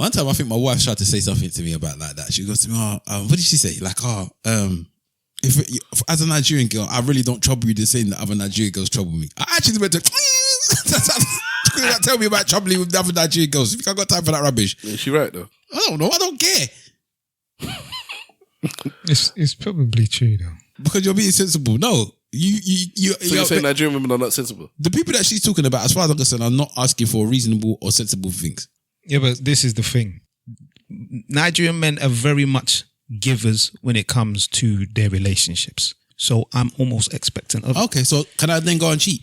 One time I think my wife tried to say something to me about like that. She goes to me, what did she say? Like, if as a Nigerian girl, I really don't trouble you the same that other Nigerian girls trouble me. I actually went to tell me about troubling with other Nigerian girls. You think I got time for that rubbish? Is she right though? I don't know. I don't care. It's probably true though. Because you're being sensible. No. So you're saying Nigerian women are not sensible? The people that she's talking about, as far as I'm concerned, are not asking for reasonable or sensible things. Yeah, but this is the thing. Nigerian men are very much givers when it comes to their relationships. So I'm almost expectant of... Okay, so can I then go and cheat?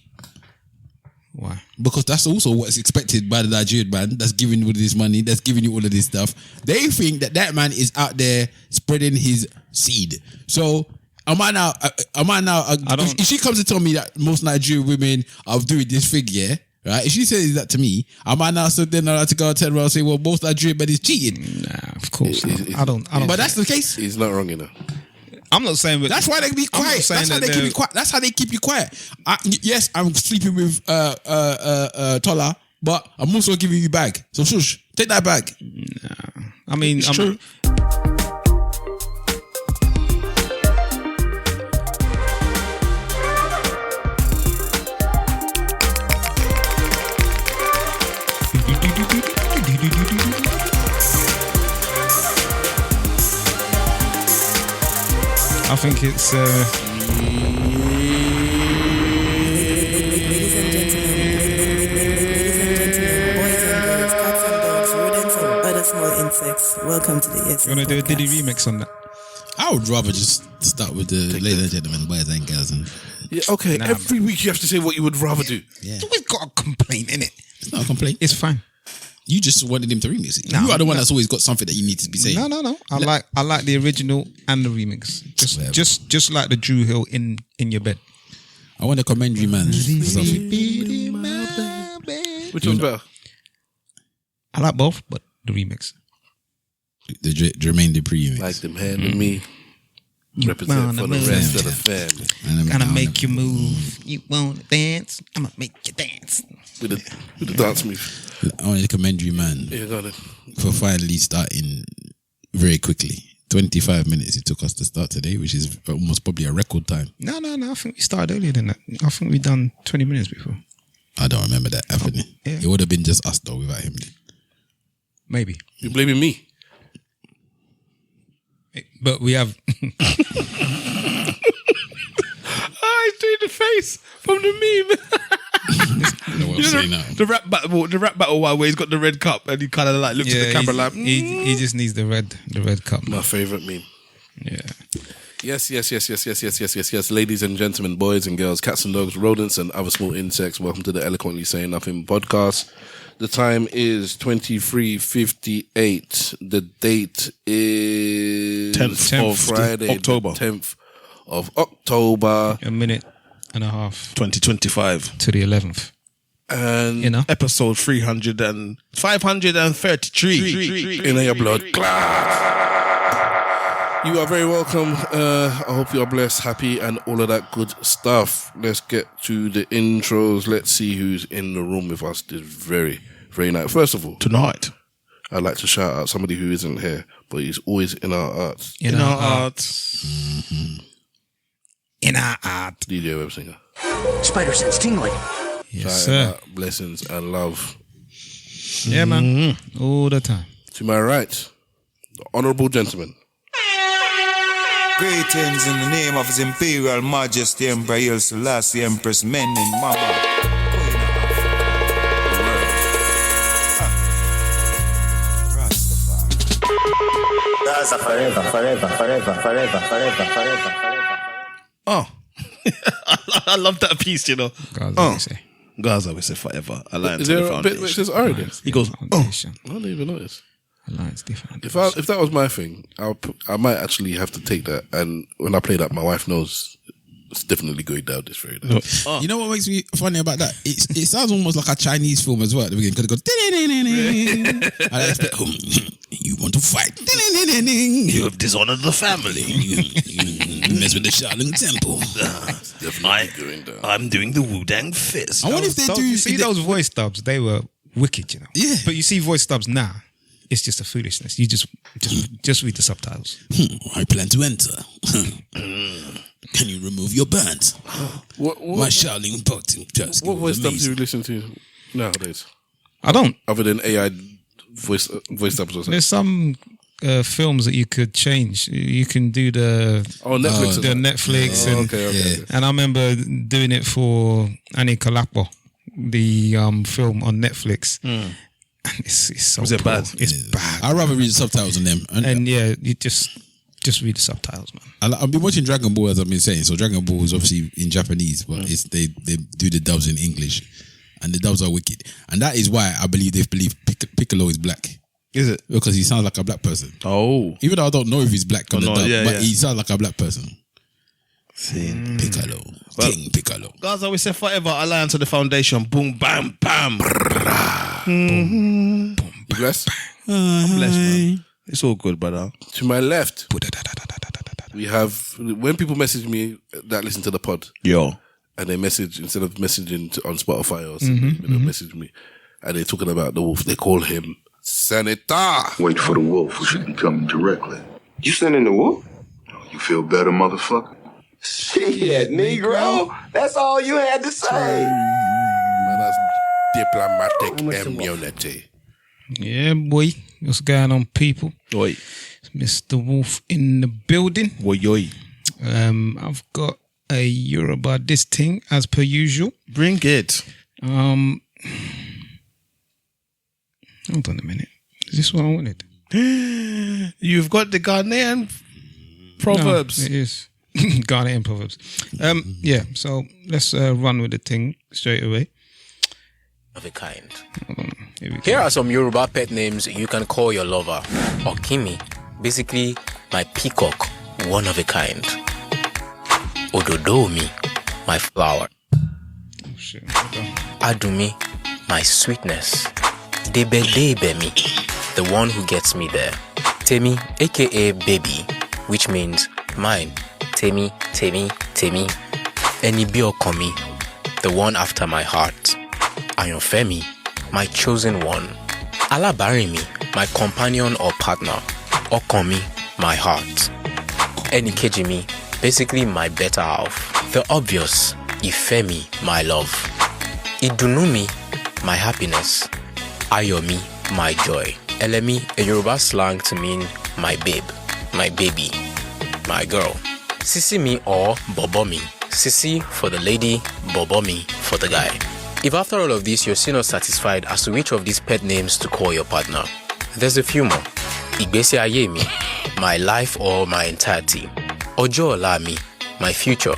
Why? Because that's also what's expected by the Nigerian man that's giving you all this money, that's giving you all of this stuff. They think that man is out there spreading his seed. So... Am I now? If she comes to tell me that most Nigerian women are doing this thing, yeah, right? If she says that to me, am I now then I have to go and turn around and say, well, most Nigerian men is cheating? Nah, of course. I don't. But that's the case. He's not wrong, you know. I'm not saying, but that's why they be quiet. That's how they keep you quiet. That's how they keep you quiet. Yes, I'm sleeping with Tola, but I'm also giving you bag. So shush, take that bag. Nah, I mean, it's true. I think it's Ladies and gentlemen, boys and girls, cats and dogs, rodents and other small insects. Welcome to the ESN. You want to do a Diddy remix on that? I would rather just start with the ladies and gentlemen, boys and girls. Yeah, okay, every week you have to say what you would rather do. Yeah. It's always got a complaint, innit? It's not a complaint. It's fine. You just wanted him to remix it. You are the one that's always got something that you need to be saying. No. I like the original and the remix. Just like the Drew Hill in your bed. I want to commend you, man. Which one's better? I like both, but the remix. The Jermaine Dupri remix. Like them handing me. Represent for the rest of the family. Gonna make you move. You wanna dance? I'ma make you dance. With the dance move. I want to commend you, man. Yeah, got it. For finally starting very quickly. 25 minutes it took us to start today, which is almost probably a record time. No. I think we started earlier than that. I think we done 20 minutes before. I don't remember that happening. Yeah. It would have been just us though without him. Maybe. You're blaming me. But we have... I see the face from the meme. The rap battle one where he's got the red cup and he kind of like looks at the camera like he just needs the red cup. My favorite meme. Yeah. Yes. Ladies and gentlemen, boys and girls, cats and dogs, rodents and other small insects. Welcome to the Eloquently Saying Nothing podcast. The time is 23:58. The date is 10th of Friday, October. 10th of October. A minute and a half 2025 to the 11th. And episode 533 in your blood. You are very welcome. I hope you are blessed, happy, and all of that good stuff. Let's get to the intros. Let's see who's in the room with us this very, very night. First of all, tonight, I'd like to shout out somebody who isn't here, but he's always in our arts. In our arts. Mm-hmm. In our art. DJ Web Singer. Spider sense tingling. Yes, sir. Blessings and love. Yeah, man. All the time. To my right, the honourable gentleman. Greetings in the name of His Imperial Majesty Emperor Haile Selassie, Empress Menen Mama. Gaza forever. Oh. I love that piece, you know. Gaza, we say forever. Alliance Is there a bit which is already? He goes, I don't even notice. Alliance different. If that was my thing, I might actually have to take that. And when I play that, my wife knows it's definitely going down this very day. You know what makes me funny about that? It sounds almost like a Chinese film as well at the beginning. Because it goes, I expect, you want to fight. You have dishonored the family. You mess with the Shaolin Temple. I'm doing the Wu-Dang Fist. I wonder if they do. You see those voice dubs, they were wicked, you know. Yeah. But you see voice dubs now, it's just a foolishness. You just read the subtitles. I plan to enter. Can you remove your band? My Shaolin boxing just. What voice dubs do you listen to nowadays? I don't. Other than AI voice dubs or something. There's some films that you could change. You can do the Netflix. The Netflix. Okay. And I remember doing it for Annie Kalapo, the film on Netflix. And it's so Was it poor. bad? It's bad. I'd rather read the subtitles on them. And yeah, you just read the subtitles, man. I've been watching Dragon Ball, as I've been saying. So Dragon Ball is obviously in Japanese, but they do the dubs in English, and the dubs are wicked. And that is why I believe they believe Piccolo is black. Is it? Because he sounds like a black person. Oh. Even though I don't know if he's black on the dub, but he sounds like a black person. Piccolo. King Piccolo. Guys always say forever align to the foundation. Boom, bam, bam. You blessed? I'm blessed, man. It's all good, brother. To my left, we have, when people message me that listen to the pod, Yo. and they message, instead of messaging on Spotify or something, they'll message me, and they're talking about the wolf, they call him Senator. Wait for the wolf, she can come directly. You sending the wolf? You feel better, motherfucker? Shit, Negro. That's all you had to say. Man, that's diplomatic immunity. Yeah, boy. What's going on, people? Oi. It's Mr. Wolf in the building. Oi. I've got a Yoruba this thing as per usual. Bring it. Hold on a minute. Is this what I wanted? You've got the Ghanaian proverbs. No, it is. Ghanaian proverbs. Yeah, so let's run with the thing straight away. Of a kind. Here we go. Here are some Yoruba pet names you can call your lover. Okimi, basically my peacock, one of a kind. Ododomi, my flower. Oh, shit. Okay. Adumi, my sweetness. Debedebemi, the one who gets me there. Temi, aka baby, which means mine. Temi. Enibiokomi, the one after my heart. Ayonfemi, my chosen one. Alabarimi, my companion or partner. Okomi, my heart. Enikejimi, basically my better half. The obvious, Ifemi, my love. Idunumi, my happiness. Ayomi, my joy. Elemi, a Yoruba slang to mean my babe, my baby, my girl. Sisimi or Bobomi. Sisi for the lady, Bobomi for the guy. If after all of this you're still not satisfied as to which of these pet names to call your partner, there's a few more. Igbesi Ayemi, my life or my entirety. Ojo Olami, my future.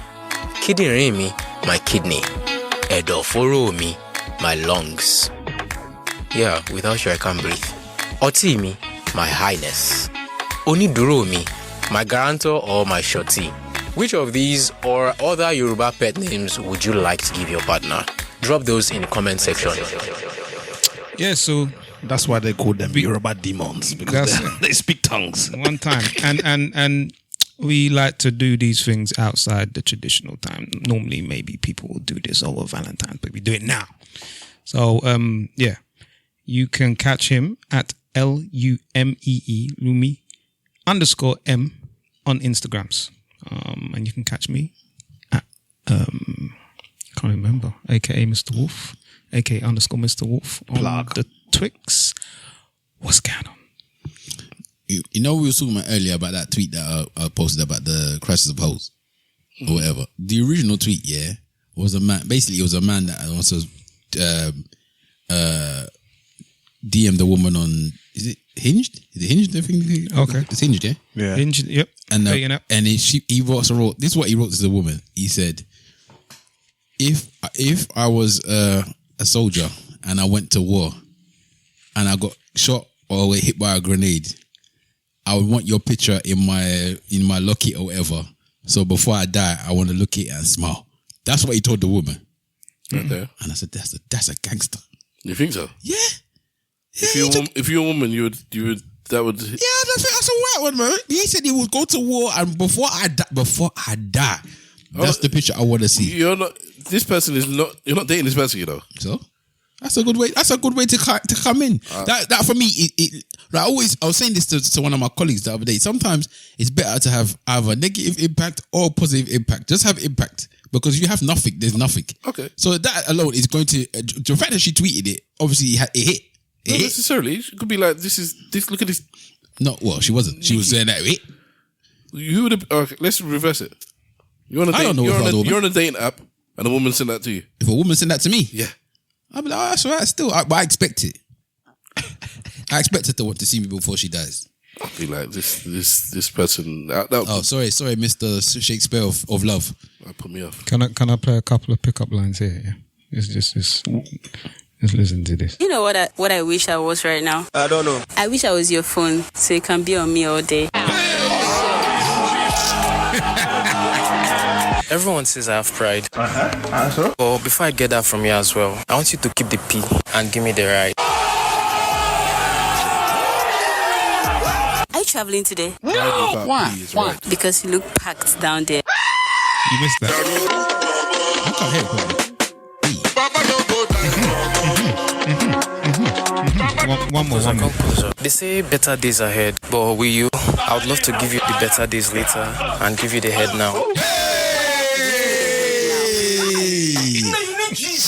Kidinremi, my kidney. Edoforo mi, my lungs. Yeah, without you I can't breathe. Otimi, my highness. Oniduro mi, my guarantor or my shorty. Which of these or other Yoruba pet names would you like to give your partner? Drop those in the comment section. Yeah, so That's why they call them Yoruba demons, because they speak tongues. one time. And we like to do these things outside the traditional time. Normally, maybe people will do this over Valentine's, but we do it now. So, yeah, you can catch him at LUMEE, Lumi _M on Instagrams. And you can catch me at, can't remember, aka Mr. Wolf, aka _Mr. Wolf on the Twix. What's going on? You know, we were talking about earlier about that tweet that I posted about the crisis of hoes or whatever. The original tweet, yeah, was a man. Basically, it was a man that also DM'd a woman on. Is it Hinged? Is it Hinged? I think. Okay, it's Hinged, yeah. Yeah. Hinged, yep. And he wrote. This is what he wrote to the woman. He said, "If I was a soldier and I went to war and I got shot or hit by a grenade, I would want your picture in my locket or whatever. So before I die, I want to look at it and smile." That's what he told the woman. Right there. And I said, "That's a gangster." You think so? Yeah. If you're a woman, you would that would. Yeah, that's a white one, man. He said he would go to war and before I die, that's the picture I want to see. You're not. This person is not. You're not dating this person, you know. So That's a good way. That's a good way to come in. That for me, like I was saying this to one of my colleagues the other day. Sometimes it's better to have either negative impact or positive impact. Just have impact, because if you have nothing, there's nothing. Okay. So that alone is going to the fact that she tweeted it. Obviously, it hit. Not necessarily. It could be like this. Look at this. No, well, she wasn't. She was saying that it hit. You would have. Okay, let's reverse it. You're on a I don't know you're on a dating app, and a woman sent that to you. If a woman sent that to me, Yeah. I'd be like, oh, that's all right. Still, but I expect it. I expect her to want to see me before she dies. I'd be like this person. Oh, sorry, Mr. Shakespeare of love. That put me off. Can I play a couple of pickup lines here? Yeah, just listen to this. You know what I wish I was right now? I don't know. I wish I was your phone, so you can be on me all day. Everyone says I have pride. So? But before I get that from you as well, I want you to keep the P and give me the ride. Are you traveling today? Why? Because you look packed down there. You missed that. I can't hear it. One more. They say better days ahead, but with you, I would love to give you the better days later and give you the head now.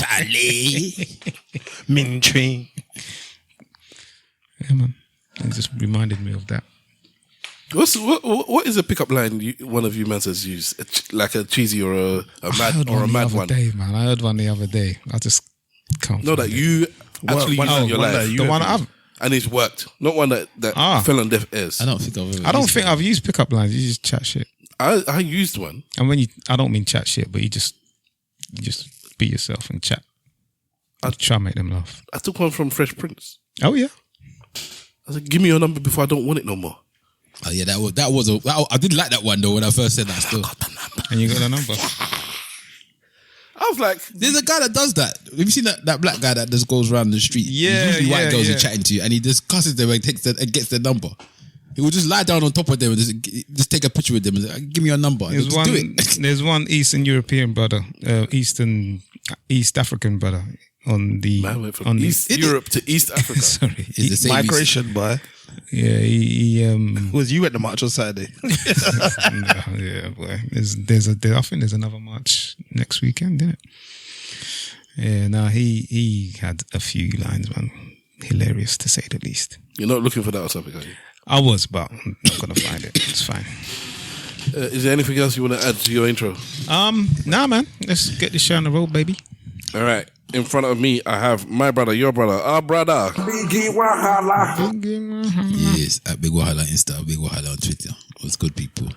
Charlie. Min Tree. Yeah, man. It just reminded me of that. What is a pickup line one of you men has used? Like a cheesy or a mad one? I heard one the other day. I just can't. No, that you actually used in your life. The one I've. And it's worked. Not one that fell on deaf ears. I don't think I've used pickup lines. You just chat shit. I used one. And I don't mean chat shit, but you just be yourself and chat. I try to make them laugh. I took one from Fresh Prince. Oh yeah. I said, give me your number before I don't want it no more. Oh yeah, that was I did like that one though when I first said that. Still, and you got the number. I was like, there's a guy that does that. Have you seen that black guy that just goes around the street? Yeah, usually white girls yeah. are chatting to you, and he just cusses them and gets their number. He would just lie down on top of them and just take a picture with them and say, give me your number. There's one Eastern European brother, East African brother on the man went from East Europe to East Africa. Sorry, Migration, boy. Yeah, he was you at the march on Saturday? No, yeah, boy. I think there's another march next weekend, isn't it? Yeah, no, he had a few lines, man. Hilarious to say the least. You're not looking for that or something, are you? I was, but I'm not gonna find it. It's fine. Is there anything else you want to add to your intro? Nah, man. Let's get this show on the road, baby. All right. In front of me, I have my brother, your brother, our brother. Yes, at Big Wahala Insta, Big Wahala on Twitter. What's good, people?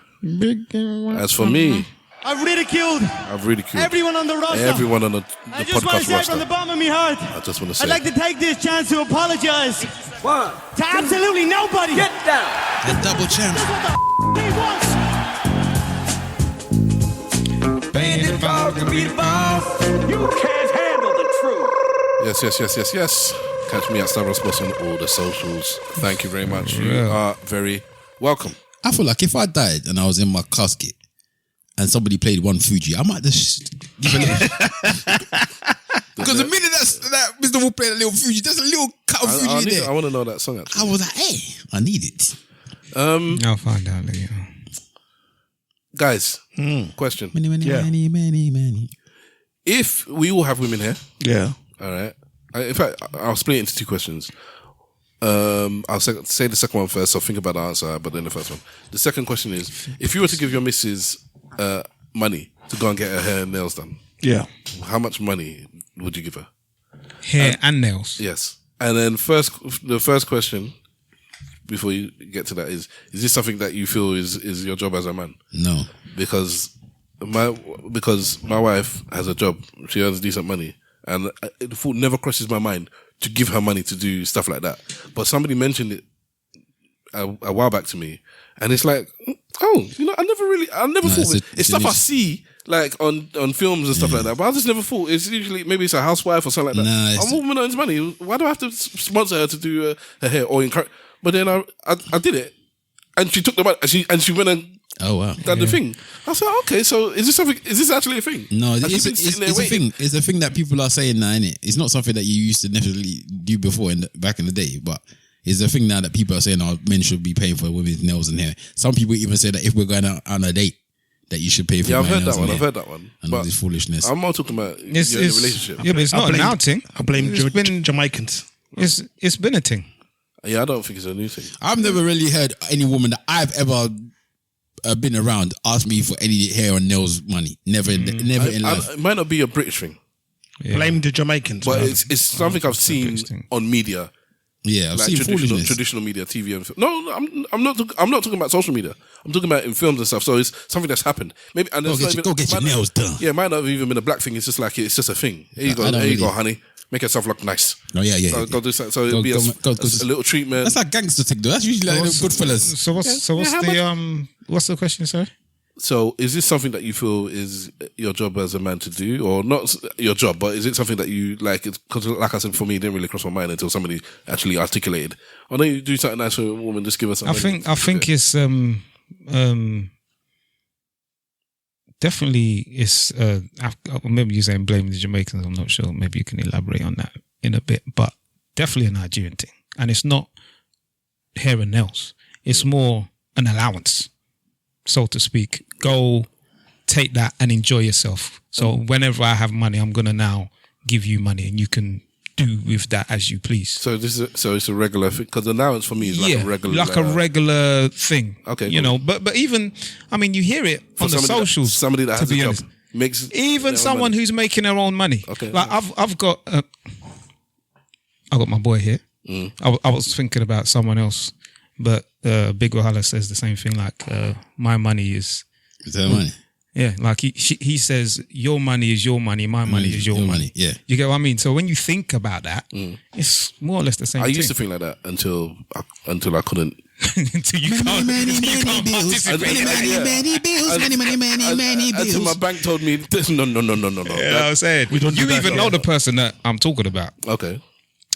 As for me, I've ridiculed everyone on the roster. Everyone on the I just want to podcast say roster. from the bottom of my heart, I just want to say, I'd like to take this chance to apologize to absolutely nobody. Get down. The double champ. He wants. You can't handle the truth. Yes. Catch me at Stavros Boss on all the socials. Thank you very much. You are very welcome. I feel like if I died and I was in my casket and somebody played one Fuji, I might just give a little. Because the minute that Mr. Wolf played a little Fuji, there's a little cut of Fuji in there. I want to know that song actually. I was like, hey, I need it. I'll find out later. Guys, question. Many. If we all have women here, Yeah. all right. In fact, I'll split it into two questions. I'll say the second one first, so think about the answer, but then the first one. The second question is, if you were to give your missus money to go and get her hair and nails done, Yeah. how much money would you give her? Hair and nails. Yes. And then the first question, before you get to that, is this something that you feel is your job as a man? No. Because my wife has a job, she earns decent money, and the thought never crosses my mind to give her money to do stuff like that. But somebody mentioned it a while back to me, and it's like, oh, I never thought it's stuff I see like on films and stuff like that. But I just never thought it's usually maybe it's a housewife or something like that. I'm a woman earns money. Why do I have to sponsor her to do her hair or encourage? But then I did it, and she took the money and she went and Oh wow, That's the thing. I said, okay, so is this actually a thing? No, Has it's she been sitting there a waiting? thing. It's a thing that people are saying now, innit? It's not something that you used to necessarily do before back in the day, but it's a thing now that people are saying, "Oh, men should be paying for women's nails and hair." Some people even say that if we're going out on a date, that you should pay for. Yeah, I've my heard nails that one. and I've hair. heard that one. And all this foolishness. I'm not talking about you're in a relationship. Yeah, but it's not a now thing. I blame It's been Jamaicans. It's been a thing. Yeah, I don't think it's a new thing. I've never really heard any woman that I've ever been around ask me for any hair or nails money. Never in life. It might not be a British thing, Blame the Jamaicans. but man. it's something I've seen on media. Yeah, I've seen foolishness. traditional media, TV and film. No, I'm not talking about social media. I'm talking about in films and stuff. So it's something that's happened. Maybe and Go get your nails done. Yeah, it might not have even been a black thing. It's just like it's just a thing. Here you go, I don't there you go, really- honey. Make yourself look nice. Oh yeah. So go do something. So it'll be a little treatment. That's like gangster thing, though. That's usually like good fellas. So what's the question, sir? So is this something that you feel is your job as a man to do, or not your job, but is it something that you like? Because like I said, for me, it didn't really cross my mind until somebody actually articulated. Or don't you do something nice for a woman? Just give us something. I think it's definitely it's maybe you're saying blame the Jamaicans. I'm not sure. Maybe you can elaborate on that in a bit, but definitely a Nigerian thing, and it's not hair and nails. It's more an allowance, so to speak. Go take that and enjoy yourself. So whenever I have money, I'm gonna now give you money, and you can do with that as you please. So it's a regular thing, because allowance for me is like a regular thing. Okay, you know, but even I mean, you hear it on the socials. Somebody that has a job honest. makes Even someone who's making their own money. Okay, like I've got my boy here. I was thinking about someone else, but Big Wahala says the same thing. Like my money is their money. Yeah, like he says, your money is your money, my money is your money. Yeah, you get what I mean. So when you think about that, it's more or less the same. I thing. used to think like that until I couldn't. Until you can't. Many bills. Until my bank told me, no. Yeah, I'm saying you even know the person that I'm talking about. Okay,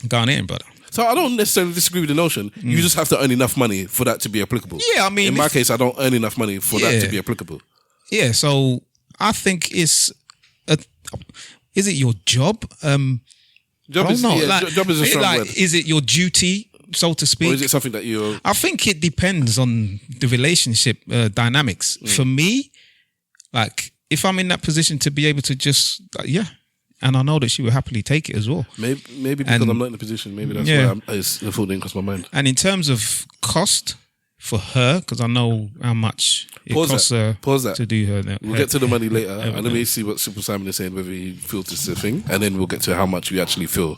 Ghanaian brother. So I don't necessarily disagree with the notion. You just have to earn enough money for that to be applicable. Yeah, I mean, in my case, I don't earn enough money for that to be applicable. Yeah, so I think is it your job? Job is a strong word. Is it your duty, so to speak? Or is it something that you're... I think it depends on the relationship dynamics. For me, like if I'm in that position to be able to just and I know that she would happily take it as well. Maybe because I'm not in the position. Maybe that's why the thought didn't cross my mind. And in terms of cost for her, because I know how much it costs her to do her. We'll get to the money later, and let me see what Super Simon is saying, whether he feels this is a thing, and then we'll get to how much we actually feel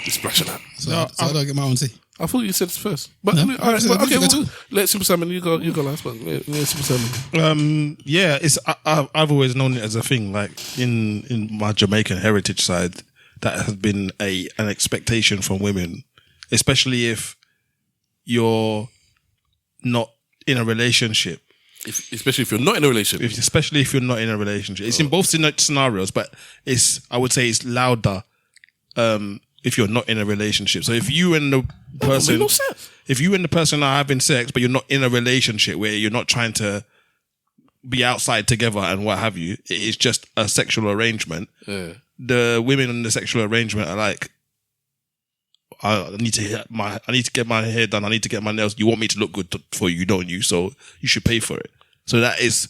is splashing out. So I don't get my own say. I thought you said first, but all right, okay. Let Super Simon, you go last, but let Super Simon. It's I've always known it as a thing, like in my Jamaican heritage side, that has been an expectation from women, especially if you're not in a relationship. Especially if you're not in a relationship. Especially if you're not in a relationship. It's in both scenarios, but I would say it's louder if you're not in a relationship. So if you and the person are having sex, but you're not in a relationship where you're not trying to be outside together and what have you, it is just a sexual arrangement. Yeah. The women in the sexual arrangement are like, I need to get my hair done. I need to get my nails. You want me to look good for you, don't you? So you should pay for it. So that is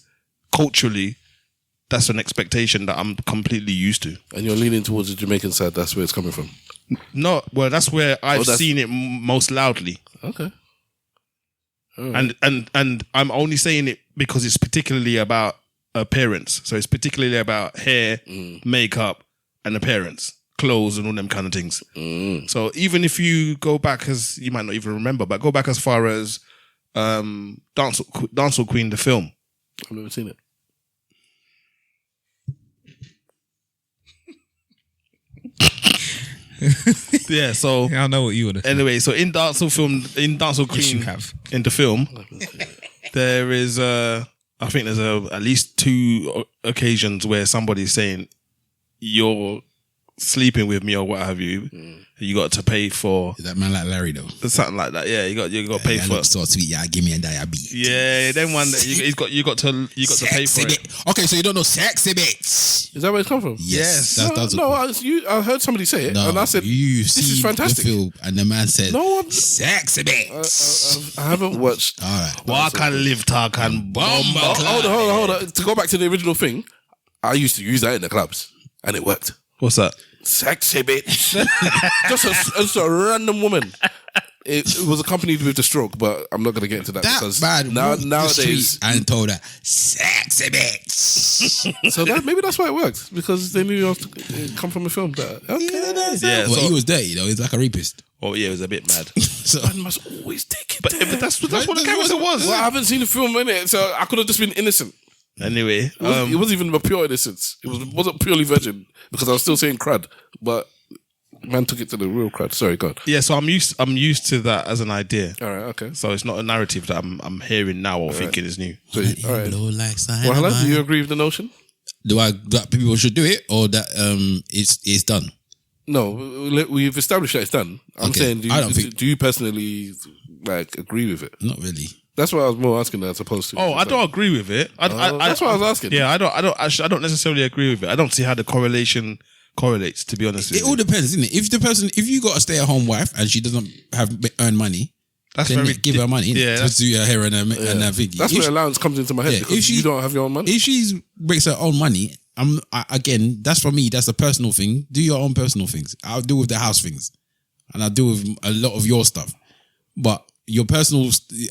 culturally, that's an expectation that I'm completely used to. And you're leaning towards the Jamaican side. That's where it's coming from. No, well, that's where I've seen it most loudly. Okay. Right. And I'm only saying it because it's particularly about appearance. So it's particularly about hair, makeup, and appearance. Clothes and all them kind of things. So even if you go back, as you might not even remember, but go back as far as Dancehall Queen, the film. I've never seen it. Yeah, so I know what you would. Anyway, so in Dancehall Queen, in the film, there is I think there's at least 2 occasions where somebody's saying you're sleeping with me or what have you, you got to pay for. Is that man like Larry though? Something like that. Yeah, you got to pay for. So sweet, yeah. Give me a diabetes. Yeah, then one that you got to pay for it. Okay, so you don't know sexy bits. Is that where it come from? Yes. That's I heard somebody say it, and I said, "This is fantastic." The film, and the man said, "No, sexy bits." I haven't watched. All right. Walk and live, talk and bomb. Hold on. To go back to the original thing, I used to use that in the clubs, and it worked. What's that? Sexy bitch. just a random woman. It was accompanied with the stroke, but I'm not going to get into that because nowadays and told her sexy bitch. So maybe that's why it worked, because they knew it come from a film. Well, he was dirty though. He's like a rapist. Oh yeah, it was a bit mad. So man must always take it. But that's what the character was. Well, I haven't seen the film in it, so I could have just been innocent. Anyway, it wasn't even a pure innocence. It wasn't purely virgin, because I was still saying crud, but man took it to the real crud. Sorry, God. Yeah, so I'm used to that as an idea. All right, okay. So it's not a narrative that I'm hearing now or thinking is new. So, all right. Well, hello. Do you agree with the notion? That people should do it, or that it's done? No, we've established that it's done. I'm saying, do you personally agree with it? Not really. That's what I was more asking as opposed to. Oh, I don't agree with it. That's what I was asking. Yeah, I don't necessarily agree with it. I don't see how the correlation correlates, to be honest with you. It all depends, isn't it? If you got a stay-at-home wife and she doesn't earn money, then give her money. Yeah, to do her hair and her thing. That's where allowance comes into my head. Because you don't have your own money. If she makes her own money, again, that's for me. That's a personal thing. Do your own personal things. I'll deal with the house things, and I'll deal with a lot of your stuff. But your personal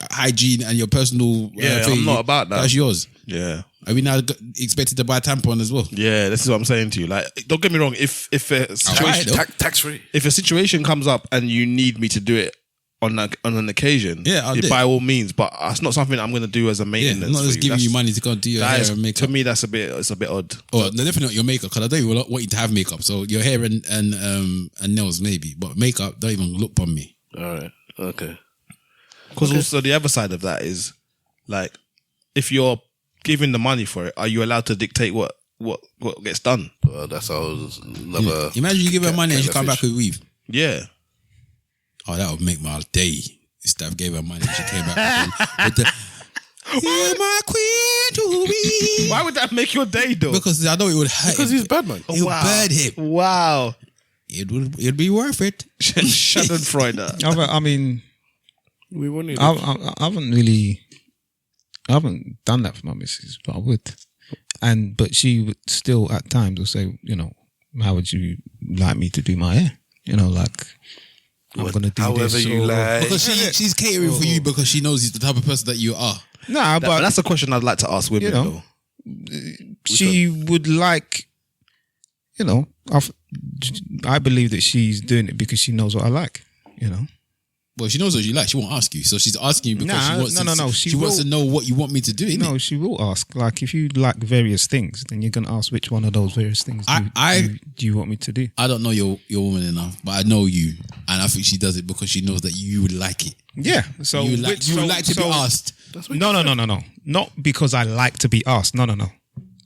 hygiene and your personal thing, I'm not about that. That's yours. Yeah. Are we now expected to buy a tampon as well? Yeah, this is what I'm saying to you. Like, don't get me wrong. If a situation tax free, if a situation comes up and you need me to do it on an occasion, by all means. But it's not something I'm going to do as a maintenance. Yeah, not just giving you money to go and do your hair and makeup. To me, it's a bit odd. Oh, definitely not your makeup, because I don't even want you to have makeup. So your hair and nails maybe, but makeup, don't even look upon me. All right, okay. Because also the other side of that is, like, if you're giving the money for it, are you allowed to dictate what gets done? That's another. Imagine you give her money and she come back with weave. Yeah. Oh, that would make my day. Steph gave her money and she came back with the "You're my queen to be." Why would that make your day though? Because I know it would hurt. Because he's bad man. It would burn him. Wow. It'd be worth it. Schadenfreude. I mean, we wouldn't. I haven't done that for my missus, but I would. But she would still at times will say, how would you like me to do my hair? Like, I'm going to do however this. You like. Because she's catering for you because she knows he's the type of person that you are. Nah, but that's a question I'd like to ask women though. She would like, I believe that she's doing it because she knows what I like, Well, she knows what you like. She won't ask you. So she's asking you because she wants no. She wants to know what you want me to do, innit? No, she will ask. Like, if you like various things, then you're going to ask which one of those various things do you want me to do? I don't know your woman enough, but I know you. And I think she does it because she knows that you would like it. Yeah. So you would like to be asked. No. Not because I like to be asked. No.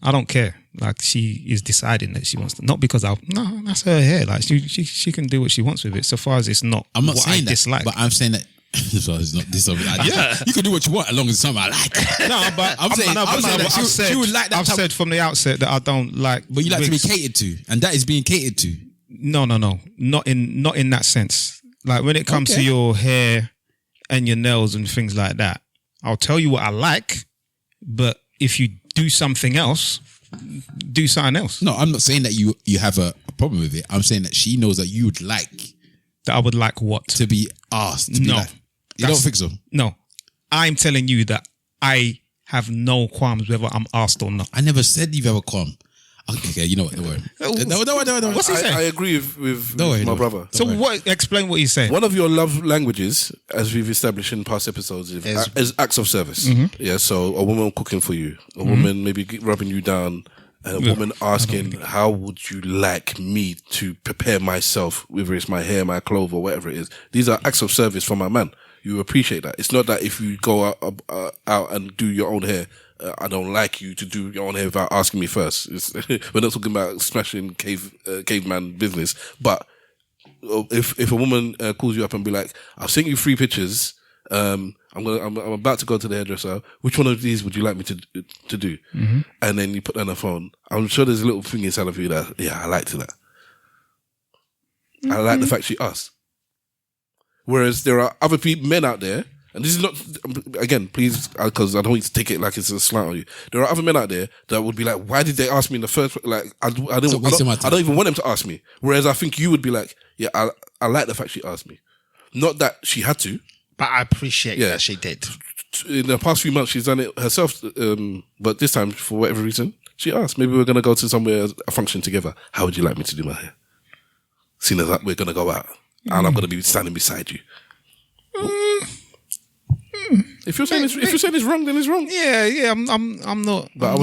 I don't care. Like, she is deciding that she wants to. Not because that's her hair. Like, she can do what she wants with it, so far as it's not. I'm not what saying I that, dislike. but I'm saying that. So it's not this. You can do what you want as long as it's something I like. No, but I'm saying that she would like that. I've said from the outset that I don't like. But you like to be catered to, and that is being catered to. No, not in that sense. Like, when it comes to your hair and your nails and things like that, I'll tell you what I like, but if you do something else, do something else. No, I'm not saying that you have a problem with it. I'm saying that she knows that you would like that. I would like what? To be asked. You don't think so? No, I'm telling you that I have no qualms whether I'm asked or not. I never said you've ever qualm. Okay, you know what? Don't worry. No. What's he saying? I agree with my brother. So explain what he's saying. One of your love languages, as we've established in past episodes, is acts of service. Mm-hmm. Yeah, so a woman cooking for you, a woman maybe rubbing you down, and a woman asking, how would you like me to prepare myself, whether it's my hair, my clothes, or whatever it is. These are acts of service for my man. You appreciate that. It's not that if you go out and do your own hair I don't like you to do your own hair without asking me first. We're not talking about smashing caveman business, but if a woman calls you up and be like, "I've sent you 3 pictures. I'm about to go to the hairdresser. Which one of these would you like me to do?" Mm-hmm. And then you put down the phone. I'm sure there's a little thing inside of you that, I liked that. Mm-hmm. I like the fact she asked. Whereas there are other men out there, and this is not, again, please, because I don't want you to take it like it's a slant on you. There are other men out there that would be like, why did they ask me in the first place? Like, I don't even want them to ask me. Whereas I think you would be like, yeah, I like the fact she asked me. Not that she had to. But I appreciate that she did. In the past few months, she's done it herself. But this time, for whatever reason, she asked, maybe we're going to go to somewhere, a function together. How would you like me to do my hair? Seeing as that we're going to go out and I'm going to be standing beside you. If you're saying it's wrong, then it's wrong. Yeah. I'm not. But I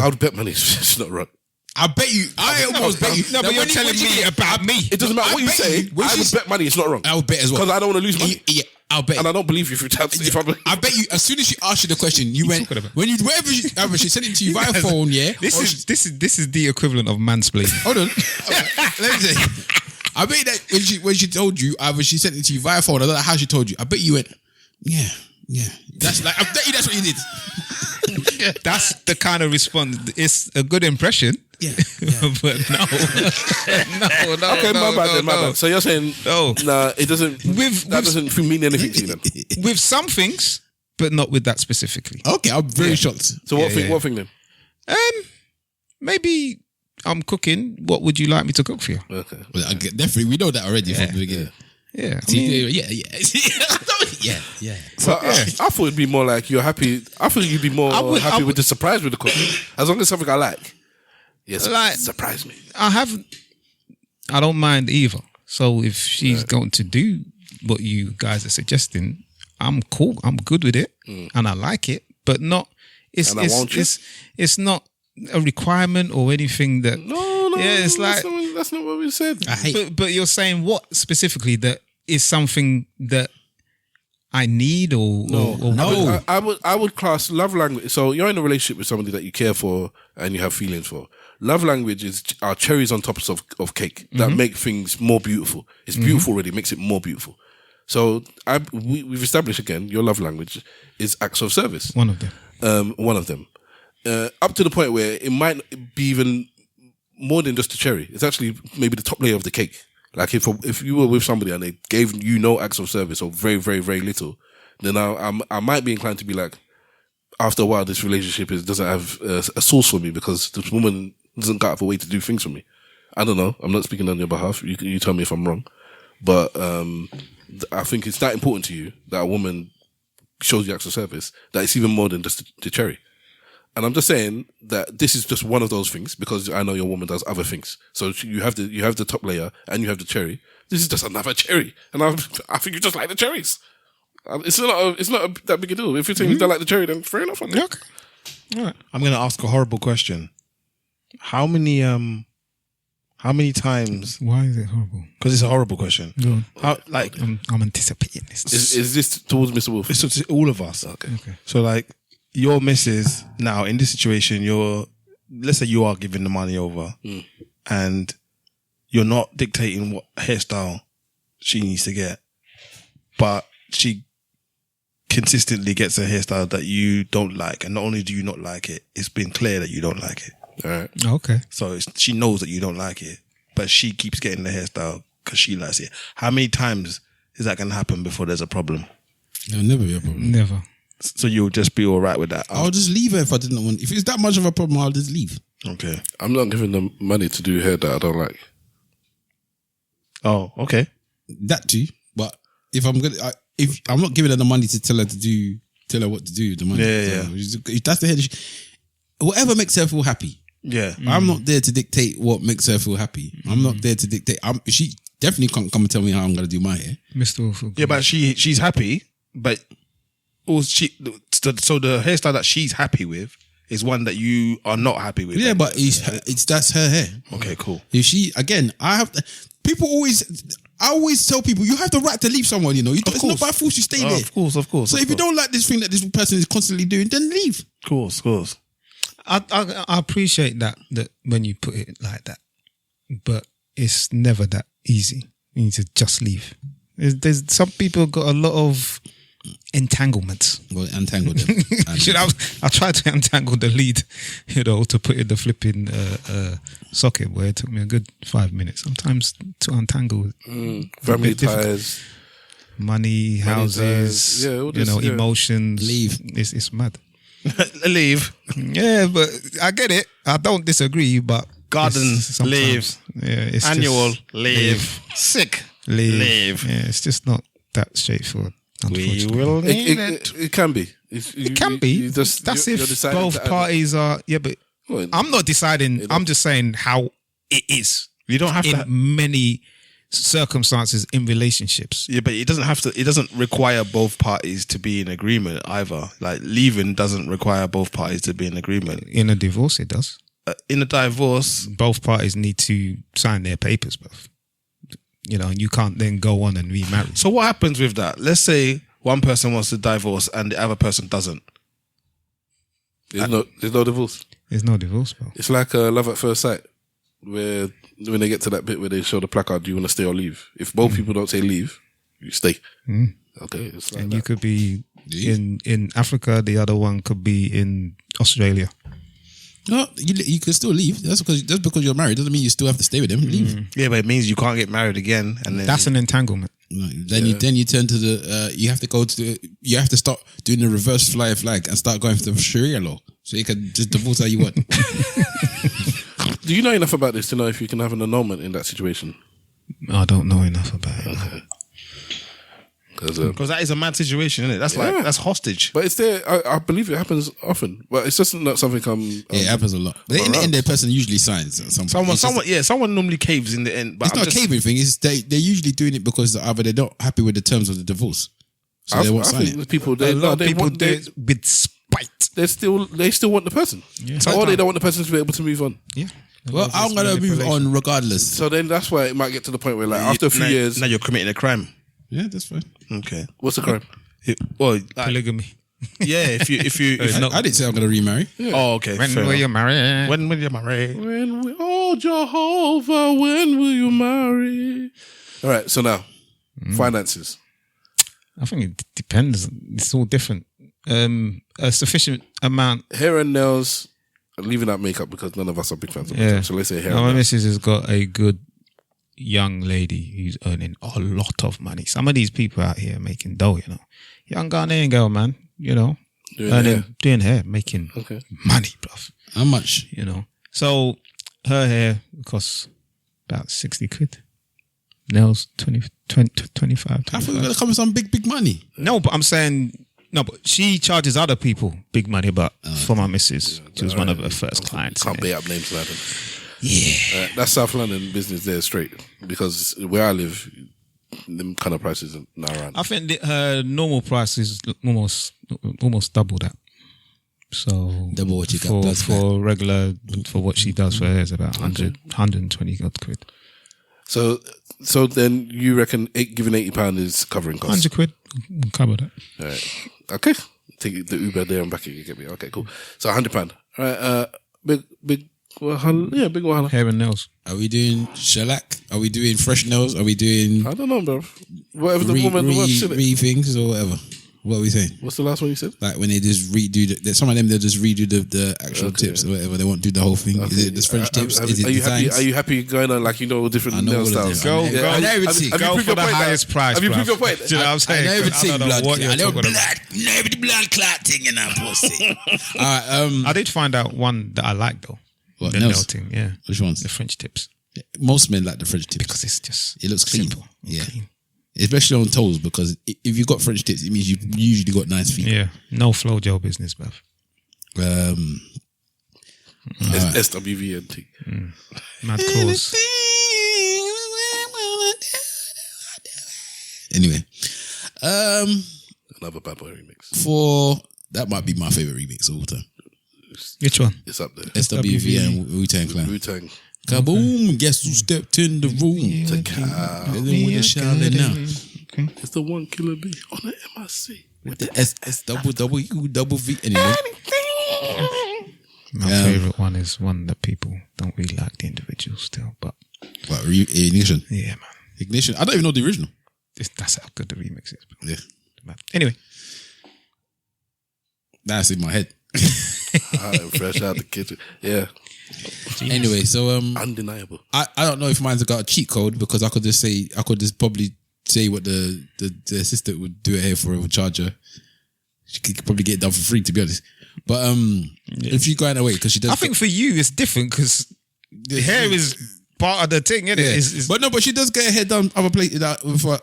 would bet money it's not wrong. I bet you. I almost bet you. No, but you're telling me about me. It doesn't matter what you say. I would bet money it's not wrong. I would bet as well because I don't want to lose money. Yeah, I'll bet. And I don't believe you I bet you. As soon as she asked you the question, you went wherever she sent it to you via phone. Yeah. This is the equivalent of mansplaining. Hold on. Let me say. I bet that when she told you, either she sent it to you via phone. I don't know how she told you. I bet you went, yeah. That's like, I bet you that's what you did. That's the kind of response. It's a good impression. Yeah. But no. Okay, my bad. So you're saying nah, it doesn't. That doesn't mean anything to you then. With some things, but not with that specifically. Okay, I'm very shocked. So what thing then? Maybe I'm cooking. What would you like me to cook for you? Okay. Well, definitely, we know that already from the beginning. Yeah. Yeah. So I thought it'd be more like you're happy. I thought you'd be more happy with the surprise with the cooking. As long as something I like. Yes, surprise me. I don't mind either. So if she's going to do what you guys are suggesting, I'm cool. I'm good with it, and I like it. But not. It's not a requirement or anything that. No. Yeah, it's like that's not what we said. I hate. But you're saying what specifically that is something that I need or no. I would class love language. So you're in a relationship with somebody that you care for and you have feelings for. Love language are cherries on top of cake that make things more beautiful. It's beautiful already, makes it more beautiful. So we've established again, your love language is acts of service. One of them. Up to the point where it might be even more than just a cherry. It's actually maybe the top layer of the cake. Like if you were with somebody and they gave you no acts of service or very, very, very little, then I might be inclined to be like, after a while, this relationship doesn't have a source for me because this woman doesn't go out of her way to do things for me. I don't know. I'm not speaking on your behalf. You tell me if I'm wrong. But I think it's that important to you that a woman shows you acts of service that it's even more than just the cherry. And I'm just saying that this is just one of those things because I know your woman does other things. So you have the top layer and you have the cherry. This is just another cherry, and I think you just like the cherries. It's not that big a deal. If you're saying you don't like the cherry, then fair enough. Okay. All right. I'm going to ask a horrible question. How many times? Why is it horrible? Because it's a horrible question. No. I'm anticipating this. Is this towards Mr. Wolf? It's to all of us. Okay. So like your missus now in this situation, let's say you are giving the money over, and you're not dictating what hairstyle she needs to get, but she consistently gets a hairstyle that you don't like, and not only do you not like it, it's been clear that you don't like it. All right. Okay. So she knows that you don't like it, but she keeps getting the hairstyle because she likes it. How many times is that going to happen before there's a problem? There'll never be a problem. Never. So you'll just be all right with that? I'll just leave her if I didn't want. If it's that much of a problem, I'll just leave. Okay. I'm not giving them money to do hair that I don't like. Oh, okay. That too. But if I'm not giving her the money to tell her what to do with the money. Yeah. If that's the head, whatever makes her feel happy. Yeah. I'm not there to dictate what makes her feel happy. I'm not there to dictate. She definitely can't come and tell me how I'm going to do my hair. Mr. Wolf. Yeah, but she's happy, but so the hairstyle that she's happy with is one that you are not happy with. Yeah, but that's her hair. Okay, cool. If she, again, people I always tell people you have the right to leave someone. You know, it's not by force you stay there. Of course. So if you don't like this thing that this person is constantly doing, then leave. Of course. I appreciate that when you put it like that, but it's never that easy. You need to just leave. There's some people got a lot of entanglements. Well, untangle them. I tried to untangle the lead, to put in the flipping socket, where it took me a good 5 minutes. Sometimes to untangle family ties, money, houses, emotions. Leave. It's mad. Leave. Yeah, but I get it. I don't disagree, but garden, leave. Yeah, it's annual, just, leave. Sick, leave. Yeah, it's just not that straightforward. We will need it. It can be. It can be. That's if both parties are. Yeah, but I'm not deciding. I'm just saying how it is. You don't have to. Many circumstances in relationships. Yeah, but it doesn't have to. It doesn't require both parties to be in agreement either. Like leaving doesn't require both parties to be in agreement. In a divorce, it does. In a divorce, both parties need to sign their papers, bruv. And you can't then go on and remarry. So what happens with that? Let's say one person wants to divorce and the other person doesn't. There's no divorce. There's no divorce, bro. It's like love at first sight, where when they get to that bit where they show the placard, do you want to stay or leave? If both people don't say leave, you stay. Okay, it's like and that. you could be in Africa, the other one could be in Australia. No, you can still leave. That's because you're married. Doesn't mean you still have to stay with them. Leave. Yeah, but it means you can't get married again, and then that's an entanglement. No, then you turn to the. You have to go to. You have to start doing the reverse flag and start going for the Sharia law, so you can just divorce how you want. Do you know enough about this to know if you can have an annulment in that situation? I don't know enough about it. Okay. Because that is a mad situation, isn't it? That's like that's hostage. But it's there. I believe it happens often. Well, it's just not something it happens a lot. But in the end, the person usually signs. Someone normally caves in the end. But it's not a caving thing. It's they're usually doing it because either they're not happy with the terms of the divorce, so they won't sign it. People, a lot of people do it with spite. They still want the person, or they don't want the person to be able to move on. Yeah. Well, I'm gonna move on regardless. So then that's why it might get to the point where, like, after a few years, now you're committing a crime. Yeah, that's fine. Okay. What's the crime? Polygamy. Yeah, if you I didn't say I'm going to remarry. Yeah. Oh, okay. When will you marry? When will you marry? Oh, Jehovah, when will you marry? All right, so now, finances. I think it depends. It's all different. A sufficient amount. Hair and nails, I'm leaving out makeup because none of us are big fans of makeup. So let's say hair and my nails. missus has got a good young lady who's earning a lot of money. Some of these people out here making dough, Young Ghanaian girl, man, doing hair, making money, bruv. How much? So her hair costs about 60 quid. Nails, 25. I thought it was going to come with some big money. No, but I'm saying, but she charges other people big money, but for my missus, she was one of her first clients. Can't pay up names, Madam. Yeah. That's South London business there straight, because where I live, them kind of prices are now around. I think her normal price is almost double that. So double what you got for regular, for what she does for her is about 120 odd quid. So then you reckon giving £80 is covering costs? 100 quid, cover that. All right. Okay. Take the Uber there and back. You get me. Okay, cool. So £100. All right. Big. Big one. Hair and nails. Are we doing shellac? Are we doing fresh nails? Are we doing? I don't know, bro. Whatever the woman wants. Things or whatever. What are we saying? What's the last one you said? Like when they just redo some of them, they'll just redo the actual tips or whatever. They won't do the whole thing. Okay. Is it the French tips? Is it designs? Are you happy going on different nail styles? Go for the highest price. Have you proved your point? Do you know what I'm saying? I never see blood. I know blood clotting in our pussy. I did find out one that I like though. What, the nails? melting, yeah. Which ones? The French tips. Yeah, most men like the French tips because it's just it looks clean. Simple. Yeah, especially on toes, because if you've got French tips, it means you've usually got nice feet. Yeah, no flow gel business, bruv. SWVNT. Mad clause. Anyway, another Bad Boy remix. That might be my favorite remix of all time. Which one? It's up there. SWV and Wu-Tang Clan. Wu-Tang. Kaboom! Guess who stepped in the room? The cow. With the shouting now. It's the one killer bee on the MIC. With the SSWW anyway. My favorite one is one that people don't really like the individual still, but what, Ignition? Yeah, man. Ignition. I don't even know the original. That's how good the remix is. Yeah. Man. Anyway, that's in my head. Fresh out the kitchen. Yeah. Genius. Anyway, so undeniable. I don't know if mine's got a cheat code because I could just probably say what the assistant would do it here for, it would charge her. She could probably get it done for free, to be honest. But if you're going away, because she does, I think for you it's different because the hair is part of the thing, isn't it? But she does get her hair done other place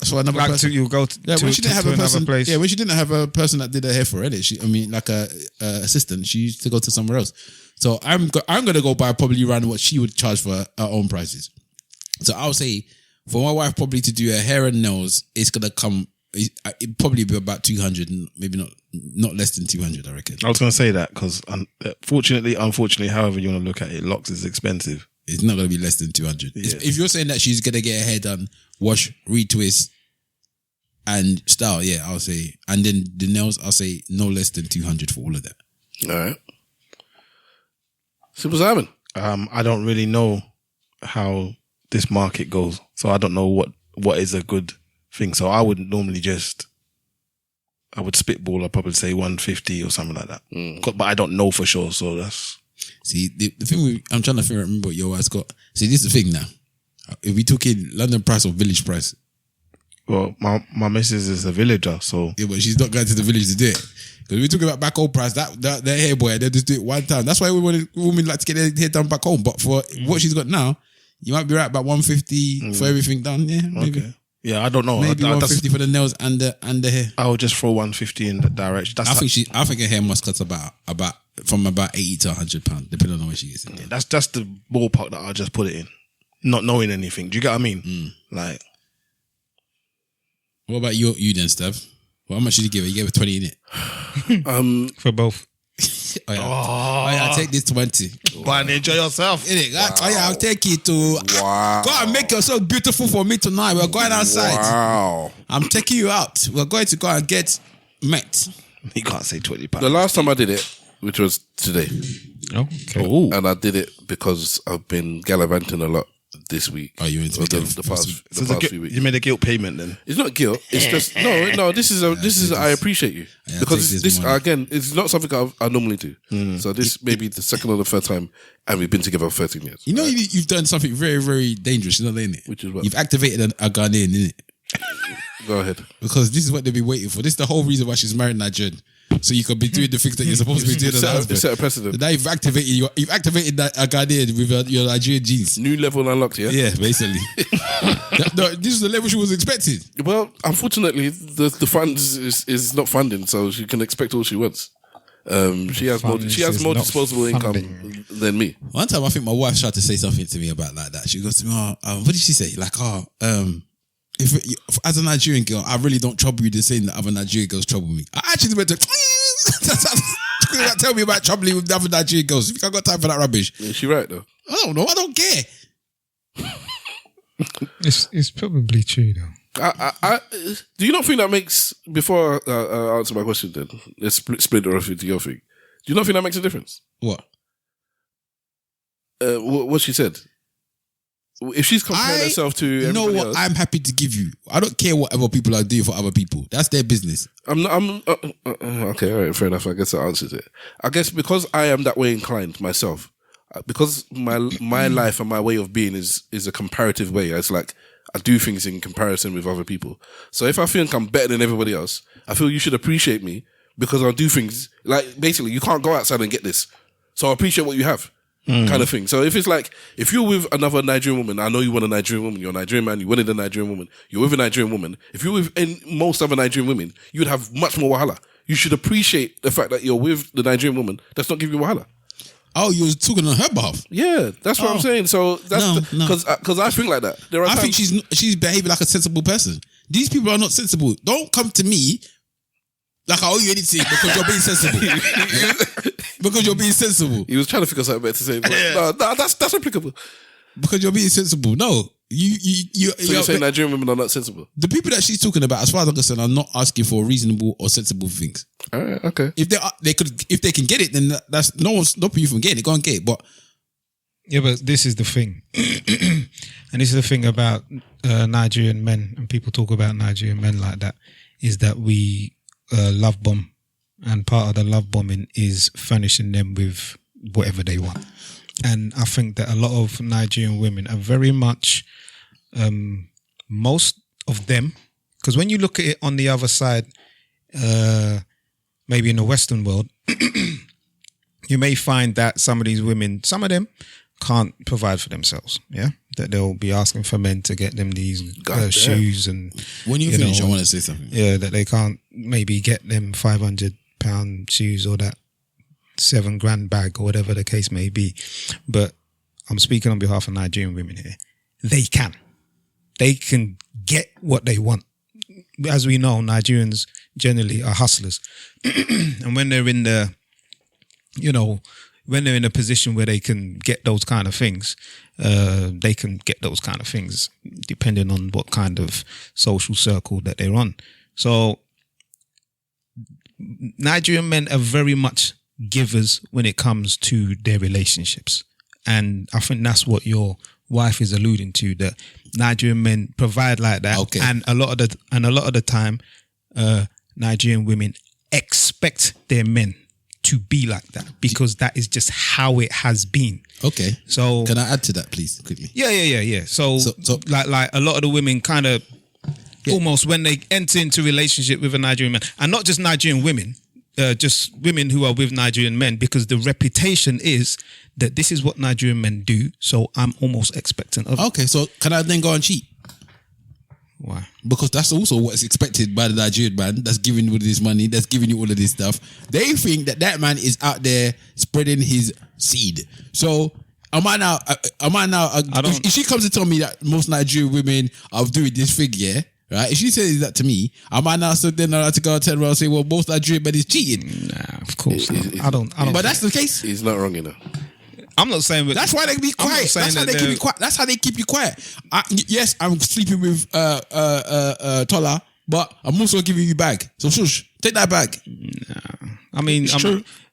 for another person. You go to, when she didn't have a person, place. yeah, when she didn't have a person that did her hair for her, like a assistant, she used to go to somewhere else. So I'm gonna go by probably around what she would charge for her own prices. So I'll say for my wife probably to do her hair and nails, it's gonna come. It'd probably be about 200, maybe not less than 200. I reckon. I was going to say that because unfortunately, however you want to look at it, locks is expensive. It's not going to be less than 200. Yeah. If you're saying that she's going to get her hair done, wash, retwist, and style, yeah, I'll say. And then the nails, I'll say no less than 200 for all of that. All right. Simple Simon. I don't really know how this market goes, so I don't know what is a good thing. So I would normally I would spitball. I'd probably say 150 or something like that. But I don't know for sure. So that's. See, the thing I'm trying to remember what your wife's got. See, this is the thing now. If we took in London price or village price. Well, my missus is a villager, so. Yeah, but she's not going to the village to do it. Because we're talking about back home price, that hair boy, they just do it one time. That's why women like to get their hair done back home. But for what she's got now, you might be right about 150 for everything done. Yeah, maybe. Okay. Yeah, I don't know. Maybe 150 for the nails and the hair. I would just throw 150 in that direction. I think her hair must cost about from about 80 to £100, depending on where she gets it. Yeah, that's the ballpark that I'll just put it in, not knowing anything. Do you get what I mean? Like, what about you then, Steph? Well, how much did you give her? You gave her 20 in it. For both. Oh yeah, take this 20. But enjoy yourself. Wow. Oh yeah, I'll take you to go and make yourself beautiful for me tonight. We're going outside. Wow. I'm taking you out. We're going to go and get met. You can't say £20. The last time I did it, which was today. Okay. Ooh. And I did it because I've been gallivanting a lot this week. Oh, you into the past few weeks. You made a guilt payment then? It's not guilt. It's just no. This is I appreciate you because this again. It's not something I normally do. So this may be the second or the third time, and we've been together for 13 years. You know, you've done something very, very dangerous. You know, innit? Which is what? You've activated a Ghanaian, innit? Go ahead. Because this is what they've been waiting for. This is the whole reason why she's married Nigerian. So you could be doing the things that you're supposed to be doing as a husband. Set a precedent. Now you've activated that Ghanaian with your Nigerian genes. New level unlocked, yeah? Yeah, basically. This is the level she was expecting. Well, unfortunately, the funds is not funding, so she can expect all she wants. She has more disposable income than me. One time I think my wife tried to say something to me about like that. She goes to me, what did she say? Like, if as a Nigerian girl, I really don't trouble you the same that other Nigerian girls trouble me. I actually went to tell me about troubling with the other Nigerian girls. If I got time for that rubbish. Yeah, she right though. I don't know. I don't care. It's probably true though. Do you not think that makes, before I answer my question then, let's split it off into your thing. Do you not think that makes a difference? What? What she said. If she's comparing herself to everybody know what else, I'm happy to give you. I don't care what other people are doing for other people. That's their business. Okay, all right, fair enough. I guess that answers it. I guess because I am that way inclined myself, because my life and my way of being is a comparative way. It's like I do things in comparison with other people. So if I think I'm better than everybody else, I feel you should appreciate me because I do things like, basically you can't go outside and get this. So I appreciate what you have. Kind of thing. So if it's like, if you're with another Nigerian woman, I know you want a Nigerian woman, you're a Nigerian man, you wanted a Nigerian woman, you're with a Nigerian woman. If you're with most other Nigerian women, you would have much more wahala. You should appreciate the fact that you're with the Nigerian woman that's not giving you wahala. Oh, you were talking on her behalf? Yeah, that's what I'm saying. So that's because I think like that. I think she's behaving like a sensible person. These people are not sensible. Don't come to me like I owe you anything because you're being sensible. Because you're being sensible. He was trying to figure something better to say. But no, that's applicable. because you're being sensible. No, you. So you're saying Nigerian women are not sensible? The people that she's talking about, as far as I'm concerned, are not asking for reasonable or sensible things. All right, okay. If they can get it, then that's no one's stopping you from getting it. Go and get it. But yeah, but this is the thing, and this is the thing about Nigerian men, and people talk about Nigerian men like that, is that we love bomb, and part of the love bombing is furnishing them with whatever they want. And I think that a lot of Nigerian women are very much, most of them, because when you look at it on the other side, maybe in the Western world, you may find that some of these women, some of them can't provide for themselves. Yeah, that they'll be asking for men to get them these shoes, and when you finish, I want to say something. Yeah, that they can't maybe get them £500 shoes or that $7,000 bag or whatever the case may be. But I'm speaking on behalf of Nigerian women here. They can get what they want. As we know, Nigerians generally are hustlers. And when they're in the, when they're in a position where they can get those kind of things, they can get those kind of things depending on what kind of social circle that they're on. So Nigerian men are very much givers when it comes to their relationships. And I think that's what your wife is alluding to, that Nigerian men provide like that. Okay. And a lot of the time, Nigerian women expect their men to be like that, because that is just how it has been. Okay. So can I add to that, please, quickly? Yeah. So like a lot of the women kind of almost, when they enter into a relationship with a Nigerian man, and not just Nigerian women, just women who are with Nigerian men, because the reputation is that this is what Nigerian men do, so I'm almost expectant of it. Okay, so can I then go and cheat? Why? Because that's also what's expected by the Nigerian man that's giving you all this money, that's giving you all of this stuff. They think that man is out there spreading his seed. So am I now? If she comes to tell me that most Nigerian women are doing this thing, yeah, right? If she says that to me, am I now so then I have to go and turn around and say, well, most Nigerian men is cheating? Nah, of course not. I don't. But that's the case. He's not wrong, I'm not saying that's why they be quiet. That's how they keep you quiet. That's how they keep you quiet. Yes, I'm sleeping with Tola, but I'm also giving you bag. So shush, take that bag. Nah. I mean,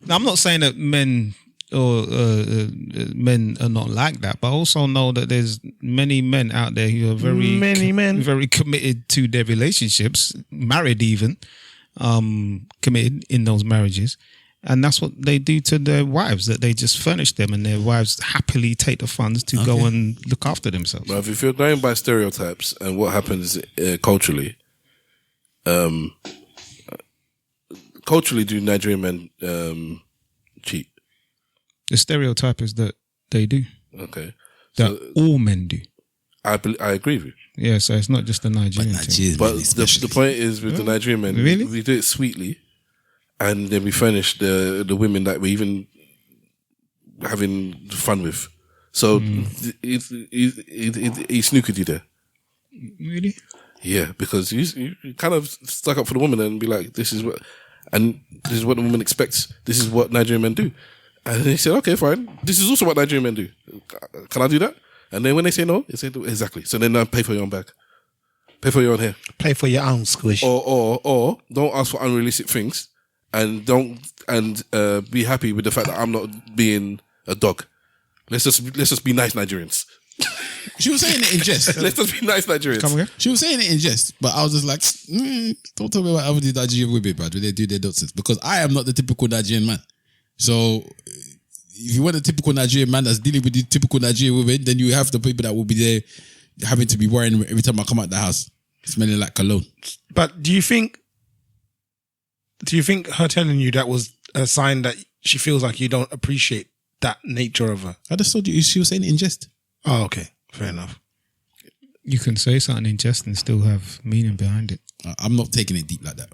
I'm not saying that men or men are not like that, but I also know that there's many men out there who are very committed to their relationships, married even, committed in those marriages. And that's what they do to their wives, that they just furnish them, and their wives happily take the funds to go and look after themselves. But if you're going by stereotypes and what happens culturally, do Nigerian men cheat? The stereotype is that they do. Okay. That all men do. I agree with you. Yeah, so it's not just the Nigerian thing. But the point is, with the Nigerian men, we do it sweetly. And then we furnish the women that we're even having fun with. So he snookered you there. Really? Yeah, because you kind of stuck up for the woman and be like, this is what the woman expects. This is what Nigerian men do. And he said, okay, fine. This is also what Nigerian men do. Can I do that? And then when they say no, they say exactly. So then pay for your own bag. Pay for your own hair. Pay for your own squish. Or don't ask for unrealistic things. And be happy with the fact that I'm not being a dog. Let's just be nice Nigerians. She was saying it in jest. Let's just be nice Nigerians. Come again? She was saying it in jest, but I was just like, don't tell me about other Nigerian women, bro, when they do their nonsense. Because I am not the typical Nigerian man. So if you want a typical Nigerian man that's dealing with the typical Nigerian women, then you have the people that will be there having to be worrying every time I come out the house, smelling like cologne. But do you think her telling you that was a sign that she feels like you don't appreciate that nature of her? I just told you she was saying it in jest. Oh, okay. Fair enough. You can say something in jest and still have meaning behind it. I'm not taking it deep like that.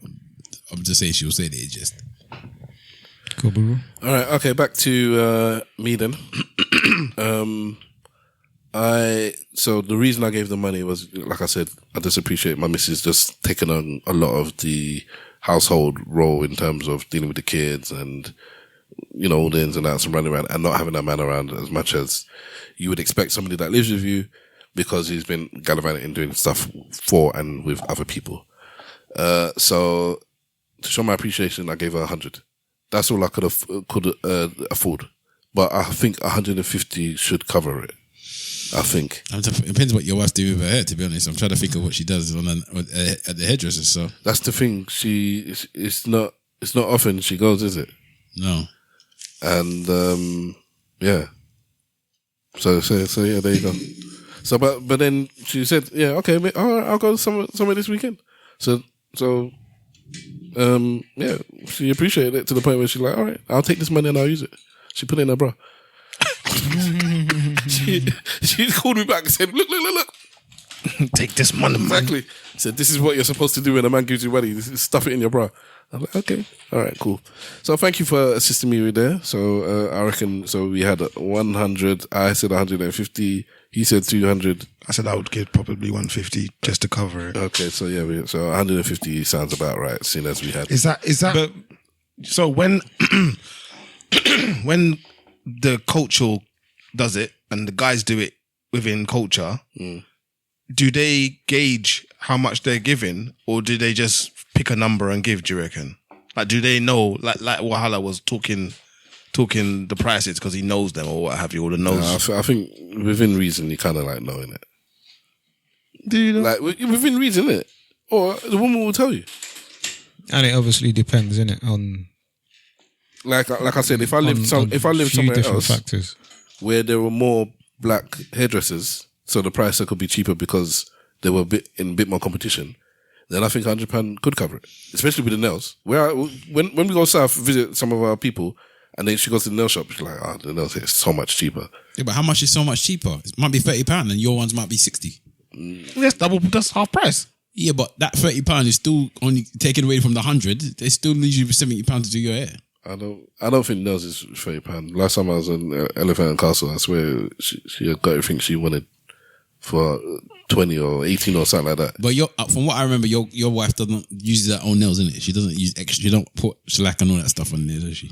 I'm just saying she was saying it in jest. Cool, bro. All right. Okay. Back to me then. So the reason I gave the money was, like I said, I just appreciate my missus just taking on a lot of the household role in terms of dealing with the kids and all the ins and outs and running around and not having that man around as much as you would expect somebody that lives with you because he's been gallivanting and doing stuff for and with other people. So to show my appreciation, I gave her 100. That's all I could afford. But I think 150 should cover it. I think. It depends what your wife's doing with her hair, to be honest. I'm trying to think of what she does at the hairdresser. So that's the thing. It's not often she goes, is it? No. And yeah. So yeah, there you go. So but then she said, yeah, okay, I'll go somewhere this weekend. So yeah, she appreciated it to the point where she's like, all right, I'll take this money and I'll use it. She put it in her bra. she called me back and said, look. Take this money, man. Exactly. Said, this is what you're supposed to do when a man gives you money. Stuff it in your bra. I'm like, okay. All right, cool. So thank you for assisting me with there. So I reckon, so we had 100. I said 150. He said 200. I said I would give probably 150 just to cover it. Okay, so yeah, so 150 sounds about right, seeing as we had. Is that? But, so when when the culture does it and the guys do it within culture, do they gauge how much they're giving, or do they just pick a number and give? Do you reckon? Like, do they know? Like Wahala was talking the prices because he knows them or what have you, or the knows. I think within reason, you kind of like knowing it. Do you know? Like within reason, innit? Or the woman will tell you. And it obviously depends, innit, on. Like I said, if I lived somewhere else factors where there were more black hairdressers, so the price could be cheaper because they were in a bit more competition, then I think £100 could cover it, especially with the nails. When we go south visit some of our people, and then she goes to the nail shop, she's like, "Oh, the nails here is so much cheaper." Yeah, but how much is so much cheaper? It might be £30, and your ones might be 60. That's double. That's half price. Yeah, but that £30 is still only taken away from the 100. They still need you £70 to do your hair. I don't think nails is £30. Last time I was in Elephant and Castle, I swear she got everything she wanted for 20 or 18 or something like that. But from what I remember, your wife doesn't use her own nails, innit? She doesn't use extra. She don't put shellac and all that stuff on there, does she?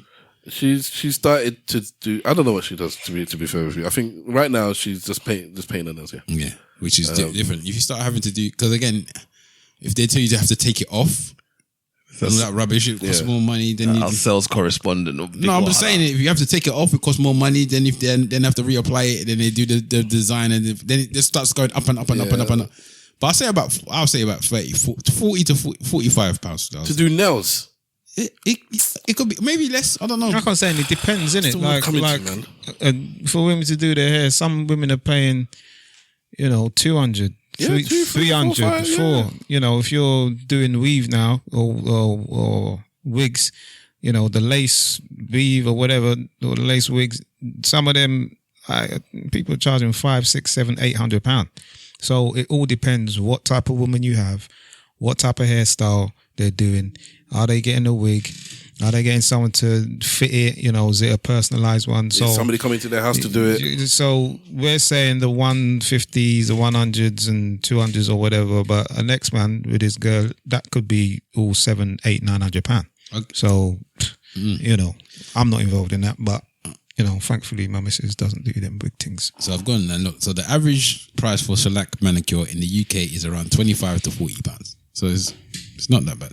She started to do. I don't know what she does. To be fair with you, I think right now she's just painting her nails. Yeah, which is different. If you start having to do, because again, if they tell you to have to take it off, all that rubbish, it costs more money. Then our sales correspondent. No, I'm just saying, if you have to take it off, it costs more money. Then if they then have to reapply it, then they do the design, and then it just starts going up and up and up and up and up. But I'll say about 40 to 45 pounds to do nails. It could be maybe less. I don't know. Like I'm saying, it depends, innit? For women to do their hair, some women are paying, 200. 300 for, if you're doing weave now or wigs, the lace weave or whatever, or the lace wigs, some of them, people are charging £500, £600, £700, £800. So it all depends what type of woman you have, what type of hairstyle they're doing. Are they getting a wig? Are they getting someone to fit it? Is it a personalised one? So is somebody coming to their house to do it? So we're saying the 150s, the 100s and 200s or whatever, but a next man with his girl, that could be all £700, £800, £900. Okay. So, I'm not involved in that, but, thankfully my missus doesn't do them big things. So I've gone and looked. So the average price for shellac manicure in the UK is around £25 to £40. So it's not that bad.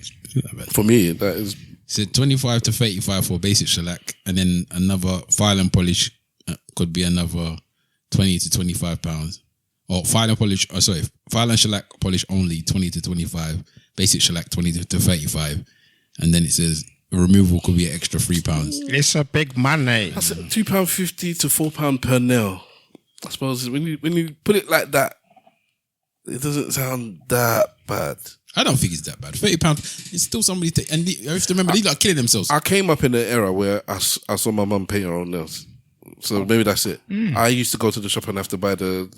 For me, that is... So 25 to 35 for basic shellac, and then another file and polish could be another 20 to 25 pounds. Or file and shellac polish only 20 to 25, basic shellac 20 to 35, and then it says removal could be an extra £3. It's a big money. That's £2.50 to £4 per nail. I suppose when you put it like that, it doesn't sound that bad. I don't think it's that bad. £30, it's still somebody and you have to remember, these are killing themselves. I came up in an era where I saw my mum paint her own nails. So maybe that's it. I used to go to the shop and have to buy the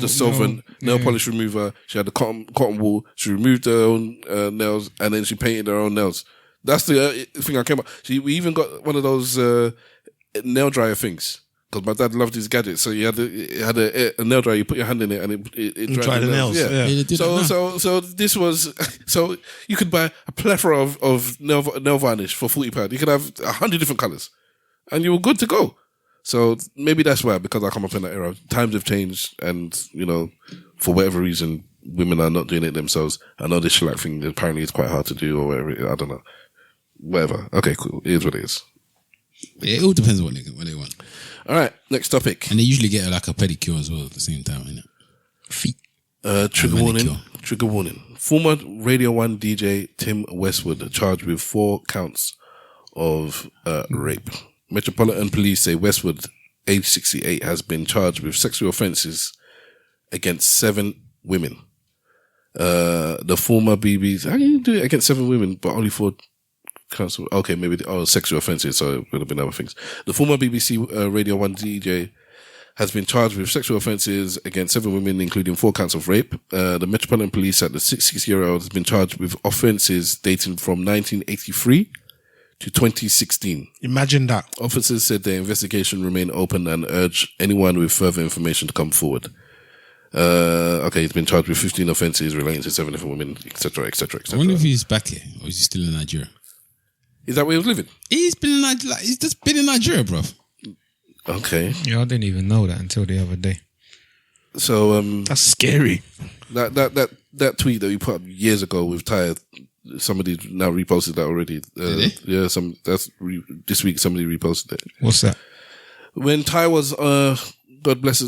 silver nail polish remover. She had the cotton wool. She removed her own nails, and then she painted her own nails. That's the thing I came up. We even got one of those nail dryer things. Because my dad loved his gadgets, so you had a nail dryer. You put your hand in it, and it dried the nails. Yeah. So this was so you could buy a plethora of nail varnish for £40. You could have 100 different colours, and you were good to go. So maybe that's why, because I come up in that era, times have changed, and for whatever reason, women are not doing it themselves. I know this shellac thing apparently is quite hard to do, or whatever. I don't know. Whatever. Okay, cool. It is what it is. Yeah, it all depends on what they want. All right, next topic. And they usually get like a pedicure as well at the same time, innit? Feet. Trigger warning. Trigger warning. Former Radio 1 DJ Tim Westwood charged with 4 counts of rape. Metropolitan Police say Westwood, age 68, has been charged with sexual offences against 7 women. The former BB's, how do you do it against 7 women, but only 4 counts? Okay, maybe sexual offences, so it would have been other things. The former BBC Radio 1 DJ has been charged with sexual offences against 7 women, including 4 counts of rape. The Metropolitan Police said the 66-year-old has been charged with offences dating from 1983 to 2016. Imagine that. Officers said their investigation remained open and urged anyone with further information to come forward. Okay, he's been charged with 15 offences relating to 7 different women, etc., etc., etc. I wonder if he's back here or is he still in Nigeria? Is that where he was living? He's been in Nigeria. He's just been in Nigeria, bro. Okay. Yeah, I didn't even know that until the other day. So that's scary. That tweet that we put up years ago with Ty, somebody now reposted that already. Yeah, this week somebody reposted it. What's that? When Ty was God bless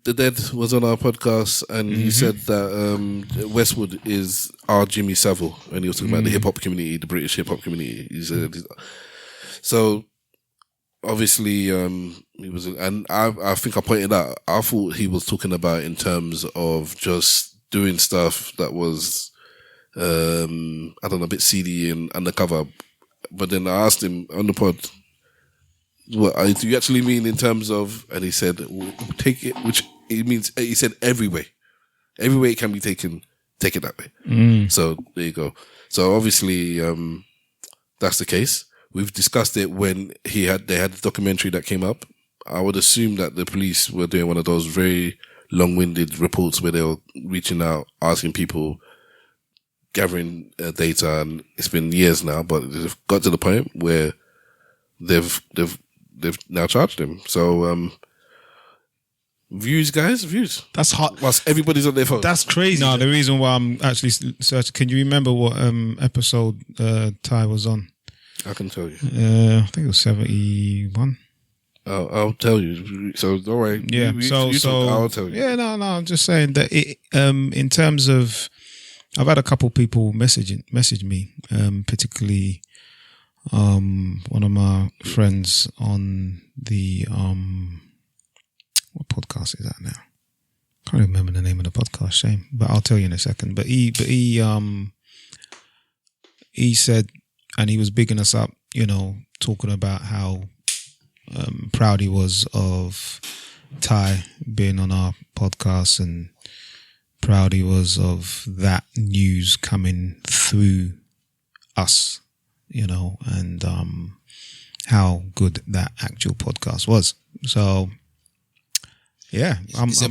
the dead was on our podcast, and he said that Westwood is our Jimmy Savile, and he was talking about the hip hop community, the British hip hop community. He said so. Obviously, he was, and I think I pointed out, I thought he was talking about in terms of just doing stuff that was, I don't know, a bit seedy and undercover. But then I asked him on the pod, what do you actually mean in terms of, and he said, take it, which it means, he said every way it can be taken, take it that way. So there you go. So obviously, that's the case. We've discussed it when they had the documentary that came up. I would assume that the police were doing one of those very long-winded reports where they were reaching out, asking people, gathering data, and it's been years now, but they've got to the point where they've now charged him. So, views, guys, views. That's hot. Whilst everybody's on their phone. That's crazy. No, the reason why I'm actually searching, can you remember what episode Ty was on? I can tell you. I think it was 71. I'll tell you. So don't worry. Yeah. I'll tell you. Yeah. No. I'm just saying that it, in terms of, I've had a couple people message me, particularly one of my friends on the what podcast is that now? Can't remember the name of the podcast. Shame, but I'll tell you in a second. But he said. And he was bigging us up, talking about how proud he was of Ty being on our podcast and proud he was of that news coming through us, and how good that actual podcast was. So, yeah. It's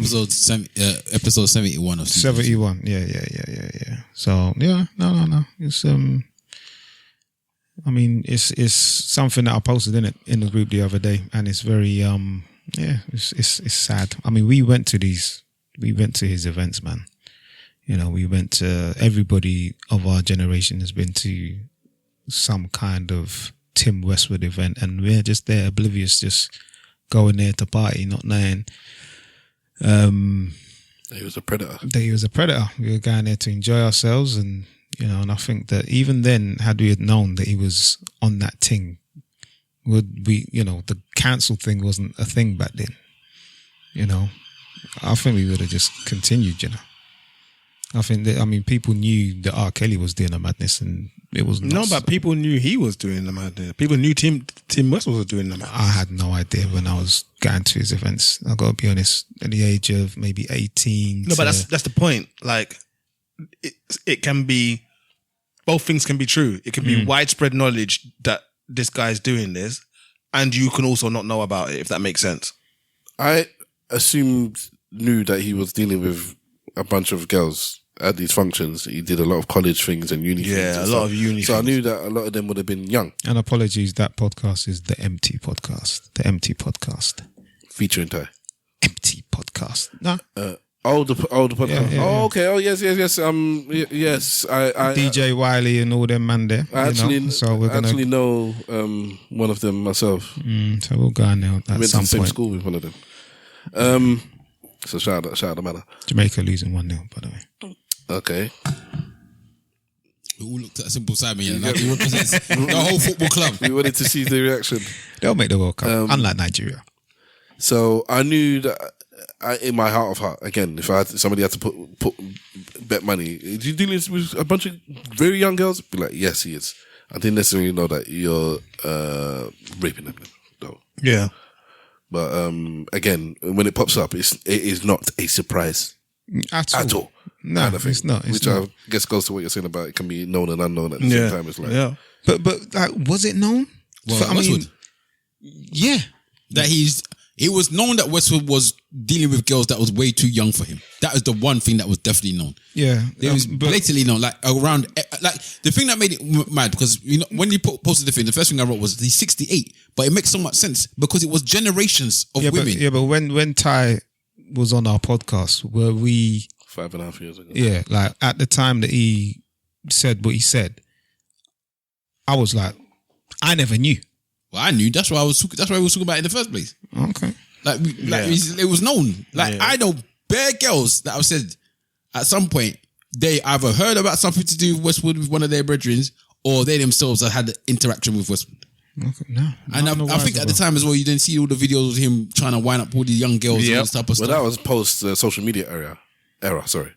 episode 71 of 71. Yeah. So, yeah, no. It's, I mean, it's something that I posted in the group the other day, and it's very it's sad. I mean, we went to his events, man. We went to, everybody of our generation has been to some kind of Tim Westwood event, and we're just there oblivious, just going there to party, not knowing he was a predator. We were going there to enjoy ourselves, and and I think that even then, had we had known that he was on that thing, would we, the cancel thing wasn't a thing back then. I think we would have just continued, I think that, people knew that R. Kelly was doing the madness, and it was no, but people knew he was doing the madness. People knew Tim Westwood was doing the madness. I had no idea when I was going to his events. I got to be honest, at the age of maybe 18. No, but that's the point. Like, it can be, both things can be true. It can be widespread knowledge that this guy's doing this, and you can also not know about it, if that makes sense. I knew that he was dealing with a bunch of girls at these functions. He did a lot of college things and uni things. Yeah, and a lot stuff. of uni So I things. knew that a lot of them would have been young. And apologies, that podcast is the Empty Podcast. The Empty Podcast. Featuring Ty. Empty Podcast. No. The podcast. Yeah, yeah, oh, yeah. okay. Oh, yes. Yes. I DJ Wiley and all them man there. I actually, so we're gonna know one of them myself. so we'll go on there I at went to some the same point. school with one of them. So shout out the matter. Jamaica losing 1-0, by the way. Okay. We all looked at Simple Simon, yeah, like he represents the whole football club. We wanted to see the reaction. They'll make the World Cup, unlike Nigeria. So I knew that in my heart of heart, again, if somebody had to put bet money, do you deal with a bunch of very young girls? Be like, yes, he is. I didn't necessarily know that you're raping them, though. Yeah. But again, when it pops up, it is not a surprise At all. No, kind of thing, it's not. which I guess goes to what you're saying about it can be known and unknown at the Yeah. same time. It's like, Yeah. But like, was it known? Well, So, I mean, Westwood. yeah. That it was known that Westwood was dealing with girls that was way too young for him. That was the one thing that was definitely known. Yeah. It was blatantly known, like around, like the thing that made it mad, because when you posted the thing, the first thing I wrote was he's 68, but it makes so much sense because it was generations of women. But when Ty was on our podcast, were we 5.5 years ago. Yeah, like at the time that he said what he said, I was like, I never knew. Well, I knew. That's why we was talking about it in the first place. Okay. It was known. Like I know bare girls that have said at some point they either heard about something to do with Westwood with one of their brethren, or they themselves had an interaction with Westwood. Okay, no. And I think at the time as well, you didn't see all the videos of him trying to wind up all the young girls and all this type of Well, stuff. that was post social media era. Sorry,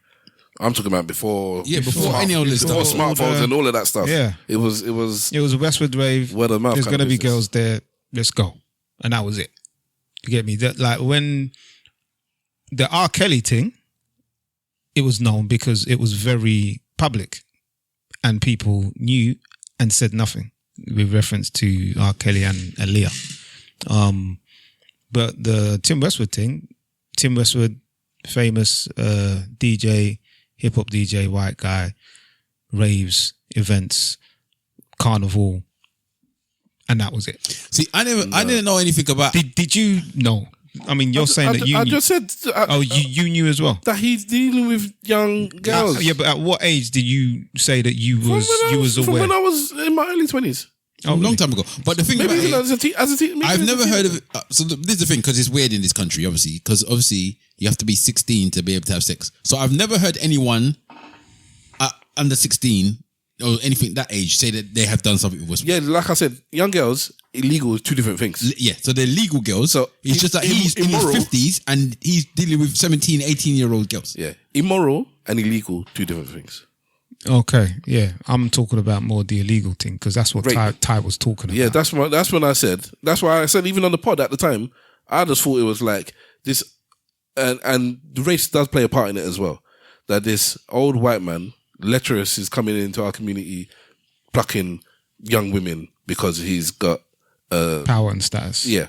I'm talking about before. Yeah, before any of this before stuff. smartphones and all of that stuff. Yeah. it was a Westwood rave. Word of mouth. There's kind of gonna be business. girls there. Let's go, and that was it. You get me? That like when the R. Kelly thing, it was known because it was very public, and people knew and said nothing with reference to R. Kelly and Aaliyah. But the Tim Westwood thing, Tim Westwood, famous DJ, hip hop DJ, white guy, raves, events, carnival, and that was it. See, I didn't know anything about. Did you know? I mean, you're saying that you I knew. just said. You knew as well. That he's dealing with young girls. Yeah, but at what age did you say that you was From aware? when I was in my early 20s. A long time ago. But the thing Maybe about even it, as a teen. I've never heard of it. So this is the thing, because it's weird in this country, obviously, because obviously you have to be 16 to be able to have sex. So I've never heard anyone under 16 or anything that age say that they have done something with Westwood. Yeah, like I said, young girls, illegal is two different things. Yeah, so they're legal girls. So it's just that he's in his immoral. 50s and he's dealing with 17, 18-year-old girls. Yeah, immoral and illegal, two different things. Okay, yeah, I'm talking about more the illegal thing because that's what Ty was talking about. Yeah, that's when I said. That's why I said even on the pod at the time, I just thought it was like this, and the race does play a part in it as well. That this old white man, lecherous, is coming into our community, plucking young women because he's got power and status. Yeah,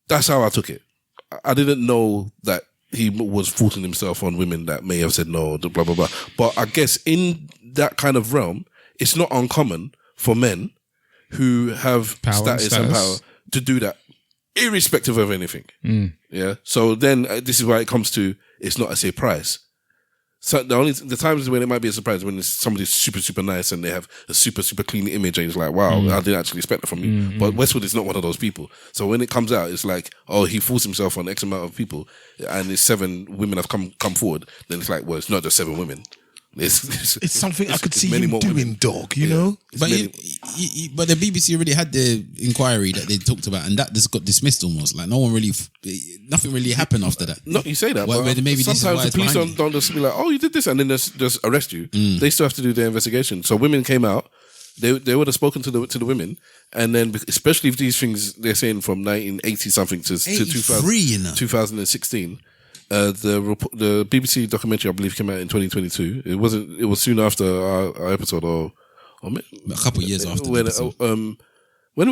that's how I took it. I didn't know that he was forcing himself on women that may have said no, blah, blah, blah. But I guess in that kind of realm, it's not uncommon for men who have status and power to do that, irrespective of anything. Yeah. So then this is why it comes to, it's not a surprise. So the times when it might be a surprise when it's somebody's super, super nice and they have a super, super clean image and it's like, wow, I didn't actually expect that from you. But Westwood is not one of those people. So when it comes out, it's like, oh, he forced himself on X amount of people and it's 7 women have come forward. Then it's like, well, it's not just 7 women. It's something I could see many him more doing, women. dog, you know? But but the BBC already had the inquiry that they talked about, and that just got dismissed almost. Like nothing really happened after that. No, you say that, Well, but maybe this is why sometimes the it's police behind don't just be like, oh, you did this, and then just arrest you. They still have to do their investigation. So women came out, they would have spoken to the women, and then especially if these things they're saying from 1980 something to 2016. The BBC documentary, I believe, came out in 2022. It was soon after our episode, or a couple of years after. When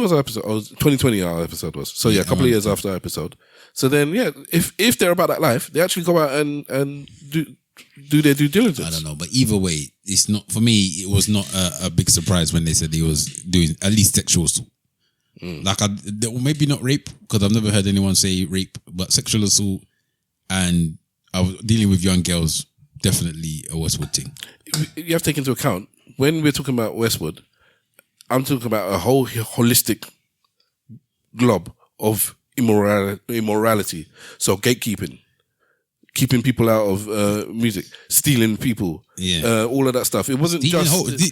was our episode? 2020 our episode was. So yeah, a couple of years after our episode. So then, yeah, if they're about that life, they actually go out and do their due diligence. I don't know, but either way, it's not for me. It was not a big surprise when they said he was doing at least sexual assault. Like maybe not rape, because I've never heard anyone say rape, but sexual assault, and I was dealing with young girls. Definitely a Westwood thing. You have to take into account when we're talking about Westwood, I'm talking about a whole holistic glob of immorality. So gatekeeping, keeping people out of music, stealing people, all of that stuff. It wasn't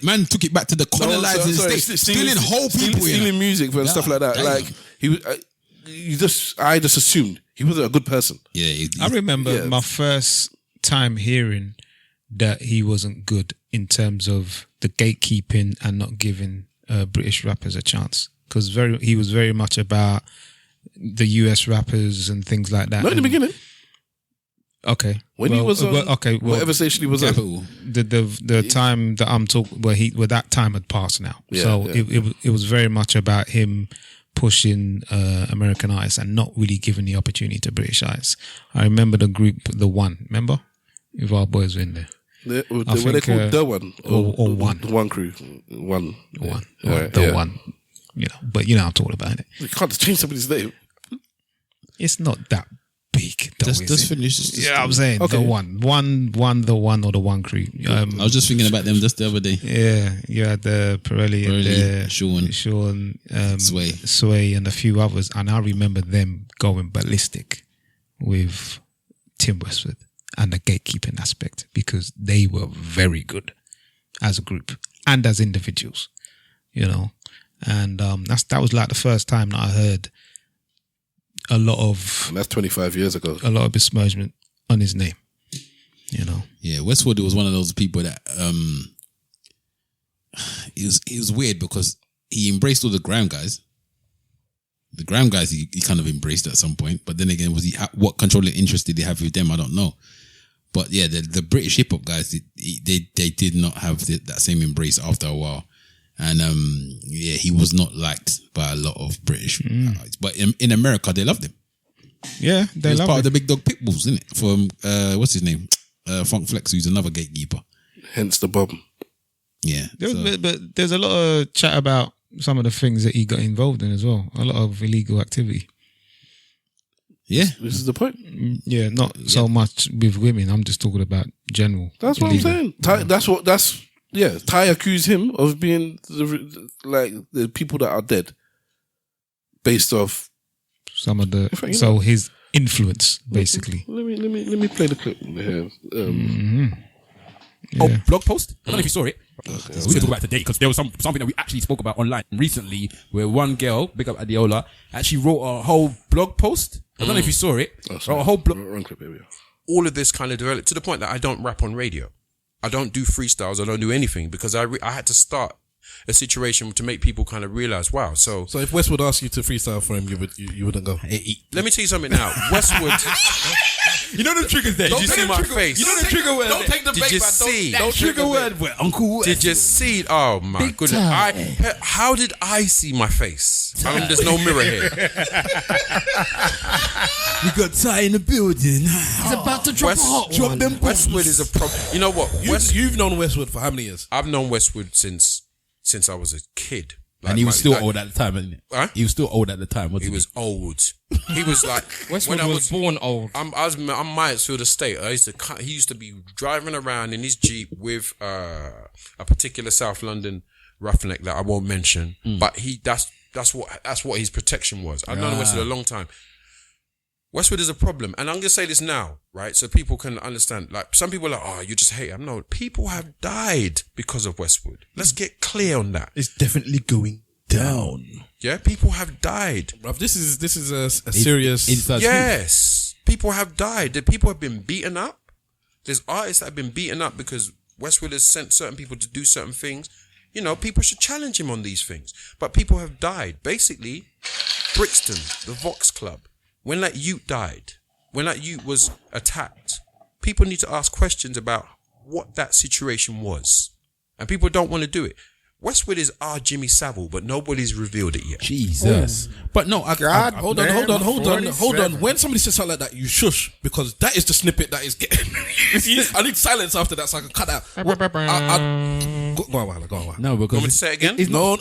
man took it back to the colonizing state, stealing whole people, stealing music and stuff like that. Like he was, I just assumed he wasn't a good person. Yeah, I remember my first time hearing that he wasn't good in terms of the gatekeeping and not giving British rappers a chance, because he was very much about the US rappers and things like that. Not in the beginning. Okay. When he was on whatever station he was on. The time that I'm talking, where that time had passed now. It was very much about him pushing American artists and not really giving the opportunity to British artists. I remember the group, The One, remember? If our boys were in there. Were they called The One? Or One. The One Crew. One. The One. You know, but you know I'm talking about it. You can't change somebody's name. It's not that big. Just finish. Yeah, I'm saying The One, The One, or The One Crew. I was just thinking about them just the other day. Yeah, you had the Pirelli and Sean, Sway, and a few others, and I remember them going ballistic with Tim Westwood and the gatekeeping aspect, because they were very good as a group and as individuals, you know. And that was like the first time that I heard a lot of... And that's 25 years ago. A lot of besmirchment on his name, you know. Yeah, Westwood was one of those people that... He was weird because he embraced all the grime guys. The grime guys he kind of embraced at some point, but then again, what controlling interest did he have with them? I don't know. But yeah, the British hip hop guys, they did not have that same embrace after a while. And he was not liked by a lot of British guys. But in America, they loved him. Yeah, they loved him. He was part of the Big Dog Pitbulls, isn't it? From what's his name? Funk Flex, who's another gatekeeper. Hence the bob. Yeah. But there's a lot of chat about some of the things that he got involved in as well. A lot of illegal activity. Yeah. This is the point. Yeah, not so much with women. I'm just talking about general. That's what I'm saying. Ty accused him of being the people that are dead based off some of the his influence, basically. Let me play the clip here. Yeah. Blog post. I don't know if you saw it. Okay. We'll talk about today because there was something that we actually spoke about online recently, where one girl, big up Adiola, actually wrote a whole blog post. I don't know if you saw it. Wrote a whole blog. All of this kind of developed to the point that I don't rap on radio. I don't do freestyles. I don't do anything because I had to start a situation to make people kind of realize, wow. So if Westwood asked you to freestyle for him, you wouldn't go. Let me tell you something now. Westwood. You know the triggers there. Did you see my face? You know the trigger word. Don't take the bait. Did you see? Don't trigger word. Uncle. Did you see? Oh my goodness! How did I see my face? I mean, there's no mirror here. We got Ty in the building. He's about to drop a hot one. Westwood is a problem. You know what? You've known Westwood for how many years? I've known Westwood since I was a kid. And he was still old at the time, wasn't he? Huh? He was still old at the time, wasn't he? He was old. He was like Westwood was born old. I'm Mansfield Estate. He used to be driving around in his Jeep with a particular South London roughneck that I won't mention. But that's what his protection was. I've known Westwood a long time. Westwood is a problem, and I'm gonna say this now, right? So people can understand. Like some people are like, "Oh, you just hate him." No, people have died because of Westwood. Let's get clear on that. It's definitely going down. Yeah, people have died. Bruv, this is a serious. Yes, people have died. The people have been beaten up. There's artists that have been beaten up because Westwood has sent certain people to do certain things. You know, people should challenge him on these things. But people have died. Basically, Brixton, the Vox Club. When that youth died, when that youth was attacked, people need to ask questions about what that situation was. And people don't want to do it. Westwood is our Jimmy Savile, but nobody's revealed it yet. Jesus. But no, hold on. When somebody says something like that, you shush, because that is the snippet that is getting I need silence after that so I can cut out. Go on, Wala, go on. Wala. No, because Want me to say it again? No,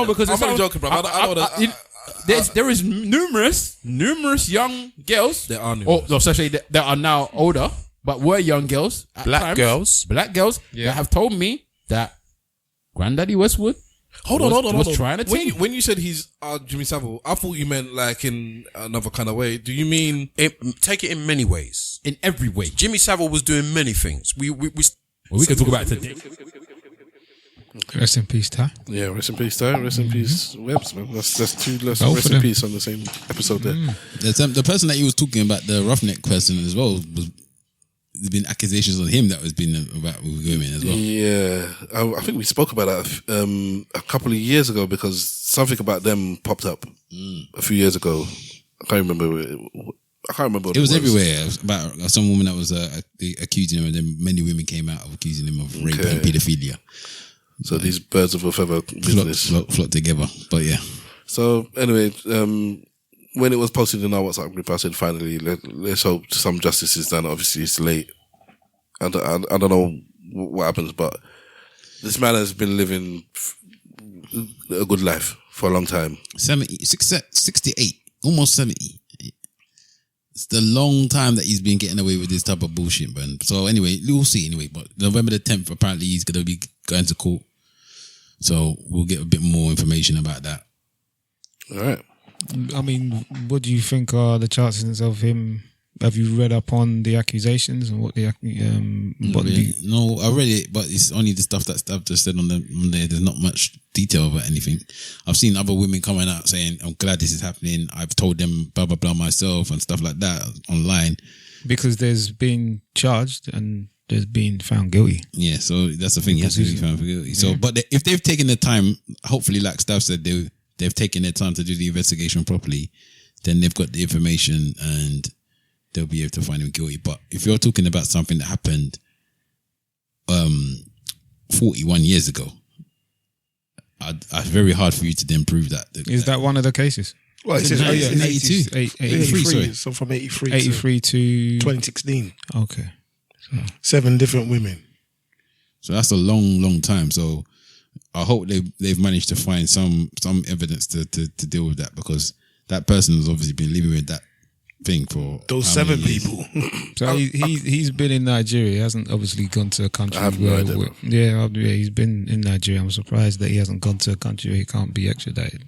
because I'm it's only not- joking, bro. I don't know. there is numerous young girls. There are numerous. Or especially that are now older, but were young girls. At Black times, black girls that have told me that Granddaddy Westwood Hold on. was trying to take. When you said he's Jimmy Savile, I thought you meant like in another kind of way. Do you mean take it in many ways? In every way. Jimmy Savile was doing many things. We can talk about it today. Rest in peace, Ty. Yeah, rest in peace, Ty. Rest in peace, Webbs, man. That's two less Both rest of in them. peace on the same episode there. The person that he was talking about, the roughneck person as well, there's been accusations on him that has been about with women as well. Yeah, I think we spoke about that a couple of years ago because something about them popped up a few years ago. I can't remember. What It was everywhere. It was about some woman that was accusing him, and then many women came out of accusing him of rape and paedophilia. So these birds of a feather business flock together. But yeah. So anyway, when it was posted in our WhatsApp group, I said, finally, let's hope some justice is done. Obviously, it's late. I don't know what happens, but this man has been living a good life for a long time. 68, almost 70. It's the long time that he's been getting away with this type of bullshit, man. So anyway, we'll see anyway. But November the 10th, apparently he's going to be going to court. So we'll get a bit more information about that. All right. I mean, what do you think are the chances of him? Have you read up on the accusations and what the No, I read it, but it's only the stuff that Stav just said on there. There's not much detail about anything. I've seen other women coming out saying, "I'm glad this is happening. I've told them blah blah blah myself" and stuff like that online. Because there's been charged and there's been found guilty. Yeah, so that's the thing. He has to be found guilty. So, but if they've taken the time, hopefully, like Stav said, they've taken their time to do the investigation properly, then they've got the information and they'll be able to find him guilty. But if you're talking about something that happened 41 years ago, it's very hard for you to then prove that. Is that one of the cases? Well, it's in 82. 83, sorry. So from 83 83 to 2016. Okay. So 7 different women. So that's a long time. So I hope they've managed to find some evidence to deal with that, because that person has obviously been living with that thing for those how 7 many years? people. So he's been in Nigeria. He hasn't obviously gone to a country. I have no idea, bro. Yeah, he's been in Nigeria. I'm surprised that he hasn't gone to a country where he can't be extradited.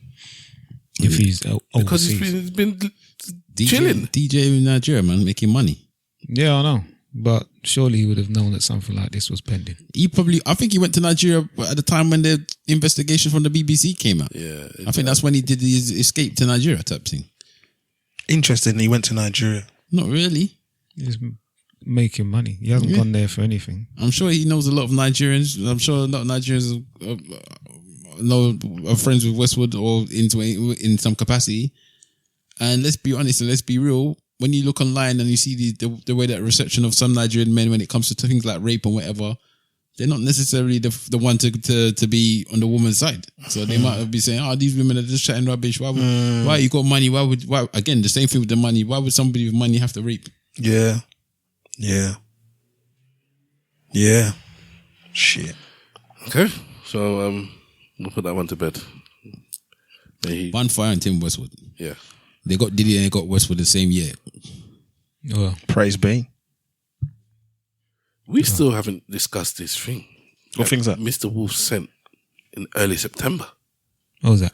If he's Because overseas. he's been chilling. DJ in Nigeria, man, making money. Yeah, I know. But surely he would have known that something like this was pending. I think he went to Nigeria at the time when the investigation from the BBC came out. Yeah. I think that's when he did his escape to Nigeria type thing. Interesting, he went to Nigeria. Not really. He's making money. He hasn't gone there for anything. I'm sure he knows a lot of Nigerians. I'm sure a lot of Nigerians are friends with Westwood or in some capacity. And let's be honest and let's be real. When you look online and you see the way that reception of some Nigerian men when it comes to things like rape and whatever, they're not necessarily the one to be on the woman's side. So they might be saying, "Oh, these women are just chatting rubbish. Why you got money? Why again the same thing with the money? Why would somebody with money have to rape?" Yeah. Shit. Okay, so we'll put that one to bed. Bonfire and Tim Westwood. Yeah. They got Diddy and they got Westwood the same year. Oh. Praise be. We still haven't discussed this thing. What thing's that? Mr. Wolf sent in early September. What was that?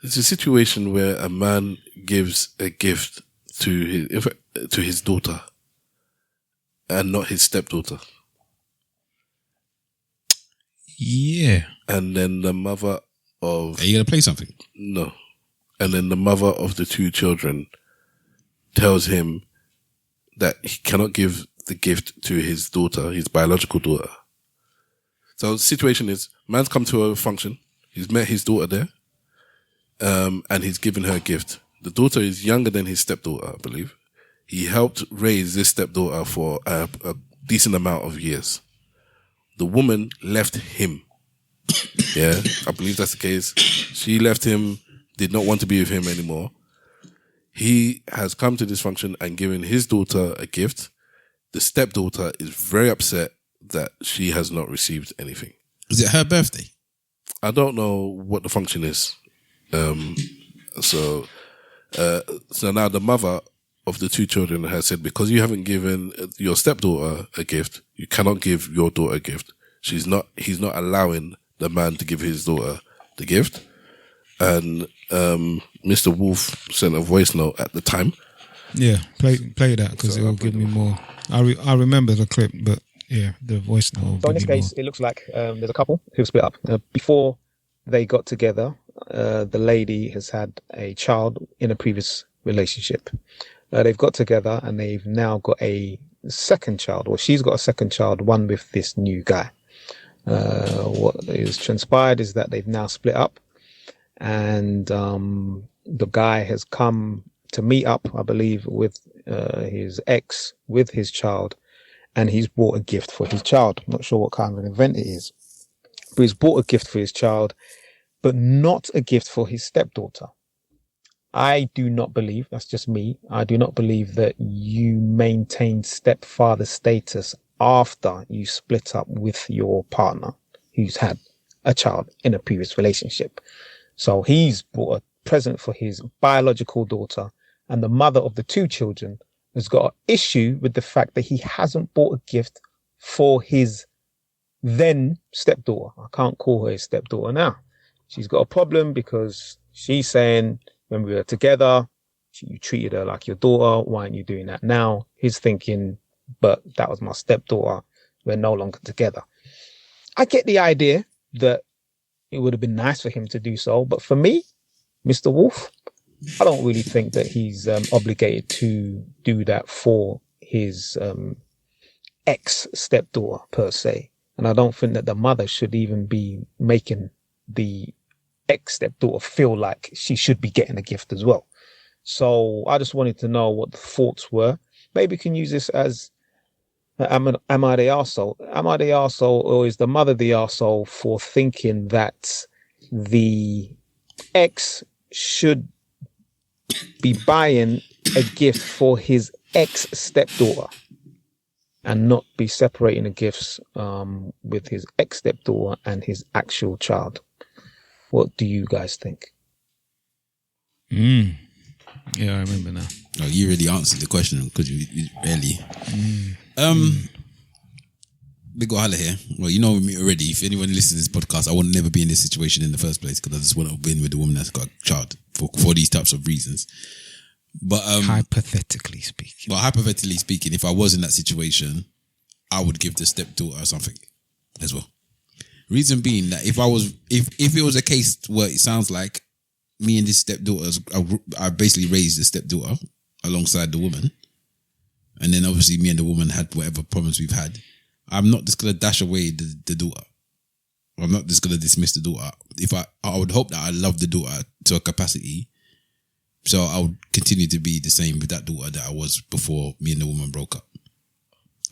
It's a situation where a man gives a gift to his daughter and not his stepdaughter. Yeah. And then the mother of... Are you going to play something? No. And then the mother of the 2 children tells him that he cannot give the gift to his daughter, his biological daughter. So the situation is, man's come to a function, he's met his daughter there, and he's given her a gift. The daughter is younger than his stepdaughter, I believe. He helped raise this stepdaughter for a decent amount of years. The woman left him. Yeah, I believe that's the case. She left him, did not want to be with him anymore. He has come to this function and given his daughter a gift. the stepdaughter is very upset that she has not received anything. Is it her birthday? I don't know what the function is. So now the mother of the 2 children has said, because you haven't given your stepdaughter a gift, you cannot give your daughter a gift. He's not allowing the man to give his daughter the gift. And Mr. Wolf sent a voice note at the time. Yeah, play that because it will give me more. I remember the clip, but yeah, the voice note will So in this give me case, it looks like there's a couple who split up. Before they got together, the lady has had a child in a previous relationship. They've got together and they've now got a second child, or she's got a second child, one with this new guy. What is transpired is that they've now split up, and the guy has come to meet up, I believe, with his ex, with his child, and he's bought a gift for his child. I'm not sure what kind of an event it is, but he's bought a gift for his child, but not a gift for his stepdaughter. I do not believe, that's just me, I do not believe that you maintain stepfather status after you split up with your partner who's had a child in a previous relationship. So he's bought a present for his biological daughter, and the mother of the 2 children has got an issue with the fact that he hasn't bought a gift for his then stepdaughter. I can't call her his stepdaughter now. She's got a problem because she's saying, when we were together, you treated her like your daughter. Why aren't you doing that now? He's thinking, but that was my stepdaughter. We're no longer together. I get the idea that it would have been nice for him to do so. But for me, Mr. Wolf, I don't really think that he's obligated to do that for his ex-stepdaughter per se. And I don't think that the mother should even be making the ex-stepdaughter feel like she should be getting a gift as well. So I just wanted to know what the thoughts were. Maybe we can use this as am I the arsehole? Am I the arsehole, or is the mother the arsehole for thinking that the ex should be buying a gift for his ex-stepdaughter and not be separating the gifts with his ex-stepdaughter and his actual child? What do you guys think? Yeah, I remember now. Oh, you already answered the question because you barely. Big Ohala here. Well, you know me already. If anyone listens to this podcast, I would never be in this situation in the first place because I just wouldn't have been with the woman that's got a child for these types of reasons. But hypothetically speaking, if I was in that situation, I would give the stepdaughter something as well. Reason being that if it was a case where it sounds like me and this stepdaughter, I basically raised the stepdaughter alongside the woman, and then obviously me and the woman had whatever problems we've had, I'm not just gonna dash away the daughter. I'm not just gonna dismiss the daughter. If I would hope that I love the daughter to a capacity, so I would continue to be the same with that daughter that I was before me and the woman broke up.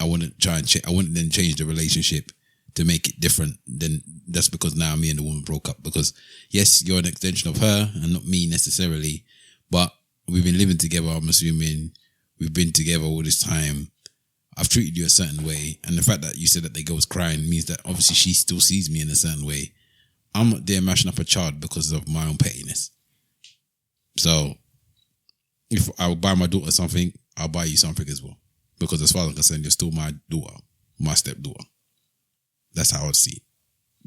I wouldn't try and I wouldn't then change the relationship to make it different than that's because now me and the woman broke up. Because yes, you're an extension of her and not me necessarily, but we've been living together. I'm assuming we've been together all this time. I've treated you a certain way, and the fact that you said that the girl was crying means that obviously she still sees me in a certain way. I'm not there mashing up a child because of my own pettiness. So if I would buy my daughter something, I'll buy you something as well. Because as far as I'm concerned, you're still my daughter, my stepdaughter. That's how I would see it.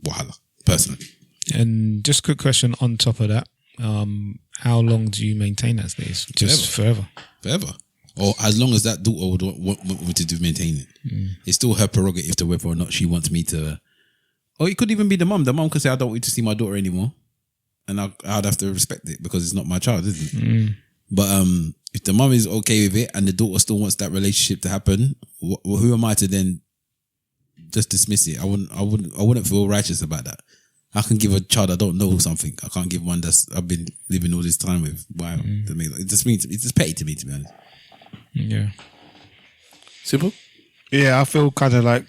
Wahala, personally. And just a quick question on top of that. How long do you maintain that status? Just forever? Forever. Or as long as that daughter would want me to maintain it. It's still her prerogative to whether or not she wants me to. Or it could even be the mum. The mum could say, I don't want you to see my daughter anymore. And I'd have to respect it because it's not my child, is it? But if the mum is okay with it and the daughter still wants that relationship to happen, who am I to then just dismiss it? I wouldn't feel righteous about that. I can give a child I don't know something. I can't give one that's I've been living all this time with. Wow. To me, it just means it's just petty to me, to be honest. Yeah. Simple? Yeah, I feel kind of like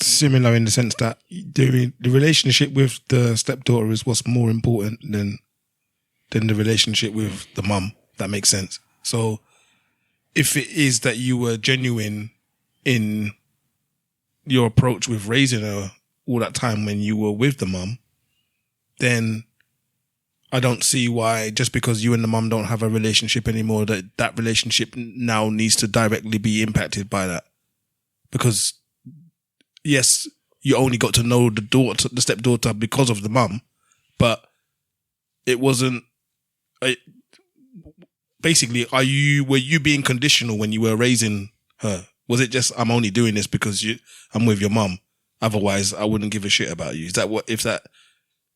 similar in the sense that the relationship with the stepdaughter is what's more important than the relationship with the mum. That makes sense. So if it is that you were genuine in your approach with raising her all that time when you were with the mum, then I don't see why just because you and the mum don't have a relationship anymore that relationship now needs to directly be impacted by that. Because yes, you only got to know the stepdaughter because of the mum, but it wasn't. Basically, were you being conditional when you were raising her? Was it just I'm only doing this because I'm with your mum? Otherwise, I wouldn't give a shit about you.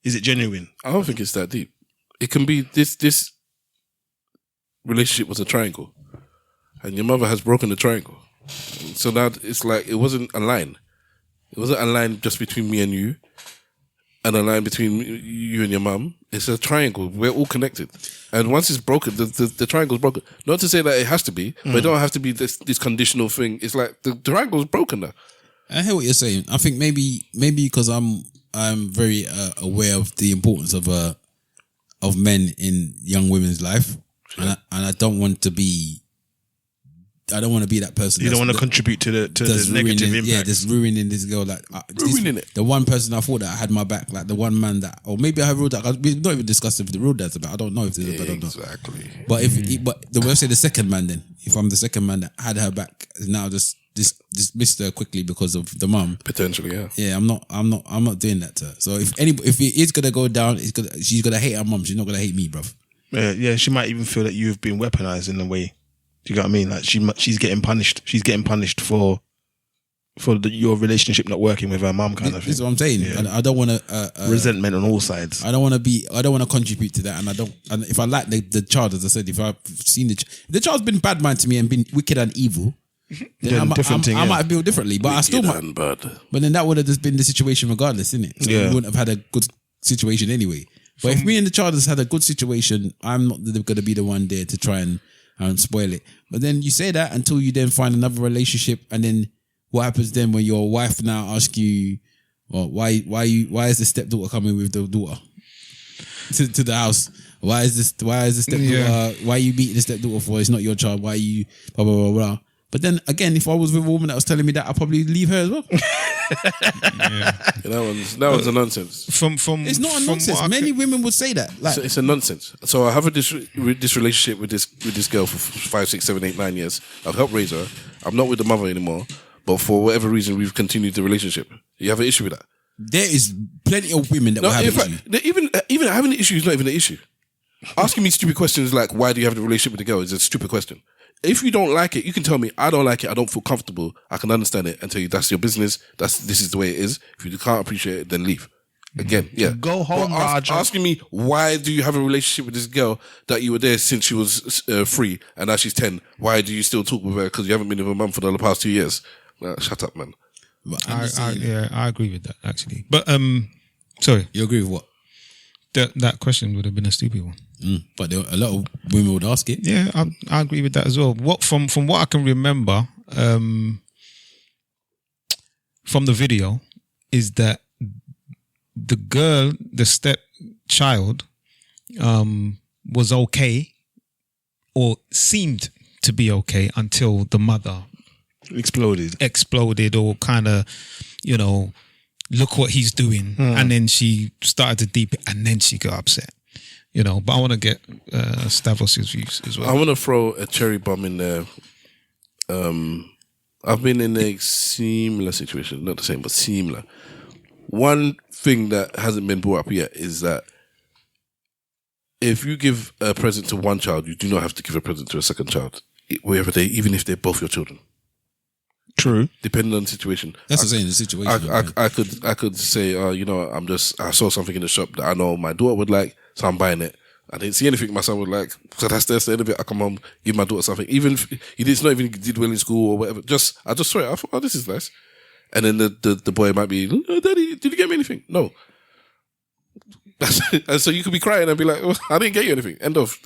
Is it genuine? I don't think it's that deep. It can be this relationship was a triangle, and your mother has broken the triangle. So now it's like it wasn't a line. It wasn't a line just between me and you, and a line between you and your mum. It's a triangle. We're all connected, and once it's broken, the triangle's broken. Not to say that it has to be, but it don't have to be this conditional thing. It's like the triangle's broken now. I hear what you're saying. I think maybe because I'm very aware of the importance of men in young women's life, sure. and I don't want to be. I don't want to be that person. You don't want to contribute to the negative impact. Yeah, just ruining this girl. Like ruining it. The one person I thought that had my back, like the one man that, or maybe I have real dad. We've not even discussed if the real dad's about. I don't know if there's. I don't know exactly. But let's say the second man. Then, if I'm the second man that had her back, now just dismissed her quickly because of the mum. Potentially, yeah. Yeah, I'm not doing that to her. So if it is gonna go down, she's gonna hate her mum. She's not gonna hate me, bruv. Yeah, she might even feel that you've been weaponized in a way. Do you get what I mean? Like she's getting punished. She's getting punished for your relationship not working with her mum, kind of thing. This is what I'm saying. Yeah. I don't want to resentment on all sides. I don't want to contribute to that. And if I like the child, as I said, if I've seen the child's been bad man to me and been wicked and evil, then I might feel differently. But I still might. But then that would have just been the situation regardless, isn't it? So we wouldn't have had a good situation anyway. But if me and the child has had a good situation, I'm not going to be the one there to try and spoil it. But then you say that until you then find another relationship, and then what happens then when your wife now asks you, well, why is the stepdaughter coming with the daughter to the house? Why is the stepdaughter? Why are you beating the stepdaughter for? It's not your child. Why are you blah blah blah blah? But then again, if I was with a woman that was telling me that, I'd probably leave her as well. That one's a nonsense. It's not a nonsense. Many women would say that. Like, it's a nonsense. So I have this relationship with this girl for 5, 6, 7, 8, 9 years. I've helped raise her. I'm not with the mother anymore. But for whatever reason, we've continued the relationship. You have an issue with that? There is plenty of women that will have an issue. Even having an issue is not even an issue. Asking me stupid questions like, why do you have the relationship with the girl, is a stupid question. If you don't like it, you can tell me, I don't like it, I don't feel comfortable, I can understand it and tell you that's your business, this is the way it is. If you can't appreciate it, then leave. Again, yeah. Go home, Roger. Asking me, why do you have a relationship with this girl that you were there since she was 3 and now she's 10? Why do you still talk with her? Because you haven't been with her mum for the past 2 years. Shut up, man. I agree with that, actually. But, sorry. You agree with what? That question would have been a stupid one. But a lot of women would ask it. Yeah, I agree with that as well. From what I can remember from the video is that the girl, the stepchild, was okay or seemed to be okay until the mother exploded or kind of, look what he's doing. And then she started to deep it and then she got upset. But I want to get Stavros' views as well. I want to throw a cherry bomb in there. I've been in a similar situation, not the same, but similar. One thing that hasn't been brought up yet is that if you give a present to one child, you do not have to give a present to a second child, even if they're both your children. True. Depending on the situation. That's the situation. I could say, I saw something in the shop that I know my daughter would like, so I'm buying it. I didn't see anything my son would like, so that's the end of it. I come home, give my daughter something. Even if it's not even did well in school or whatever. I just saw it. I thought, oh, this is nice. And then the boy might be, oh, Daddy, did you get me anything? No. And so you could be crying and be like, oh, I didn't get you anything. End of.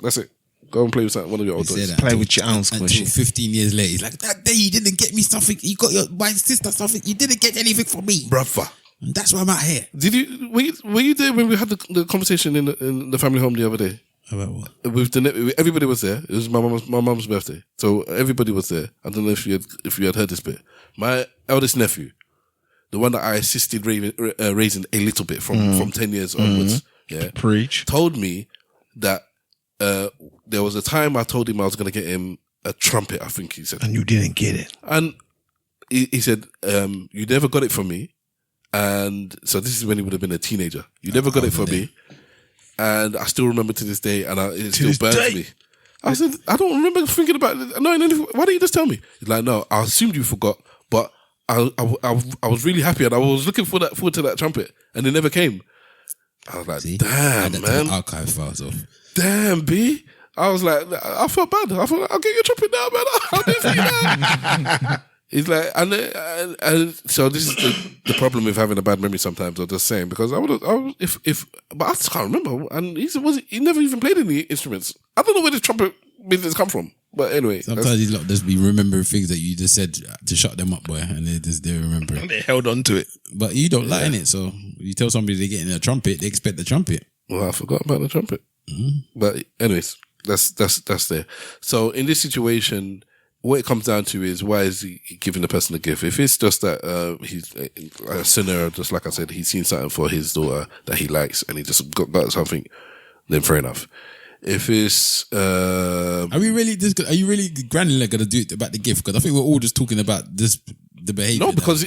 That's it. Go and play with one of your old toys. Play with your own squishy. Until 15 years later, he's like, that day you didn't get me something. You got my sister something. You didn't get anything from me. Brother. And that's why I'm out here. Were you there when we had the conversation in the family home the other day? About what? Everybody was there. It was my mum's birthday, so everybody was there. I don't know if you had heard this bit. My eldest nephew, the one that I assisted raising a little bit from 10 years onwards, preach, told me that there was a time I told him I was going to get him a trumpet. I think he said, and you didn't get it. And he said, "You never got it from me." And so this is when he would have been a teenager. You never got it from me. And I still remember to this day, and it still burns me. I said, I don't remember thinking about it. No, why don't you just tell me? He's like, no, I assumed you forgot, but I was really happy, and I was looking forward to that trumpet, and it never came. I was like, damn, man. Archive files off. Damn, B. I was like, I felt bad. I thought, I'll get your trumpet now, man. I'll do it for you now. He's like, and so this is the problem with having a bad memory sometimes, or just saying, because but I just can't remember. And he never even played any instruments. I don't know where the trumpet business come from. But anyway. Sometimes these lot just be remembering things that you just said to shut them up, boy, and they remember it. And they held on to it. But you don't like it, so you tell somebody they're getting a trumpet, they expect the trumpet. Well, I forgot about the trumpet. But anyways, that's there. So in this situation, what it comes down to is, why is he giving the person a gift? If it's just that he's a sinner, just like I said, he's seen something for his daughter that he likes, and he just got something, then fair enough. If it's are you really granular gonna do it about the gift? Because I think we're all just talking about the behavior. No, because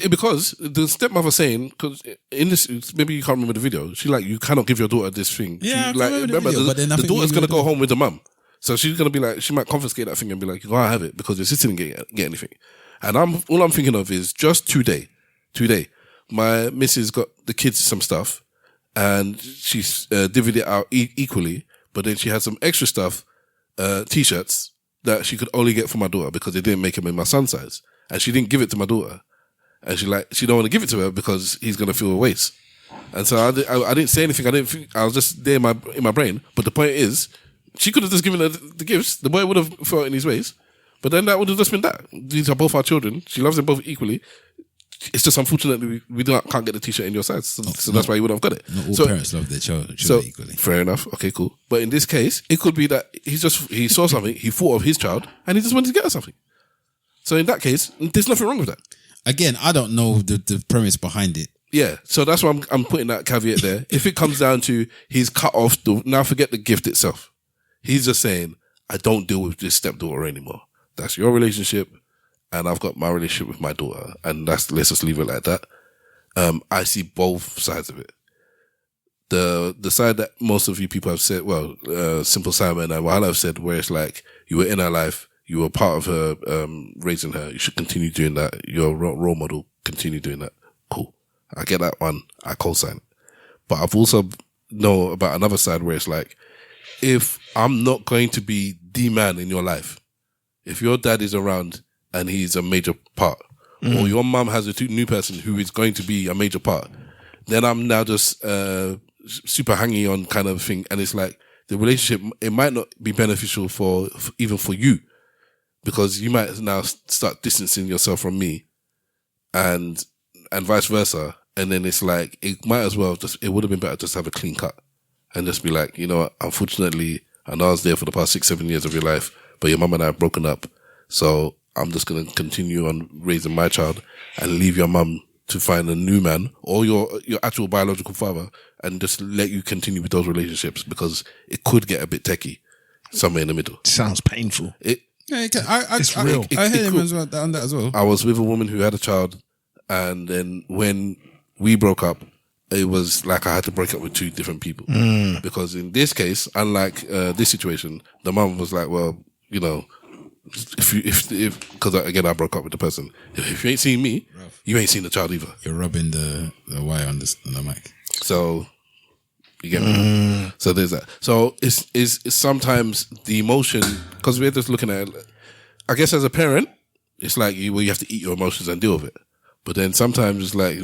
the stepmother saying, because in this, maybe you can't remember the video. She like, you cannot give your daughter this thing. Yeah, she, remember the video, but then the daughter's gonna go home with the mum. So she's gonna be like, she might confiscate that thing and be like, you can't have it because your sister didn't get anything. And all I'm thinking of is just today, my missus got the kids some stuff, and she's divvied it out equally. But then she had some extra stuff, t-shirts that she could only get for my daughter because they didn't make them in my son's size, and she didn't give it to my daughter, and she don't want to give it to her because he's gonna feel a waste. And so I didn't say anything. I was just there in my brain. But the point is, she could have just given her the gifts. The boy would have felt in his ways. But then that would have just been that. These are both our children. She loves them both equally. It's just unfortunately we can't get the t-shirt in your size. So that's why you wouldn't have got it. Not all parents love their children equally. Fair enough. Okay, cool. But in this case, it could be that he saw something, he thought of his child, and he just wanted to get her something. So in that case, there's nothing wrong with that. Again, I don't know the premise behind it. Yeah, so that's why I'm putting that caveat there. If it comes down to he's cut off, now forget the gift itself. He's just saying, I don't deal with this stepdaughter anymore. That's your relationship, and I've got my relationship with my daughter, and let's just leave it like that. I see both sides of it. The side that most of you people have said, Simple Simon and Wahala have said, where it's like, you were in her life, you were part of her raising her, you should continue doing that. You're a role model, continue doing that. Cool. I get that one. I co-sign it. But I've also know about another side where it's like, if I'm not going to be the man in your life, if your dad is around and he's a major part, or your mum has a new person who is going to be a major part, then I'm now just super hangy on kind of thing. And it's like, the relationship, it might not be beneficial even for you, because you might now start distancing yourself from me, and vice versa. And then it's like, it might as well it would have been better just to have a clean cut and just be like, you know what, unfortunately, I know I was there for the past 6-7 years of your life, but your mum and I have broken up. So I'm just going to continue on raising my child and leave your mum to find a new man, or your actual biological father, and just let you continue with those relationships, because it could get a bit techie somewhere in the middle. Sounds painful. It's real. I heard him on that as well. I was with a woman who had a child, and then when we broke up, it was like I had to break up with 2 different people. Because in this case, unlike this situation, the mum was like, well, you know, because again, I broke up with the person. If you ain't seen me, you ain't seen the child either. You're rubbing the wire on the mic. So you get me. So there's that. So it's sometimes the emotion, because we're just looking at it, I guess as a parent, it's like you have to eat your emotions and deal with it. But then sometimes it's like,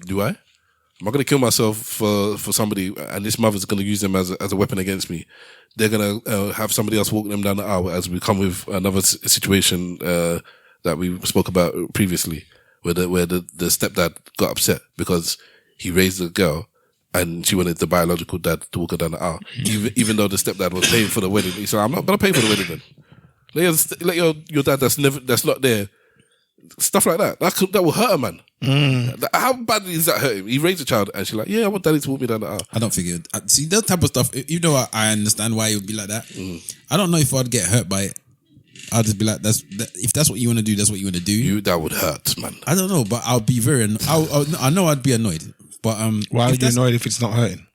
do I? Am I going to kill myself for somebody, and this mother's going to use them as a weapon against me? They're going to have somebody else walk them down the aisle, as we come with another situation that we spoke about previously, where the stepdad got upset because he raised the girl and she wanted the biological dad to walk her down the aisle, even though the stepdad was paying for the wedding. He said, "I'm not going to pay for the wedding then. Let your dad that's not there." Stuff like that. That will hurt a man. How badly does that hurt him? He raised a child, and she's like, "Yeah, I want daddy to walk me down the aisle." I don't think it would. See, that type of stuff, even though I understand why it would be like that, I don't know if I'd get hurt by it. I'd just be like, if that's what you want to do, that's what you want to do. That would hurt, man. I don't know, but I'll be very I know I'd be annoyed. But why are you annoyed if it's not hurting?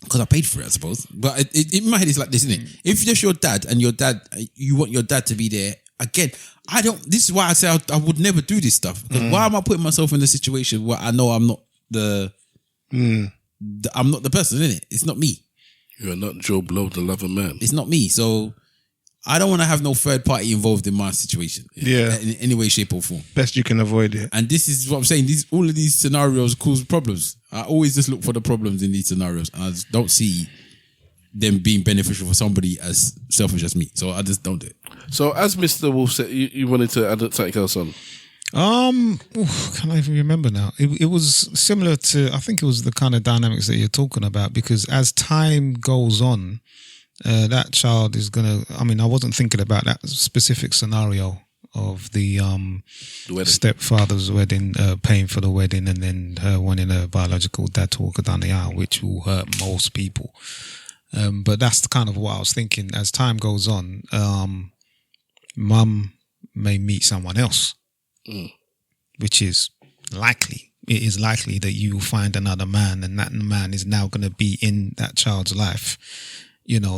Because I paid for it, I suppose. But in my head, it's like this, isn't it? If just your dad and you want your dad to be there, again, this is why I say I would never do this stuff. Why am I putting myself in a situation where I know I'm not I'm not the person, isn't it? It's not me. You are not Joe Blow, the lover man. It's not me. So I don't want to have no third party involved in my situation. Yeah. In any way, shape or form. Best you can avoid it. And this is what I'm saying. All of these scenarios cause problems. I always just look for the problems in these scenarios. And I just don't see them being beneficial for somebody as selfish as me. So I just don't do it. So as Mr. Wolf said, you wanted to add something else on? Can't I even remember now? It was similar to, I think it was the kind of dynamics that you're talking about, because as time goes on, that child is gonna. I mean, I wasn't thinking about that specific scenario of the stepfather's wedding, paying for the wedding, and then her wanting her biological dad to walk her down the aisle, which will hurt most people. But that's the kind of what I was thinking. As time goes on, mum may meet someone else, which is likely. It is likely that you will find another man, and that man is now going to be in that child's life.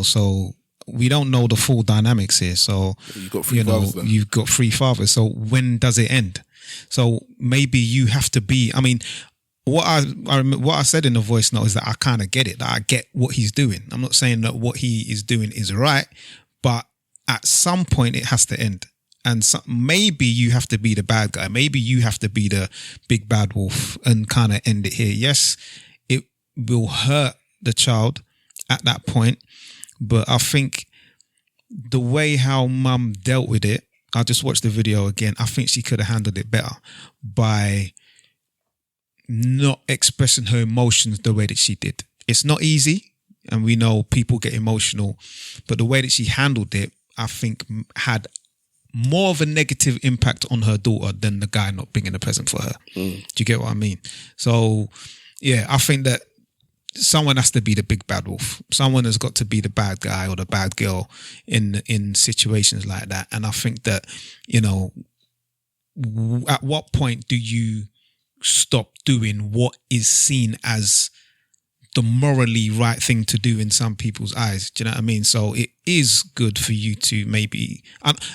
So we don't know the full dynamics here. So you've got three fathers then. You've got three fathers. So when does it end? So maybe you have to be. I mean, what I said in the voice note is that I kind of get it. That I get what he's doing. I'm not saying that what he is doing is right, but at some point it has to end. And so maybe you have to be the bad guy. Maybe you have to be the big bad wolf and kind of end it here. Yes, it will hurt the child at that point, but I think the way how mum dealt with it, I just watched the video again. I think she could have handled it better by not expressing her emotions the way that she did. It's not easy, and we know people get emotional, but the way that she handled it, I think had more of a negative impact on her daughter than the guy not bringing a present for her. Do you get what I mean? So, yeah, I think that someone has to be the big bad wolf. Someone has got to be the bad guy or the bad girl in situations like that. And I think that, at what point do you stop doing what is seen as the morally right thing to do in some people's eyes? Do you know what I mean? So it is good for you to maybe,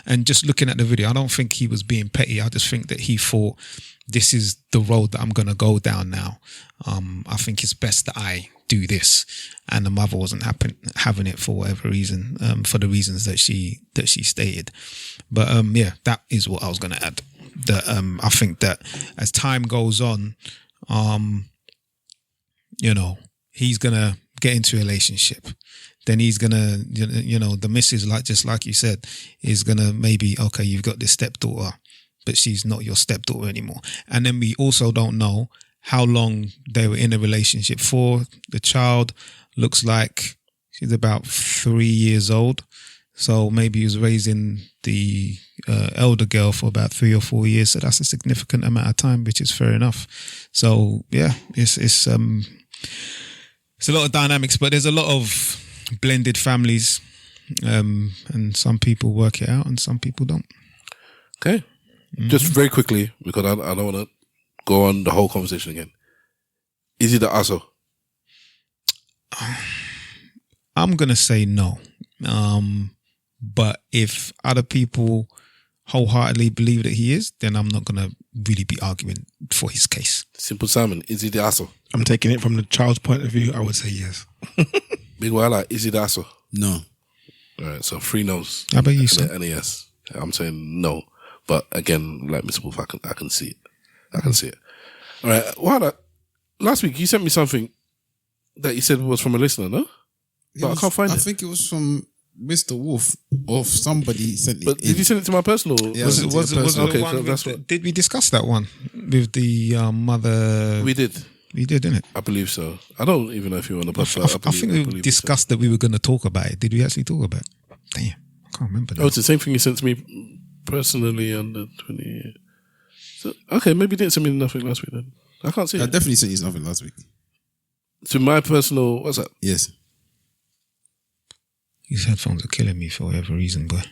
and just looking at the video, I don't think he was being petty. I just think that he thought, this is the road that I'm going to go down now. I think it's best that I do this. And the mother wasn't having it for whatever reason, for the reasons that she stated. But yeah, that is what I was going to add. That I think that as time goes on, he's going to get into a relationship. Then he's going to, the missus, just like you said, is going to maybe, okay, you've got this stepdaughter, but she's not your stepdaughter anymore. And then we also don't know how long they were in a relationship for. The child looks like she's about 3 years old. So maybe he was raising the elder girl for about 3 or 4 years. So that's a significant amount of time, which is fair enough. So yeah, it's a lot of dynamics, but there's a lot of blended families, and some people work it out and some people don't. Okay. Just very quickly, because I don't want to go on the whole conversation again. Is he the asshole? I'm going to say no. But if other people wholeheartedly believe that he is, then I'm not going to really be arguing for his case. Simple Simon, is he the asshole? I'm taking it from the child's point of view. I would say yes. Big Wala, is he the asshole? No. All right, so 3 no's. How about you, sir? And a yes. I'm saying no. But again, like Mr. Wolf, I can see it. I can see it. All right. Wala, last week you sent me something that you said was from a listener, no? But I can't find it. I think it was from Mr. Wolf or somebody sent it. But did you send it to my personal? Yeah, was it okay, the one that's did we discuss that one with the mother? We did. We did, didn't it? I believe so. I don't even know if you were on the podcast. I think we discussed that we were going to talk about it. Did we actually talk about it? Damn, I can't remember now. Oh, it's the same thing you sent to me personally on the 20th. So, okay, maybe you didn't send me nothing last week then. I can't see it. I definitely sent you something last week. To my personal WhatsApp? Yes. These headphones are killing me for whatever reason, but...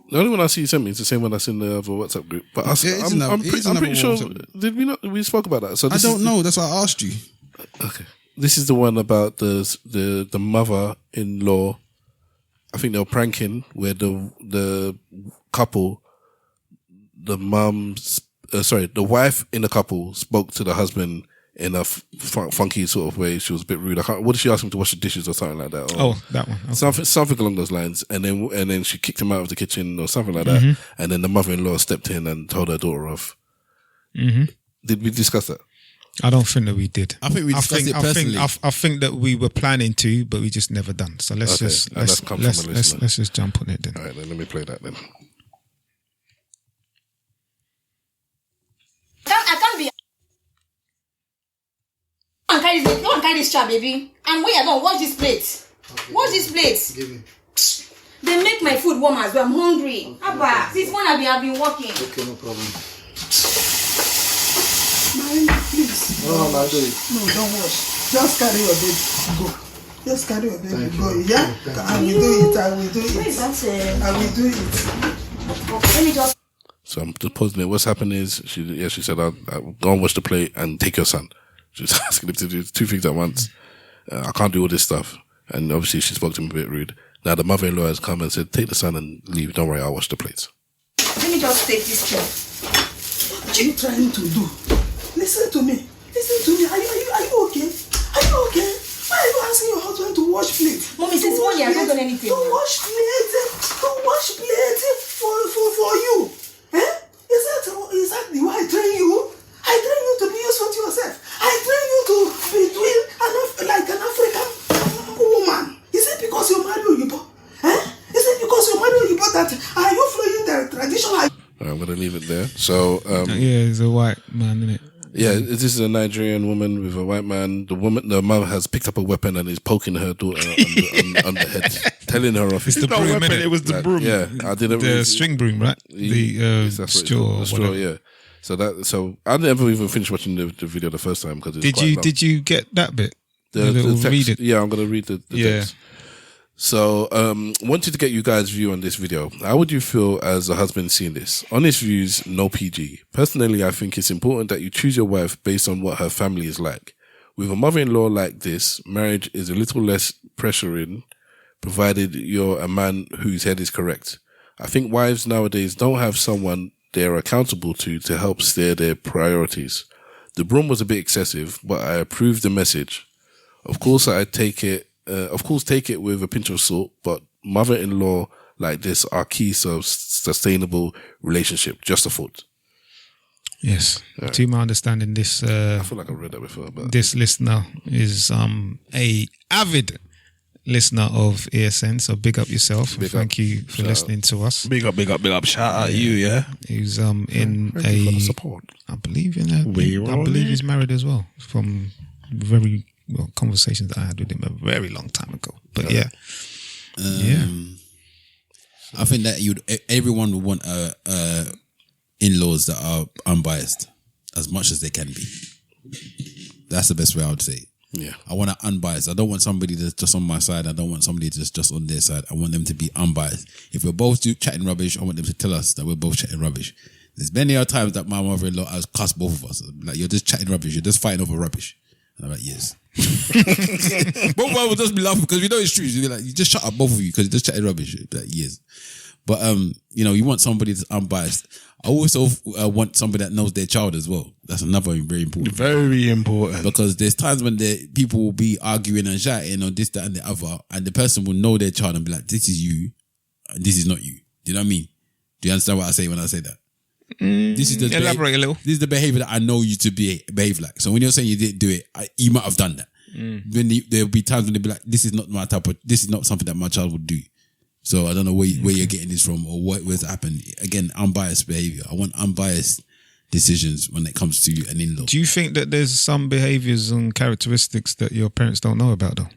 The only one I see you sent me is the same one that's in the other WhatsApp group. But I'm pretty sure. Did we not? We spoke about that. So I don't know. That's why I asked you. Okay. This is the one about the mother-in-law. I think they were pranking where the couple, the wife in the couple spoke to the husband in a funky sort of way. She was a bit rude. What did she ask him to wash the dishes or something like that? Or that one. Okay. Something along those lines. And then she kicked him out of the kitchen or something like that. And then the mother-in-law stepped in and told her daughter off. Did we discuss that? I don't think that we did. I think we discussed it personally. I think that we were planning to, but we just never done. So let's just jump on it then. All right, then let me play that then. I can't be. Go and carry this chair, baby. And when you're done, wash this plate. Okay. Wash this plate. Give me. They make my food warm as well. I'm hungry. Okay. Abba, since when I've been working. Okay, no problem. Please. No, I do it. No, don't wash. Just carry your baby. Go. Just carry your baby. Go. Yeah? I will do it. I will do it. Where is that? I will do it. Okay, let me just. So I'm just pausing it. What's happened is she said, I'll go and wash the plate and take your son. She was asking him to do two things at once. I can't do all this stuff. And obviously she spoke to him a bit rude. Now the mother-in-law has come and said, take the son and leave. Don't worry, I'll wash the plates. Let me just take this chair. What are you trying to do? Listen to me. Listen to me. Are you okay? Are you okay? Why are you asking your husband to wash plates? Mommy, since one year I haven't done anything. To wash plates. To wash plates for you. Eh? Is that the way I train you? I train you to be useful to yourself. I train you to be doing like an African woman. Is it because you married Oyibo? Eh? Is it because you married Oyibo that are you following the traditional? I'm going to leave it there. So, he's a white man, isn't it? Yeah, this is a Nigerian woman with a white man. The mother has picked up a weapon and is poking her daughter on the head, telling her off. It's the broom, weapon, it was the broom. Yeah, I didn't. The string broom, right? The straw. The straw, yeah. So I never even finished watching the video the first time because did you get that bit? The text, read it. Yeah, I'm gonna read the text. So, wanted to get you guys' view on this video. How would you feel as a husband seeing this? Honest views, no PG. Personally, I think it's important that you choose your wife based on what her family is like. With a mother-in-law like this, marriage is a little less pressuring, provided you're a man whose head is correct. I think wives nowadays don't have someone they're accountable to help steer their priorities. The broom was a bit excessive, but I approve the message. Of course, take it with a pinch of salt, but mother-in-law like this are keys of sustainable relationship. Just a thought. Yes. Yeah. To my understanding, this I feel like I've read that before. But this listener is a avid listener of ESN, so big up yourself. Thank you for listening to us. Big up. Shout out you, yeah. He's in a support. I believe he's married as well. From very conversations that I had with him a very long time ago. But yeah. I think that everyone would want in-laws that are unbiased as much as they can be. That's the best way I would say it. Yeah. I want an unbiased. I don't want somebody that's just on my side. I don't want somebody that's just on their side. I want them to be unbiased. If we're both chatting rubbish, I want them to tell us that we're both chatting rubbish. There's many other times that my mother-in-law has cussed both of us. Like, you're just chatting rubbish. You're just fighting over rubbish. And I'm like, yes. Both of us will just be laughing because we know it's true. You're like, you just shut up, both of you, because you're just chatting rubbish. Like, yes. But, you want somebody that's unbiased. I also want somebody that knows their child as well. That's another very important. Very important. Because there's times when people will be arguing and shouting on this, that, and the other, and the person will know their child and be like, this is you, and this is not you. Do you know what I mean? Do you understand what I say when I say that? This is elaborate a little. This is the behavior that I know you to behave like. So when you're saying you didn't do it, you might have done that. When there'll be times when they'll be like, this is not my type of, this is not something that my child would do. So I don't know where you're getting this from or where's it happened. Again, unbiased behavior. I want unbiased decisions when it comes to an in-law. Do you think that there's some behaviours and characteristics that your parents don't know about, though?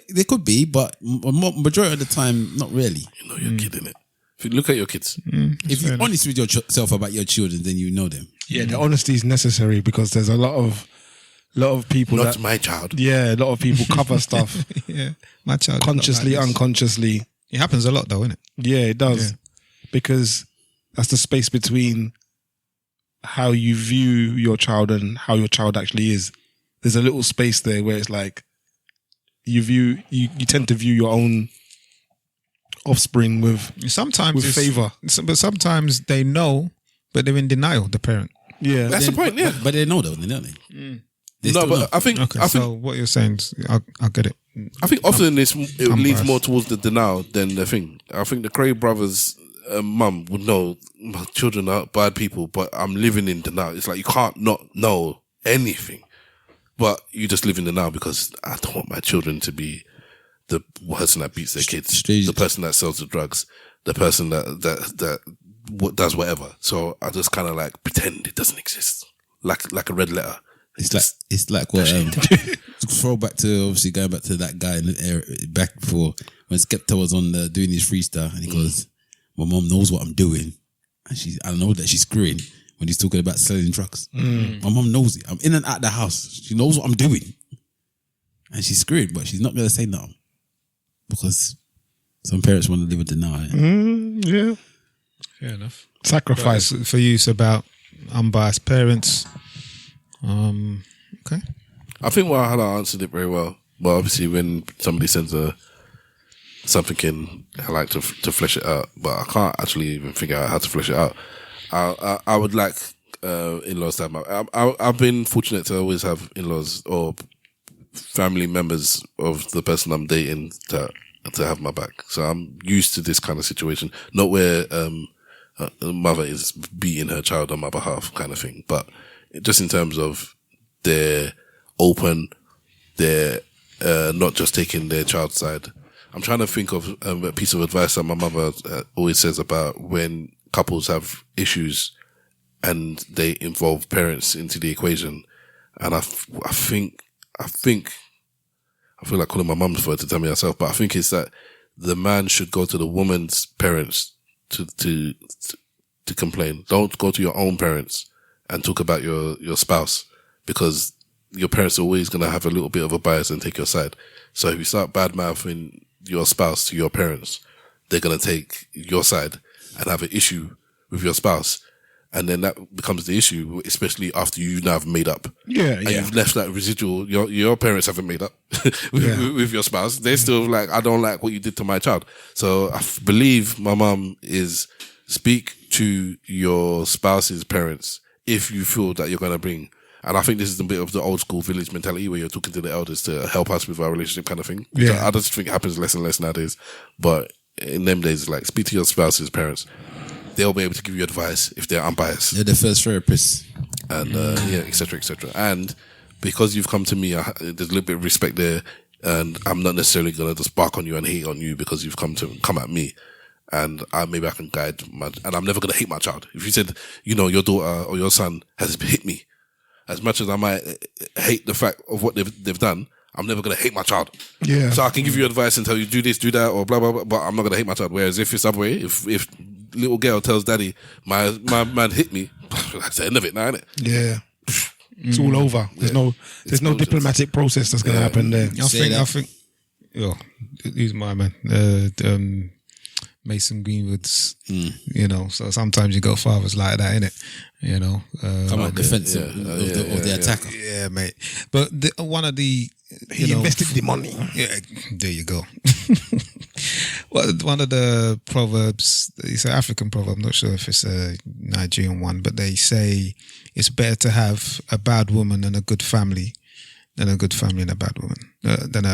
There could be, but majority of the time, not really. You know your kid, innit? If you look at your kids. If you're honest with yourself about your children, then you know them. Yeah, the honesty is necessary because there's a lot of people Not my child. Yeah, a lot of people cover stuff. Yeah, my child. Consciously, unconsciously. It happens a lot, though, innit? Yeah, it does. Yeah. Because that's the space between how you view your child and how your child actually is. There's a little space there where it's like you tend to view your own offspring with favor. But sometimes they know, but they're in denial, the parent. Yeah. That's the point, yeah. But they know though, don't they? They No, still but know. I think... Okay, I so think, what you're saying, I get it. I think often it leads biased. more towards the denial than the thing. I think the Craig brothers' mum would know my children are bad people, but I'm living in denial. It's like you can't not know anything, but you just live in denial because I don't want my children to be the person that beats their kids, the person that sells the drugs, the person that does whatever. So I just kind of like pretend it doesn't exist, like a red letter. It's like what throw back to obviously going back to that guy in the area back before when Skepta was on doing his freestyle and he goes, "My mom knows what I'm doing, and I know that she's screwing." When he's talking about selling drugs, my mom knows it. I'm in and out the house. She knows what I'm doing, and she's screwing, but she's not gonna say nothing because some parents want to live with denial. Yeah, fair enough. Sacrifice for you. It's about unbiased parents. Okay. I think Wahala answered it very well. But obviously, when somebody sends something in, I like to flesh it out. But I can't actually even figure out how to flesh it out. I would like in-laws to have I've been fortunate to always have in-laws or family members of the person I'm dating to have my back. So I'm used to this kind of situation, not where a mother is beating her child on my behalf, kind of thing, but just in terms of they're open, they're not just taking their child's side. I'm trying to think of a piece of advice that my mother always says about when couples have issues and they involve parents into the equation. And I feel like calling my mum for it to tell me herself, but I think it's that the man should go to the woman's parents to complain. Don't go to your own parents and talk about your spouse, because your parents are always going to have a little bit of a bias and take your side. So if you start bad mouthing your spouse to your parents, they're going to take your side and have an issue with your spouse. And then that becomes the issue, especially after you now have made up. Yeah, and you've left that residual. Your parents haven't made up with your spouse. They're still like, I don't like what you did to my child. So I believe my mum is speak to your spouse's parents if you feel that you're going to bring. And I think this is a bit of the old school village mentality where you're talking to the elders to help us with our relationship kind of thing. Yeah. I just think it happens less and less nowadays. But in them days, like, speak to your spouse's parents. They'll be able to give you advice if they're unbiased. They're the first therapists. And, et cetera, et cetera. And because you've come to me, there's a little bit of respect there. And I'm not necessarily going to just bark on you and hate on you because you've come at me. And maybe I can guide and I'm never going to hate my child. If you said, your daughter or your son has hit me, as much as I might hate the fact of what they've done, I'm never going to hate my child. Yeah. So I can give you advice and tell you do this, do that, or blah, blah, blah, but I'm not going to hate my child. Whereas if it's the other way, if little girl tells daddy, my man hit me, that's the end of it now, isn't it? Yeah. It's all over. There's no diplomatic process that's going to happen there. I think, he's my man. Mason Greenwood's, so sometimes you got fathers like that, innit? Come out defensive of the attacker. Yeah, mate. But one of the... He invested the money. Yeah, there you go. Well, one of the proverbs, it's an African proverb, I'm not sure if it's a Nigerian one, but they say it's better to have a bad woman and a good family than a good family and a bad woman, than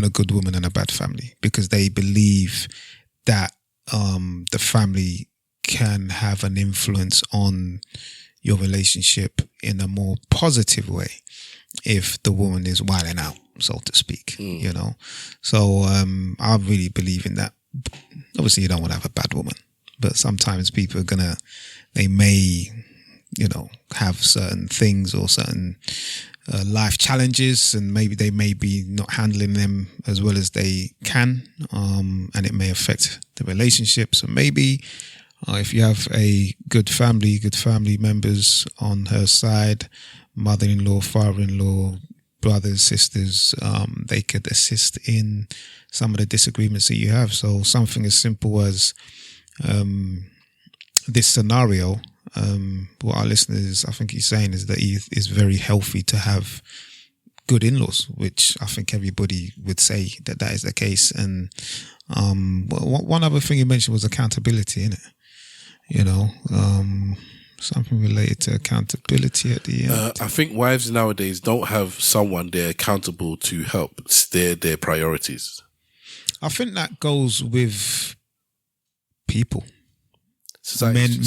a good woman and a bad family, because they believe that the family can have an influence on your relationship in a more positive way if the woman is wilding out, so to speak, So I really believe in that. Obviously, you don't want to have a bad woman, but sometimes people are they may, have certain things or certain life challenges, and maybe they may be not handling them as well as they can, and it may affect the relationship. So maybe if you have a good family members on her side, mother-in-law, father-in-law, brothers, sisters, they could assist in some of the disagreements that you have. So something as simple as this scenario, what our listeners, I think he's saying is that it's very healthy to have good in-laws, which I think everybody would say that is the case. And one other thing you mentioned was accountability, innit? Something related to accountability at the end. I think wives nowadays don't have someone they're accountable to help steer their priorities. I think that goes with people. Society.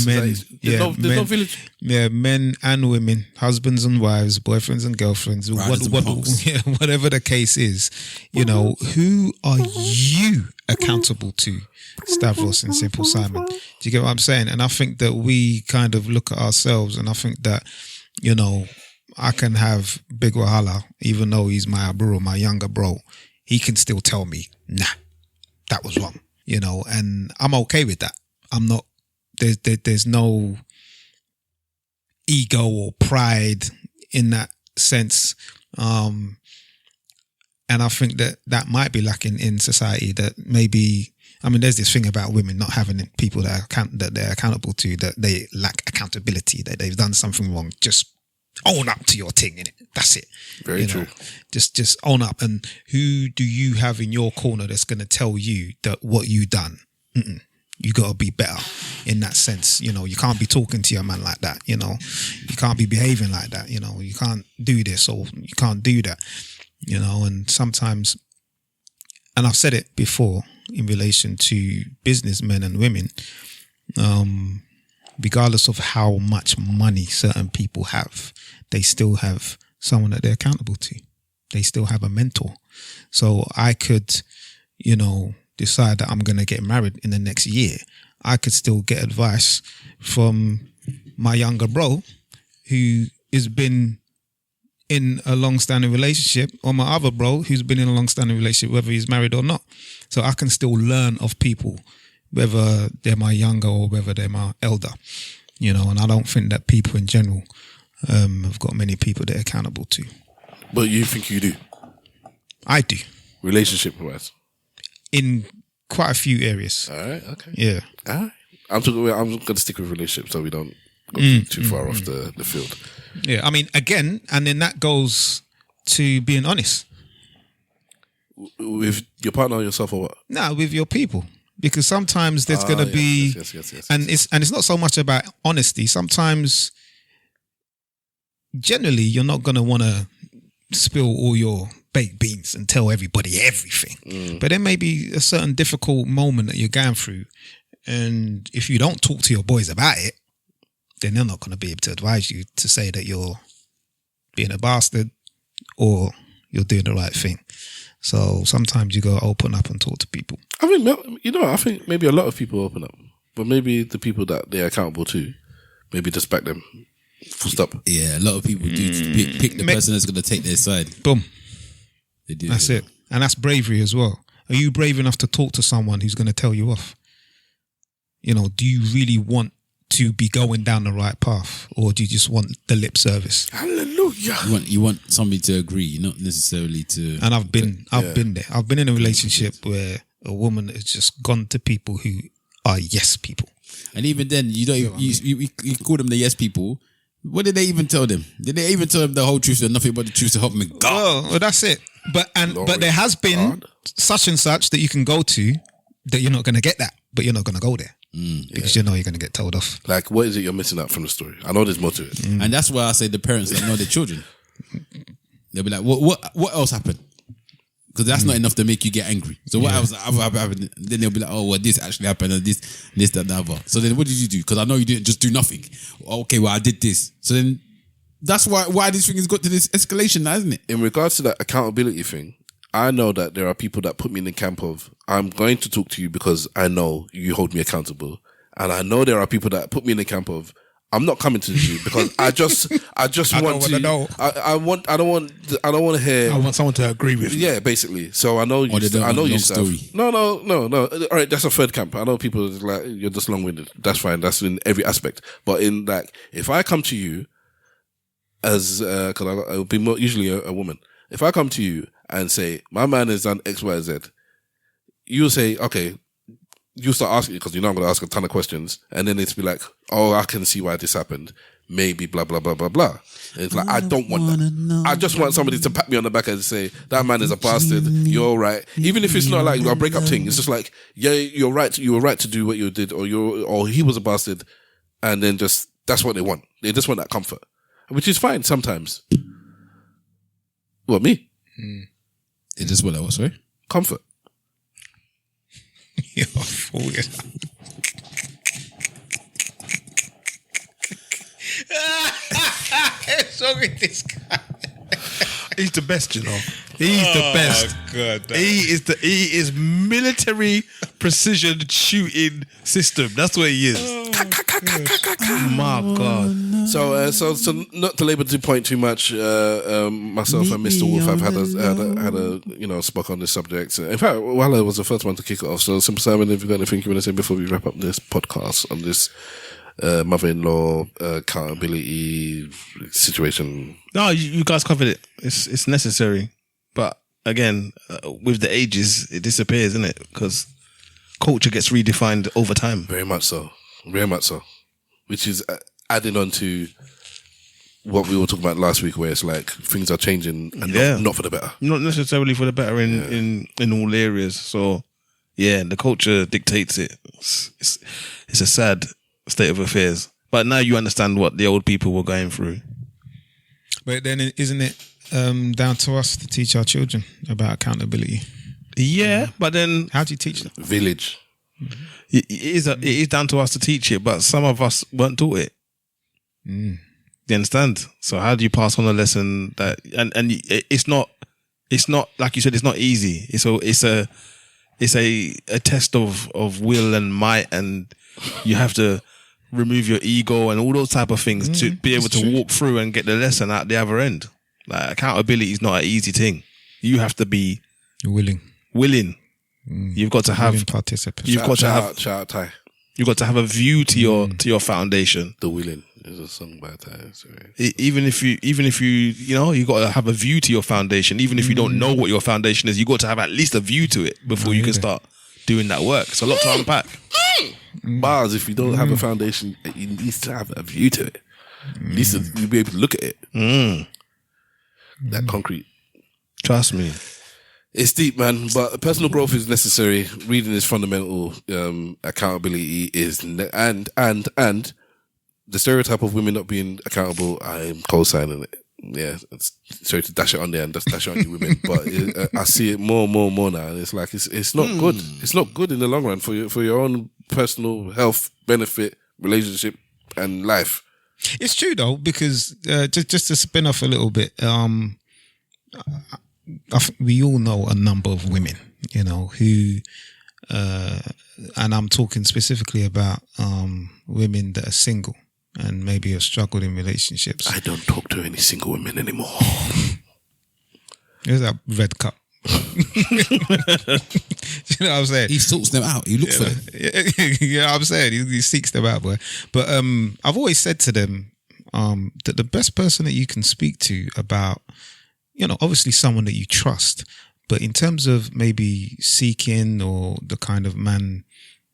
Men and women, husbands and wives, boyfriends and girlfriends, whatever the case is, who are you accountable to, Stavros and Simple Simon? Do you get what I'm saying? And I think that we kind of look at ourselves, and I think that, I can have Big Wahala, even though he's my bro, my younger bro, he can still tell me, nah, that was wrong, and I'm okay with that. I'm not, there's no ego or pride in that sense. And I think that might be lacking in society, that maybe, there's this thing about women not having people that they're accountable to, that they lack accountability, that they've done something wrong. Just own up to your thing, innit? That's it. Very true. Just own up. And who do you have in your corner that's going to tell you that what you done? You got to be better in that sense. You can't be talking to your man like that. You can't be behaving like that. You can't do this or you can't do that. And sometimes, and I've said it before in relation to businessmen and women, regardless of how much money certain people have, they still have someone that they're accountable to. They still have a mentor. So I could, decide that I'm going to get married in the next year. I could still get advice from my younger bro who has been in a long-standing relationship, or my other bro who's been in a long-standing relationship, whether he's married or not. So I can still learn of people, whether they're my younger or whether they're my elder, and I don't think that people in general have got many people they're accountable to. But you think you do? I do. Relationship-wise? In quite a few areas. All right, okay. Yeah. All right. I'm going to stick with relationships so we don't go too far off the field. Yeah, again, and then that goes to being honest. With your partner or yourself or what? No, with your people. Because sometimes there's going to be... Yes. And it's not so much about honesty. Sometimes, generally, you're not going to want to spill all your baked beans and tell everybody everything. But there may be a certain difficult moment that you're going through, and if you don't talk to your boys about it, then they're not going to be able to advise you to say that you're being a bastard or you're doing the right thing. So sometimes you got to open up and talk to people. I think maybe a lot of people open up, but maybe the people that they're accountable to, maybe just back them. Full stop. Yeah, a lot of people do pick the person that's going to take their side. Boom. They do. That's it. And that's bravery as well. Are you brave enough to talk to someone who's going to tell you off? Do you really want to be going down the right path, or do you just want the lip service? Hallelujah. You want somebody to agree, not necessarily to. And I've been there. I've been in a relationship where a woman has just gone to people who are yes people, and even then, you don't. You call them the yes people. What did they even tell them? Did they even tell them the whole truth and nothing but the truth to help them? Well, that's it. But there has been such and such that you can go to that you're not going to get that, but you're not going to go there because you're going to get told off. Like, what is it you're missing out from the story? I know there's more to it, and that's why I say the parents that know their children. They'll be like, "What else happened?" Because that's not enough to make you get angry. So what else happened? Then they'll be like, "Oh, well, this actually happened, and this, that, and the other." So then, what did you do? Because I know you didn't just do nothing. Okay, well, I did this. So then, that's why this thing has got to this escalation now, isn't it? In regards to that accountability thing, I know that there are people that put me in the camp of, I'm going to talk to you because I know you hold me accountable, And I know there are people that put me in the camp of, I'm not coming to you because I just want to know. I don't want to hear. I want someone to agree with. Yeah, basically. So I know you. I know your stuff. No. All right, that's a third camp. I know people like you're just long-winded. That's fine. That's in every aspect. But in like, if I come to you as because I will be more usually a woman. If I come to you and say my man has done X, Y, Z, you'll say okay. You start asking because you know I'm going to ask a ton of questions, and then it's be like, "Oh, I can see why this happened. Maybe blah blah blah blah blah." And it's like I don't want that. I just want somebody to pat me on the back and say that man is a bastard. You're right, even if it's not like a breakup thing. It's just like, yeah, you're right. You were right to do what you did, or he was a bastard, and then just that's what they want. They just want that comfort, which is fine sometimes. What me? It just what I was sorry. Comfort. You're a fool. What's wrong with this guy? He's the best, you know. He's the best. God, he is military precision shooting system. That's what he is. My God. So not to labour the point too much. Myself and Mr. Wolf have had a spoke on this subject. In fact, Walla was the first one to kick it off. So, Simple Simon, if you've got anything you want to say before we wrap up this podcast on this mother-in-law accountability situation. No, you guys covered it. It's necessary, but again, with the ages, it disappears, isn't it? Because culture gets redefined over time. Very much so. Which is adding on to what we were talking about last week, where it's like things are changing and not for the better. Not necessarily for the better in all areas. So yeah, the culture dictates it. It's a sad state of affairs. But now you understand what the old people were going through. But then isn't it down to us to teach our children about accountability? Yeah, but then how do you teach them? Village. It is down to us to teach it, but some of us weren't taught it. You understand? So how do you pass on a lesson that and it's not like you said, it's not easy. It's a test of will and might, and you have to remove your ego and all those type of things to be able to walk through and get the lesson out the other end. Like, accountability is not an easy thing. You have to be willing. You've got to have participants. Shout out Ty. You've got to have a view to your foundation. The Willing is a song by Ty. Sorry. Even if you you got to have a view to your foundation. Even if you don't know what your foundation is, you got to have at least a view to it before you can start doing that work. It's a lot to unpack. Bars, if you don't have a foundation, you need to have a view to it. At least you'll be able to look at it. That concrete. Trust me. It's deep, man, but personal growth is necessary. Reading is fundamental. Accountability is, and the stereotype of women not being accountable, I'm co-signing it. Yeah, sorry to dash it on there and just dash it on you women, but I see it more now, and it's like it's not good. It's not good in the long run for your own personal health, benefit, relationship, and life. It's true though, because just to spin off a little bit, we all know a number of women, who, and I'm talking specifically about women that are single and maybe have struggled in relationships. I don't talk to any single women anymore. There's that red cup. You know what I'm saying? He sorts them out. He looks for them. You know what I'm saying? He seeks them out, boy. But I've always said to them that the best person that you can speak to about, obviously someone that you trust, but in terms of maybe seeking or the kind of man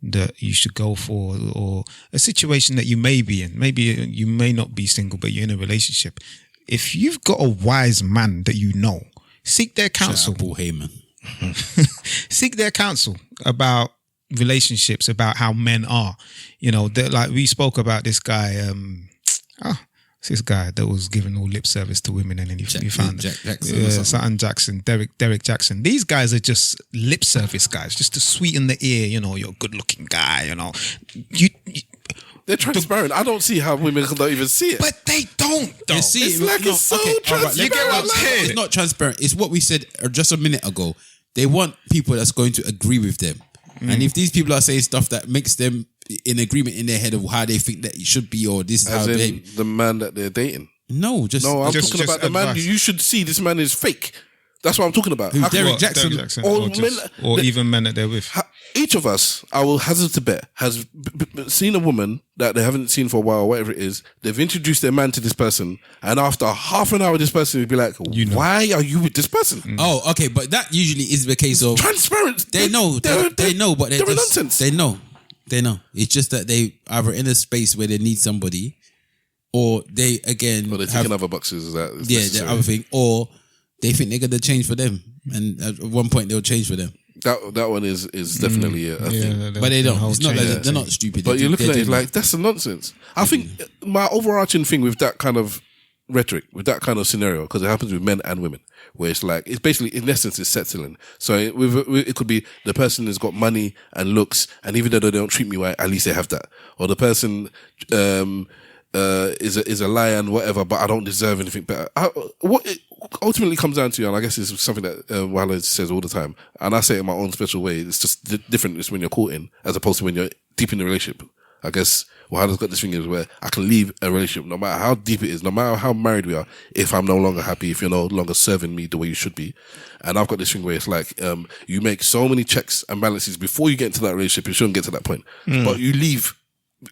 that you should go for, or a situation that you may be in, maybe you may not be single, but you're in a relationship. If you've got a wise man that you know, seek their counsel. Paul Heyman. Seek their counsel about relationships, about how men are. Like we spoke about this guy. This guy that was giving all lip service to women, and then you found Sutton Jackson, Derek Jackson. These guys are just lip service guys, just to sweeten the ear. You're a good looking guy. They're transparent. I don't see how women don't even see it. But they don't. Though. You see, it's like it's so transparent. You get what I'm saying? It's not transparent. It's what we said just a minute ago. They want people that's going to agree with them. And if these people are saying stuff that makes them in agreement in their head of how they think that it should be, or this is As how in they. the man that they're dating. No, just No, I'm just talking about the man. advice. You should see this man is fake. That's what I'm talking about. Who, How can- Derek Jackson? Derek Jackson, Or or, men- even men that they're with. Each of us, I will hazard to bet, has seen a woman that they haven't seen for a while, or whatever it is. They've introduced their man to this person, and after half an hour, this person will be like, "Why are you with this person?" Oh, okay, but that usually is the case of transparent. They know, they know, but they're just, nonsense. They know. It's just that they either in a space where they need somebody, or they again, Or they're taking other boxes. That is yeah, necessary. the other thing, or they think they're gonna change for them, and at one point they'll change for them. That one is definitely a thing. But they don't. It's not like they're not stupid. But They you're do- looking they at it do like that's a nonsense. I think my overarching thing with that kind of rhetoric, with that kind of scenario, because it happens with men and women, where it's like it's basically in essence it's settling. So it could be the person has got money and looks, and even though they don't treat me right, at least they have that. Or the person is a liar and whatever, but I don't deserve anything better. What it ultimately comes down to, and I guess it's something that Wale says all the time, and I say it in my own special way. It's just different. It's when you're courting as opposed to when you're deep in the relationship. I guess Wale's got this thing is where I can leave a relationship no matter how deep it is, no matter how married we are, if I'm no longer happy, if you're no longer serving me the way you should be. And I've got this thing where it's like you make so many checks and balances before you get into that relationship. You shouldn't get to that point, but you leave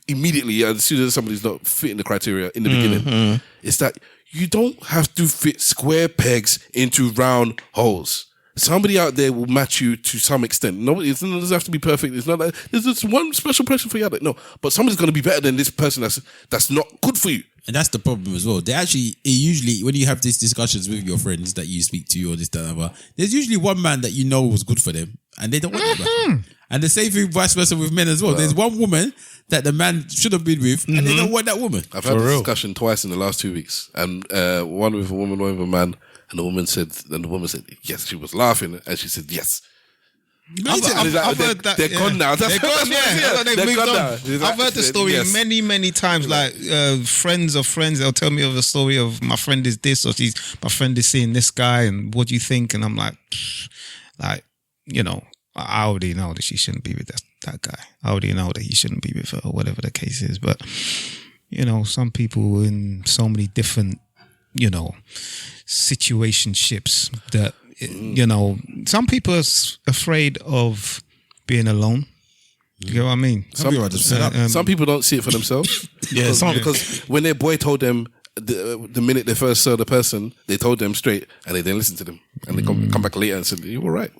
immediately as soon as somebody's not fitting the criteria in the beginning. It's that you don't have to fit square pegs into round holes. Somebody out there will match you to some extent. Nobody, it doesn't have to be perfect. It's not like there's just one special person for you out there. No, but somebody's going to be better than this person that's not good for you. And that's the problem as well. They actually, usually, when you have these discussions with your friends that you speak to or this, that, and other, there's usually one man that you know was good for them and they don't want that. And the same thing vice versa with men as well. There's one woman that the man should have been with and they don't want that woman. I've had this discussion twice in the last 2 weeks, and one with a woman, one with a man, and the woman said yes. She was laughing, and she said yes. I've heard that. They're gone now. They're gone. Yeah, they've moved on. Now. I've heard the story many times. Like friends of friends, they'll tell me of a story of my friend is this, or my friend is seeing this guy, and what do you think? And I'm like, I already know that she shouldn't be with that guy. I already know that he shouldn't be with her, or whatever the case is. But some people in so many different, situationships that. Some people are afraid of being alone. You get what I mean? Some people don't see it for themselves. Because when their boy told them the minute they first saw the person, they told them straight, and they didn't listen to them, and they come back later and said, "You were right."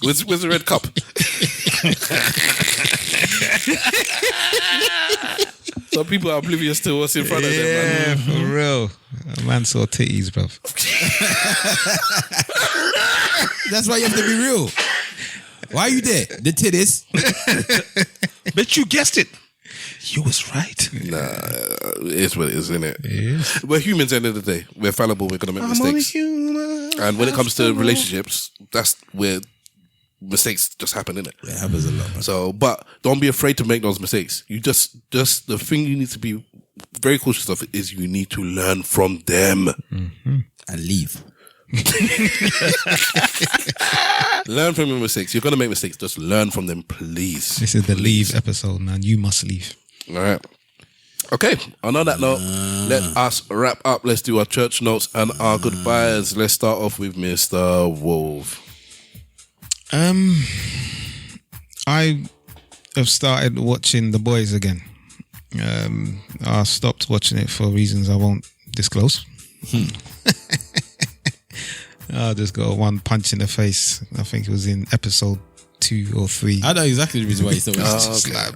Where's the red cup? Some people are oblivious to what's in front of them, man. Yeah, for real. A man saw titties, bruv. That's why you have to be real. Why are you there? The titties. Bet you guessed it. You was right. Nah, it's what it is, isn't it? We're humans at the end of the day. We're fallible. We're going to make mistakes. And when it comes to relationships, that's where mistakes just happen, innit? It happens a lot, man. So, but don't be afraid to make those mistakes. You just the thing you need to be very cautious of is you need to learn from them and leave. Learn from your mistakes. You're gonna make mistakes. Just learn from them, please. This is the leave episode, man. You must leave. All right. Okay. On that note, let us wrap up. Let's do our church notes and our goodbyes. Let's start off with Mr. Wolf. I have started watching The Boys again. I stopped watching it for reasons I won't disclose. I just got one punch in the face. I think it was in episode 2 or 3. I know exactly the reason why you still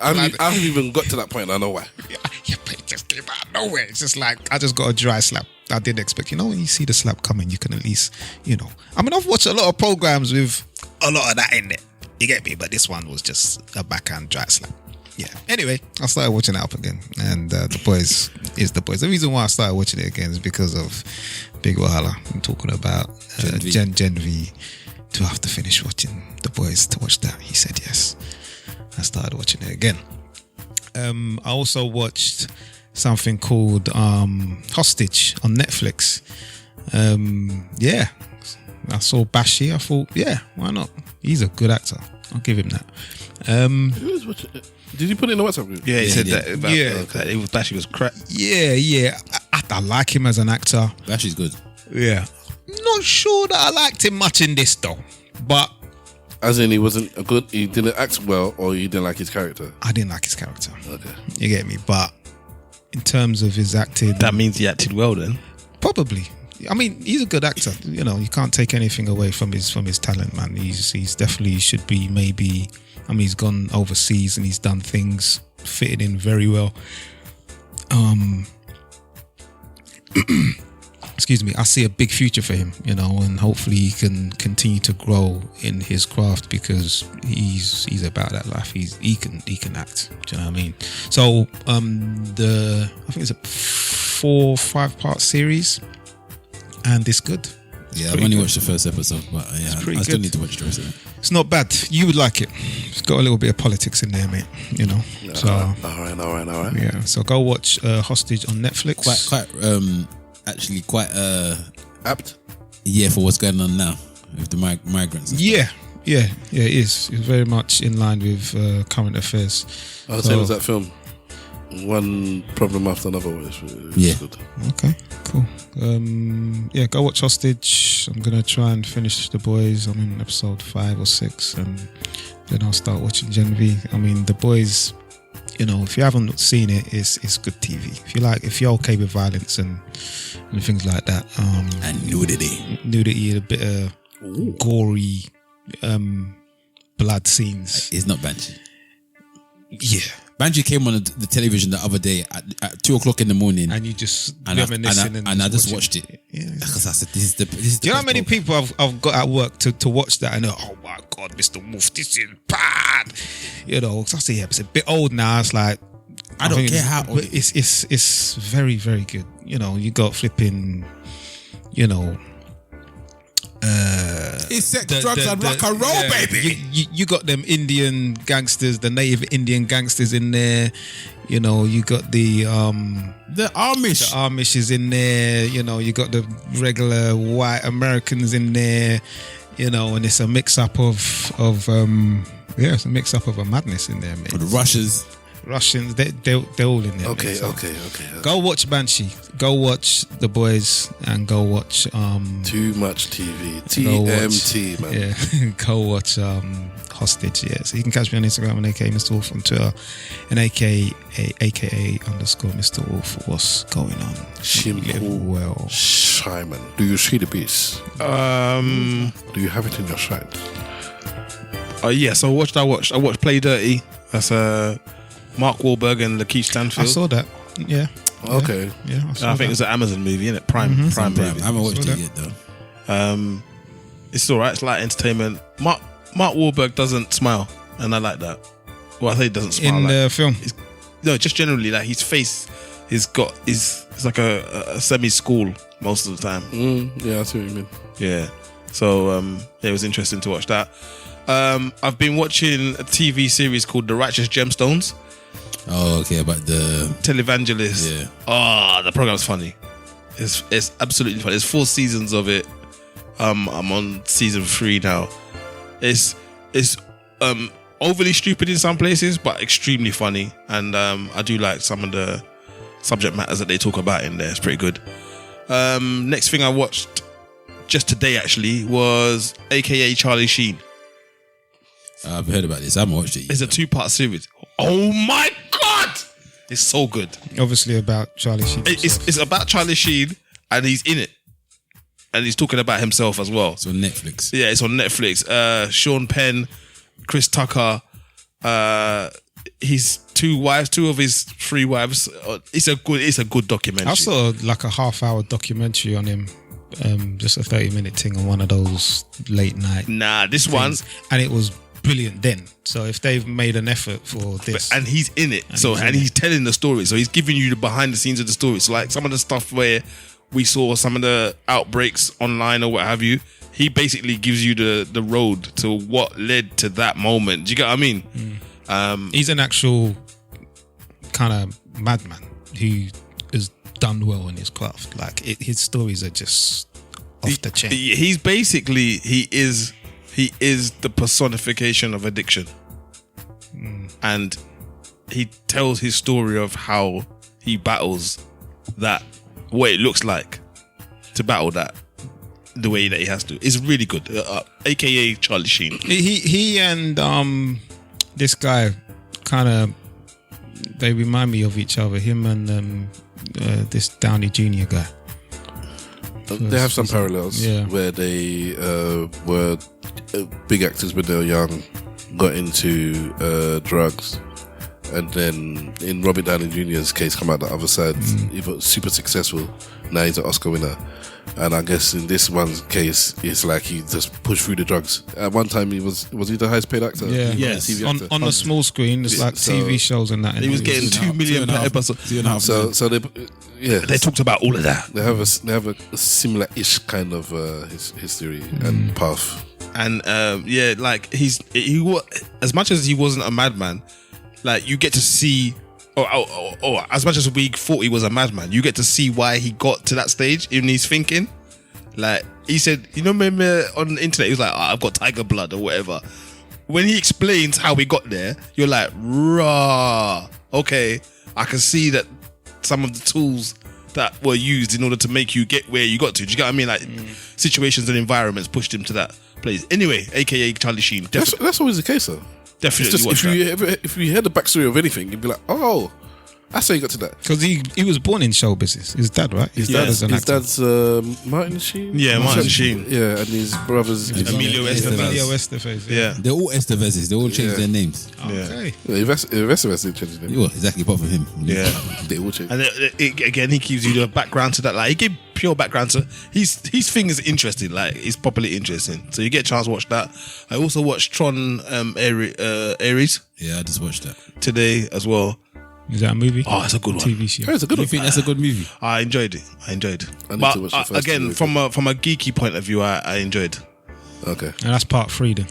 I haven't even got to that point. I know why. Yeah, but it just came out of nowhere. It's just like I just got a dry slap. I didn't expect. When you see the slap coming, you can at least, I mean, I've watched a lot of programs with a lot of that in it. You get me? But this one was just a backhand dry slap. Yeah. Anyway, I started watching it up again, and The Boys is The Boys. The reason why I started watching it again is because of Big Wahala. I'm talking about Gen V. Do I have to finish watching The Boys to watch that? He said yes. I started watching it again. I also watched something called Hostage on Netflix. I saw Bashi. I thought, yeah, why not? He's a good actor. I'll give him that. Did you put it in the WhatsApp group? Yeah, he said that. Yeah. Bashy was crap. Yeah. I like him as an actor. Bashy's good. Yeah. Not sure that I liked him much in this though, but as in he wasn't a good. He didn't act well, or you didn't like his character. I didn't like his character. Okay, you get me. But in terms of his acting, that means he acted well then. Probably. I mean, he's a good actor. You know, you can't take anything away from his talent, man. He's definitely should be maybe. I mean, he's gone overseas and he's done things, fitted in very well. Excuse me. I see a big future for him, you know, and hopefully he can continue to grow in his craft because he's about that life. He can act. Do you know what I mean? So I think it's a 4 or 5 part series, and it's good. Yeah, I've only watched the first episode, but yeah, I still need to watch the rest of it. It's not bad. You would like it. It's got a little bit of politics in there, mate. You know. So all right. Yeah. So go watch Hostage on Netflix. Quite apt. Yeah, for what's going on now with the migrants. Yeah, it is. It's very much in line with current affairs. I'll say it was that film. One problem after another. Yeah. Good. Okay, cool. Go watch Hostage. I'm gonna try and finish The Boys. I'm in episode 5 or 6, and then I'll start watching Gen V. I mean, The Boys. You know, if you haven't seen it, it's good TV. If you're okay with violence and things like that, and nudity, a bit of gory, blood scenes. It's not Banshee. Yeah. Banshee came on the television the other day at 2 o'clock in the morning, and you just and I just watched it. Yeah, because I said, "This is the." Do you know how many people I've got at work to watch that and oh my god, Mr. Wolf, this is bad. You know, so I say it's a bit old now. It's like I don't care how old. It's very very good. You know, you got flipping. You know. It's sex, drugs, and rock and roll, baby. You got them Indian gangsters, the native Indian gangsters in there. You know, you got the Amish. The Amish is in there. You know, you got the regular white Americans in there. You know, and it's a mix up of it's a mix up of a madness in there, man. The Russians, they're all in there. Okay. Go watch Banshee. Go watch The Boys, and go watch Too Much TV. TMT, man. Yeah, go watch Hostage. Yeah, so you can catch me on Instagram and aka Mr. Wolf, on Twitter and aka _ Mr. Wolf. What's going on? Simple. Well, Simon, do you see the piece? Do you have it in your sight? Yes, I watched Play Dirty. That's Mark Wahlberg and Lakeith Stanfield. I saw that. Yeah. Okay. Yeah. I think it's an Amazon movie, isn't it? Prime movie. I haven't watched it yet though. It's alright. It's light entertainment. Mark Wahlberg doesn't smile, and I like that. Well, I think he doesn't smile in the film. No, just generally, like his face is like a semi-school most of the time. Yeah, I see what you mean. Yeah. So it was interesting to watch that. I've been watching a TV series called The Righteous Gemstones. Oh, okay, about the televangelist. Yeah. Oh, the program's funny. It's absolutely funny. There's 4 seasons of it. I'm on season 3 now. It's overly stupid in some places, but extremely funny. And I do like some of the subject matters that they talk about in there. It's pretty good. Next thing I watched just today actually was AKA Charlie Sheen. I've heard about this. I haven't watched it yet. It's a 2-part series. Oh my god! It's so good. Obviously about Charlie Sheen. It's about Charlie Sheen, and he's in it. And he's talking about himself as well. It's on Netflix. Yeah, it's on Netflix. Sean Penn, Chris Tucker, his 2 wives, 2 of his 3 wives. It's a good documentary. I saw like a half-hour documentary on him. Just a 30-minute thing on one of those late night. Nah, this things. one, and it was brilliant then. So if they've made an effort for this, and he's in it, he's telling the story, so he's giving you the behind the scenes of the story. So like some of the stuff where we saw some of the outbreaks online or what have you, he basically gives you the road to what led to that moment. Do you get what I mean? He's an actual kind of madman who has done well in his craft. Like his stories are just off the chain. He's basically he he is the personification of addiction. And he tells his story of how he battles that, what it looks like to battle that the way that he has to. It's really good. AKA Charlie Sheen. He and this guy kind of, they remind me of each other. Him and this Downey Jr. guy. They have some parallels where they were big actors when they were young, got into drugs, and then in Robert Downey Jr.'s case, come out the other side. He was super successful. Now he's an Oscar winner. And I guess in this one's case, it's like he just pushed through the drugs. At one time, he was he the highest paid actor? Yeah, yes. TV actor. On the small screen, it's like TV shows and that. He was getting 2 million per episode. So they talked about all of that. They have a similar-ish kind of history and path. And like he was, as much as he wasn't a madman, like you get to see. Or as much as we thought he was a madman, you get to see why he got to that stage in his thinking. Like he said, remember on the internet, he was like, I've got tiger blood or whatever. When he explains how he got there, you're like, rah, okay, I can see that some of the tools that were used in order to make you get where you got to. Do you get what I mean? Like situations and environments pushed him to that place. Anyway, AKA Charlie Sheen. That's always the case though. Definitely. Just, if you heard the backstory of anything, you'd be like, oh, that's how you got to that. Because he was born in show business. His dad, right? His dad's Martin Sheen. Yeah, Martin Sheen. Yeah, and his brothers Emilio Estevez. Yeah, they're all Estevezes. They all changed their names. Okay. Estevez didn't change their name. Yeah, exactly. Apart from him. Yeah, they all changed. And again, he gives you the background to that. Like he gave pure background to his thing is interesting. Like it's properly interesting. So you get a chance to watch that. I also watched Tron Ares. Yeah, I just watched that today as well. Is that a movie? Oh, it's a good one. TV show. Yeah, it's a good one. You think that's a good movie? I enjoyed it. But again, from a geeky point of view, I enjoyed. Okay. And that's part 3 then.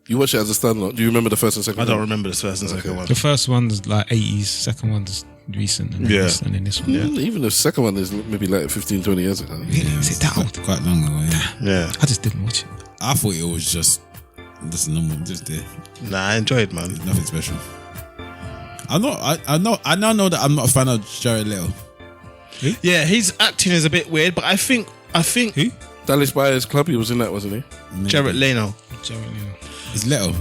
You watch it as a standalone. Do you remember the first and second one? I don't remember the first and second one. The first one's like 80s, second one's recent, and then this one. Even the second one is maybe like 15, 20 years ago. Really? Is it that old? Quite long ago, yeah. I just didn't watch it. I thought it was just normal, just there. Nah, I enjoyed it, man. Nothing special. I now know that I'm not a fan of Jared Leto. Who? Yeah, his acting is a bit weird, but I think who? Dallas Buyers Club, he was in that, wasn't he? Maybe. Jared Leto. It's Leto.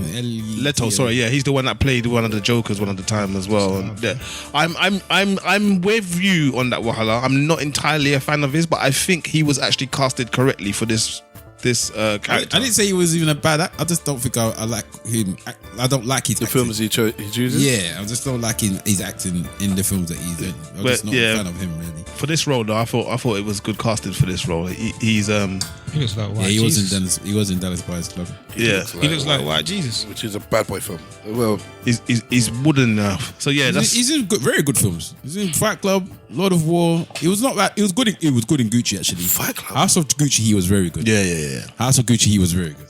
Leto, sorry, yeah, he's the one that played one of the Jokers one of the time as well. And, yeah, I'm with you on that, Wahala. I'm not entirely a fan of his, but I think he was actually casted correctly for this character. I didn't say he was even a bad actor. I just don't think I like him. I don't like his the acting. films he chooses. Yeah, I just don't like his acting in the films that he's in. I'm just not a fan of him really. For this role though, I thought it was good casting for this role. He looks like white. He Jesus. was in Dallas Buyers Club. He looks like white Jesus, which is a bad boy film. Well, he's wooden enough. So yeah, he's in very good films. He's in Fight Club, Lord of War. It was not bad. It was good. It was good in Gucci actually. Fight Club. House of Gucci, he was very good. Yeah. House of Gucci, he was very good.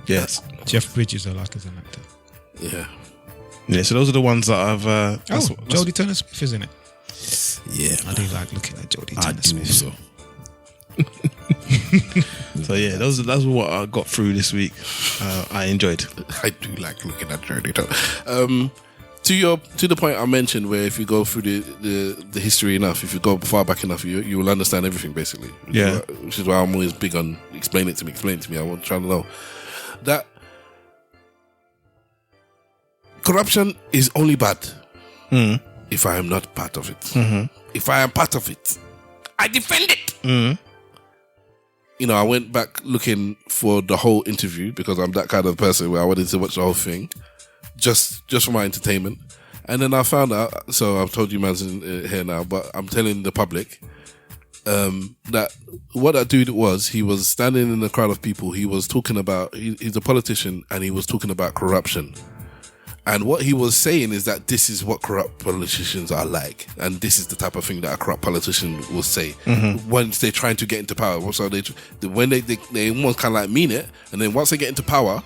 Yes. Jeff Bridges, I like as an actor. Yeah. So those are the ones that I've. Jodie Turner-Smith is in it. Yeah, I do like looking at Jodie Turner-Smith. So. So yeah, that's what I got through this week. I enjoyed. I do like looking at Jodie Turner. To the point I mentioned, where if you go through the history enough, if you go far back enough, you will understand everything basically. Which is why I'm always big on explain it to me. I want to try to know that corruption is only bad if I am not part of it. Mm-hmm. If I am part of it, I defend it. Mm-hmm. I went back looking for the whole interview because I'm that kind of person where I wanted to watch the whole thing. Just for my entertainment. And then I found out, so I've told you man's in here now, but I'm telling the public that what that dude was, he was standing in a crowd of people, he was talking about, he's a politician, and he was talking about corruption. And what he was saying is that this is what corrupt politicians are like, and this is the type of thing that a corrupt politician will say once they're trying to get into power. So when they almost kind of like mean it, and then once they get into power,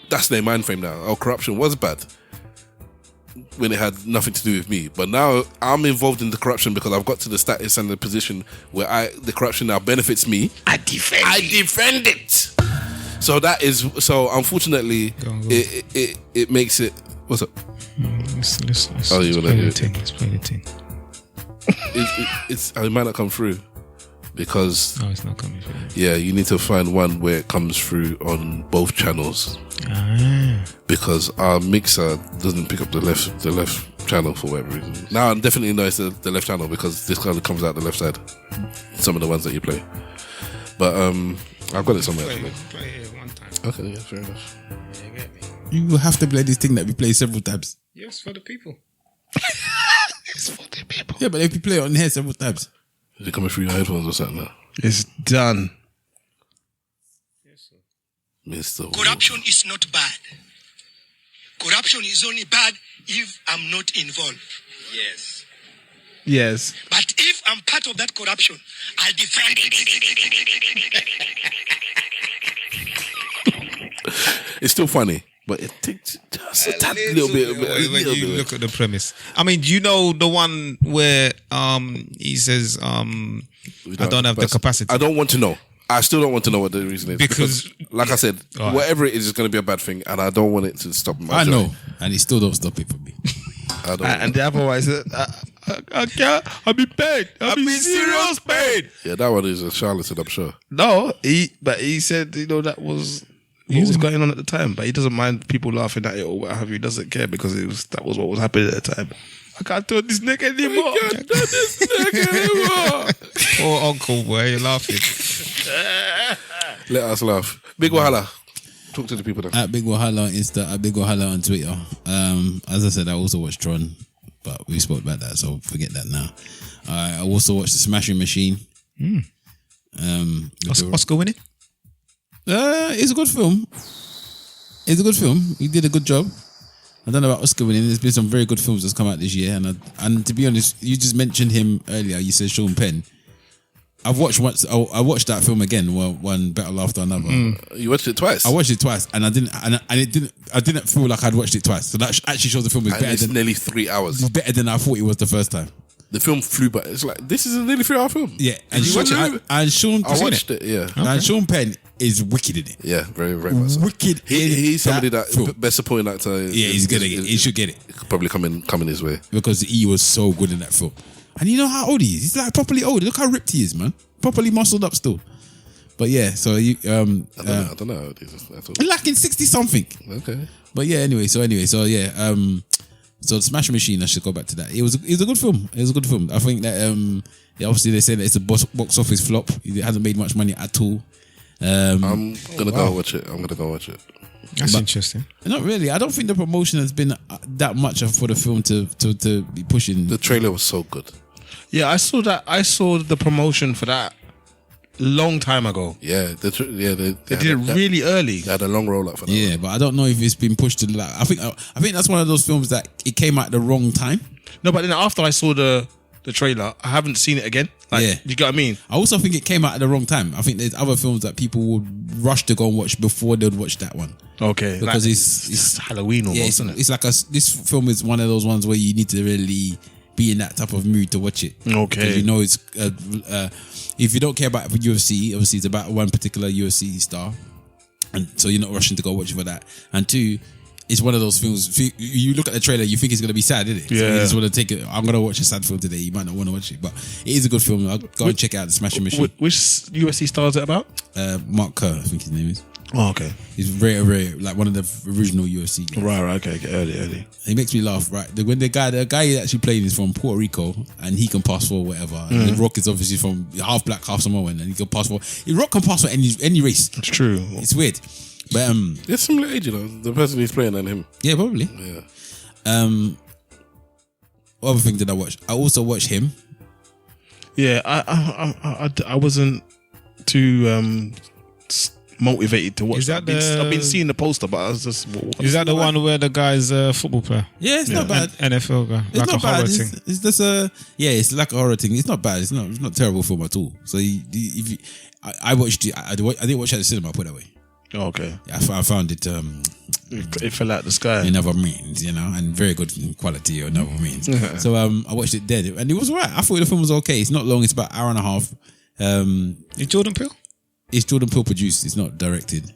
that's their mind frame now. Oh, corruption was bad when it had nothing to do with me. But now I'm involved in the corruption because I've got to the status and the position where the corruption now benefits me. I defend it. So that is unfortunately it makes it. What's up? Let's Oh, you play the thing. Let's play the thing. It might not come through because it's not coming through. Yeah, you need to find one where it comes through on both channels. Because our mixer doesn't pick up the left channel for whatever reason. Now I definitely know it's the left channel because this kind of comes out the left side. Some of the ones that you play, but I've got it somewhere. Play it one time. Okay, yeah, fair enough. You get me? You have to play this thing that we play several times. Yes, for the people. It's for the people. Yeah, but if you play it on here several times. Is it coming through your headphones or something now? It's done. Mr. Corruption is not bad. Corruption is only bad if I'm not involved. Yes. Yes. But if I'm part of that corruption, I'll defend it. It's still funny, but it takes just a tad little bit. When you look at the premise, I mean, do you know the one where he says, "I don't have the capacity." I don't want to know. I still don't want to know what the reason is because like I said, Right. whatever it is going to be a bad thing, and I don't want it to stop. I know, and it still don't stop it for me. I don't. And the other one is, I can't. I'm in pain. I'm in serious pain. Yeah, that one is a charlatan, I'm sure. No, he said, that was what was going on at the time, but he doesn't mind people laughing at it or what have you. He doesn't care because that was what was happening at the time. I can't turn this neck anymore. Poor uncle, boy, you're laughing. Let us laugh. Big Wahala. Talk to the people then. At Big Wahala on Insta, at Big Wahala on Twitter. As I said, I also watched Tron, but we spoke about that, so forget that now. I also watched The Smashing Machine. Oscar winning? It's a good film. It's a good film. He did a good job. I don't know about Oscar winning. There's been some very good films that's come out this year, and to be honest, you just mentioned him earlier. You said Sean Penn. I've watched once. I watched that film again. One Battle After Another. You watched it twice. I watched it twice, and I didn't feel like I'd watched it twice. So that actually shows the film is And better it's than nearly 3 hours. better than I thought it was the first time. The film flew by. It's like this is a nearly 3 hour film. Yeah, and Did you watch it? And Sean. I watched it. Yeah, and Sean Penn is wicked in it. Yeah, very very much so. Wicked. He's somebody that film. best supporting actor. Yeah, he's gonna get. He should get it. It could probably coming his way because he was so good in that film. And you know how old he is? He's like properly old. Look how ripped he is, man. Properly muscled up still. But yeah, so you I don't know how old he is at all. Like in 60 something. Okay. But yeah, anyway, so yeah, so The Smash Machine, I should go back to that. It was a good film. It was a good film. I think that obviously they say that it's a box office flop. It hasn't made much money at all. I'm gonna go watch it. That's interesting. Not really. I don't think the promotion has been that much for the film to be pushing. The trailer was so good. Yeah, I saw that. I saw the promotion for that long time ago. Yeah, they did it really early. They had a long roll up for that. Yeah, but I don't know if it's been pushed to like. I think that's one of those films that it came out at the wrong time. No, but then after I saw the trailer, I haven't seen it again. Like, yeah, you get what I mean? I also think it came out at the wrong time. I think there's other films that people would rush to go and watch before they'd watch that one. Okay, because like, it's Halloween almost, isn't it? It's like this film is one of those ones where you need to really be in that type of mood to watch it. Okay, because you know it's if you don't care about UFC, obviously it's about one particular UFC star, and so you're not rushing to go watch it for that. And two, it's one of those films. You look at the trailer, you think it's going to be sad, isn't it? Yeah. So you just want to take it. I'm going to watch a sad film today. You might not want to watch it, but it is a good film. I'll go and check out The Smashing Machine. Which UFC star is it about? Mark Kerr, I think his name is. Oh, okay. He's very, very like one of the original UFC guys. Right, okay, early. He makes me laugh, right? When the guy he's actually playing is from Puerto Rico, and he can pass for whatever. And The Rock is obviously from half black, half Samoan, and he can pass for. The Rock can pass for any race. It's true. It's weird, but it's similar age, the person he's playing and him. Yeah, probably. Yeah. What other thing did I watch? I also watched him. Yeah, I wasn't too motivated to watch. Is that I've been seeing the poster, but I was just. Is that the one where the guy's a football player? Yeah, it's not bad. NFL guy, It's like not a horror bad. thing. It's just it's like a horror thing. It's not bad. It's not a terrible film at all. So I watched it. I didn't watch it at the cinema. Put it away. Oh, okay. I found it. It fell out the sky. In other means, and very good quality in other means. So I watched it dead, and it was alright. I thought the film was okay. It's not long. It's about an hour and a half. Is Jordan Peele? it's Jordan Peele produced. It's not directed.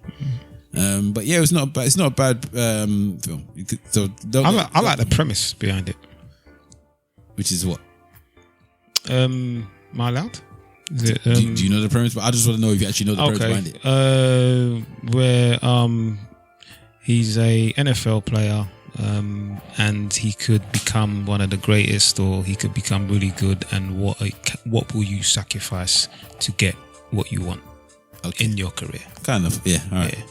But yeah, it's not a bad film. I like the premise behind it. Which is what? Am I allowed? Is it, do you know the premise? But I just want to know if you actually know the premise behind it. Where he's a NFL player, and he could become one of the greatest, or he could become really good. And what will you sacrifice to get what you want in your career? Kind of, yeah. All right. Yeah.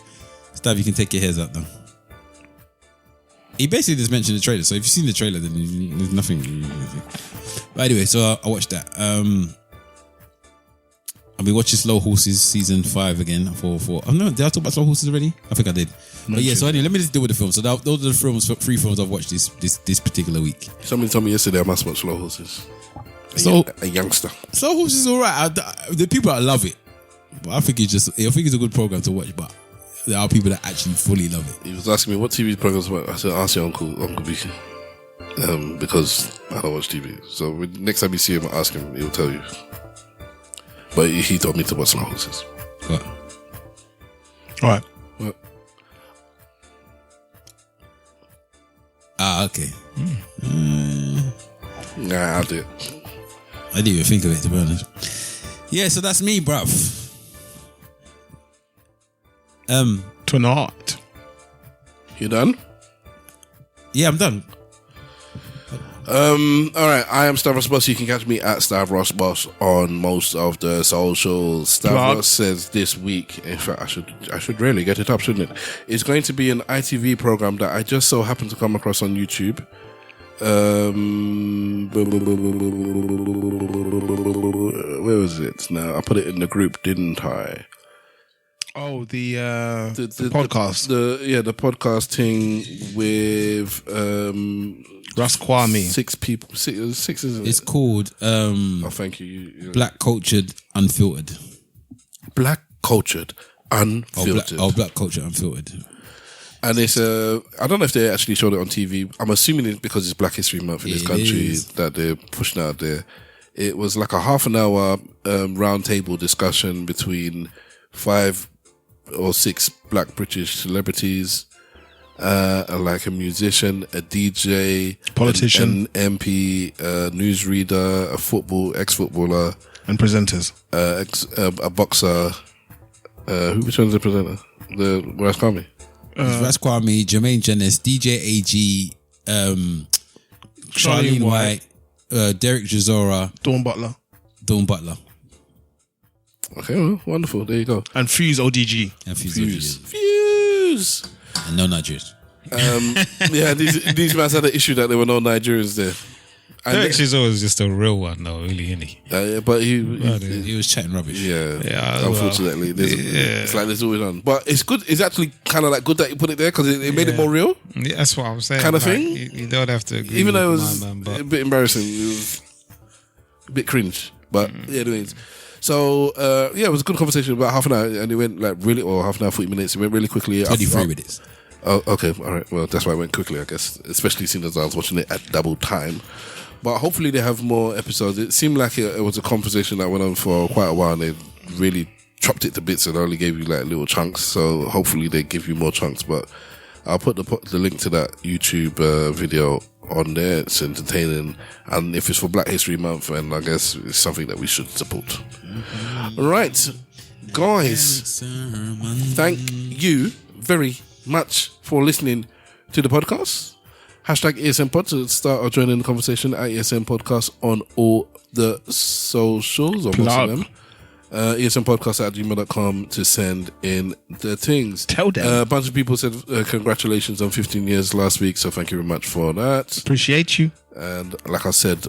Stav, you can take your hairs out now. He basically just mentioned the trailer, so if you've seen the trailer, then there's nothing. But anyway, so I watched that. I'll be watching Slow Horses season 5 again for. Oh no, did I talk about Slow Horses already? I think I did. But yeah, so anyway, let me just deal with the film. So those are the 3 films I've watched this particular week. Somebody told me yesterday I must watch Slow Horses. A youngster. Slow Horses is alright. The people that love it, but I think it's a good program to watch. But there are people that actually fully love it. He was asking me what TV programs about. I said, ask your Uncle B. Because I don't watch TV. So next time you see him, ask him, he'll tell you. But he told me to watch Slow Horses. What? Alright. What? Okay. Nah, I'll do it. I didn't even think of it, to be honest. Yeah, so that's me, bruv. Tonight. You done? Yeah, I'm done. Alright, I am Stavros Boss. You can catch me at Stavros Boss on most of the socials. Stavros says this week, in fact I should really get it up, shouldn't it? It's going to be an ITV program that I just so happened to come across on YouTube. Where was it now? I put it in the group, didn't I? Oh, the podcast. The podcasting with Ras Kwame. 6 people. 6 isn't it? It's called thank you. Black Cultured Unfiltered. Black Cultured Unfiltered. Black Cultured Unfiltered. And it's I don't know if they actually showed it on TV. I'm assuming it's because it's Black History Month in this country that they're pushing out there. It was like a half an hour round table discussion between 5 or 6 Black British celebrities, like a musician, a DJ, politician, an MP, a newsreader, a ex-footballer, and presenters, a boxer. Which one's the presenter? The Ras Kwame. Ras Kwame, Jermaine Jennings, DJ AG, Charlene White, Derek Chisora, Dawn Butler. Okay, well, wonderful. There you go. And Fuse ODG. Fuse. And no Nigerians. Yeah, these guys had an issue that there were no Nigerians there. Derek Chisora was just a real one, though, really, isn't he? But he was chatting rubbish. Yeah, unfortunately. It's like there's always on. But it's good. It's actually kind of like good that you put it there because it made it more real. Yeah, that's what I'm saying. Kind of thing. You don't have to agree. Even though it was a bit embarrassing. It was a bit cringe. But yeah, anyways. So, it was a good conversation, about half an hour, and it went like really, or half an hour, 40 minutes. It went really quickly. 23 minutes. Oh, okay. All right. Well, that's why it went quickly, I guess, especially seeing as I was watching it at double time. But hopefully they have more episodes. It seemed like it was a conversation that went on for quite a while, and they really chopped it to bits and only gave you like little chunks. So hopefully they give you more chunks. But I'll put the link to that YouTube video on there. It's entertaining, and if it's for Black History Month, and I guess it's something that we should support. Right, guys, thank you very much for listening to the podcast. Hashtag ESN Pod to start or join in the conversation at ESN Podcast on all the socials, or most of them. ESNpodcast@gmail.com to send in the things. Tell them. A bunch of people said congratulations on 15 years last week, so thank you very much for that. Appreciate you. And like I said,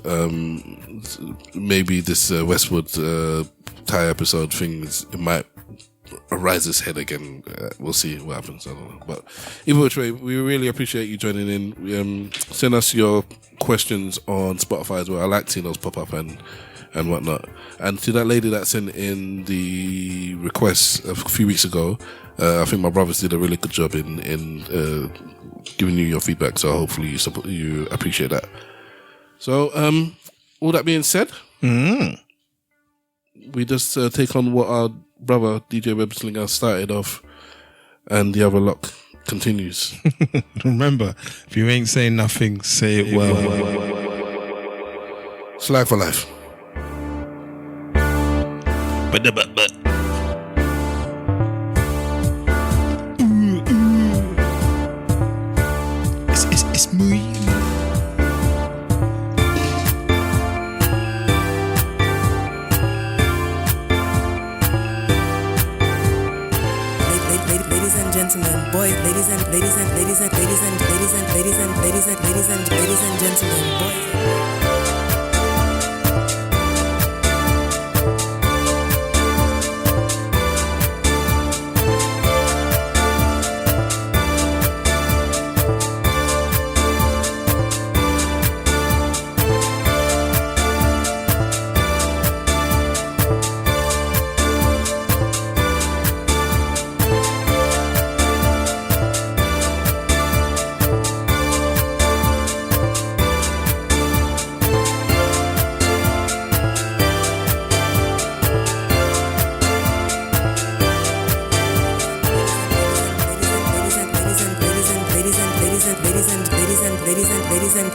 maybe this Westwood Thai episode thing it might rise its head again. We'll see what happens. I don't know. But either which way, we really appreciate you joining in. Send us your questions on Spotify as well. I like seeing those pop up and whatnot. And to that lady that sent in the requests a few weeks ago, I think my brothers did a really good job in giving you your feedback. So hopefully you appreciate that. So all that being said, we just take on what our brother DJ Webslinger started off, and the other lot continues. Remember, if you ain't saying nothing, say it well. Slag for life. But. It's me. Ladies and gentlemen, boys, ladies and gentlemen, boys.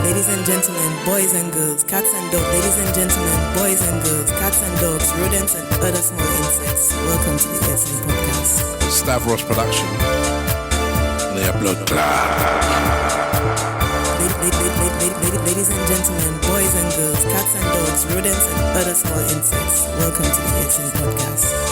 Ladies and gentlemen, boys and girls, cats and dogs. Ladies and gentlemen, boys and girls, cats and dogs, rodents and other small insects. Welcome to the ESN podcast. Stavros Production. They are blood clot. Ladies and gentlemen, boys and girls, cats and dogs, rodents and other small insects. Welcome to the ESN podcast.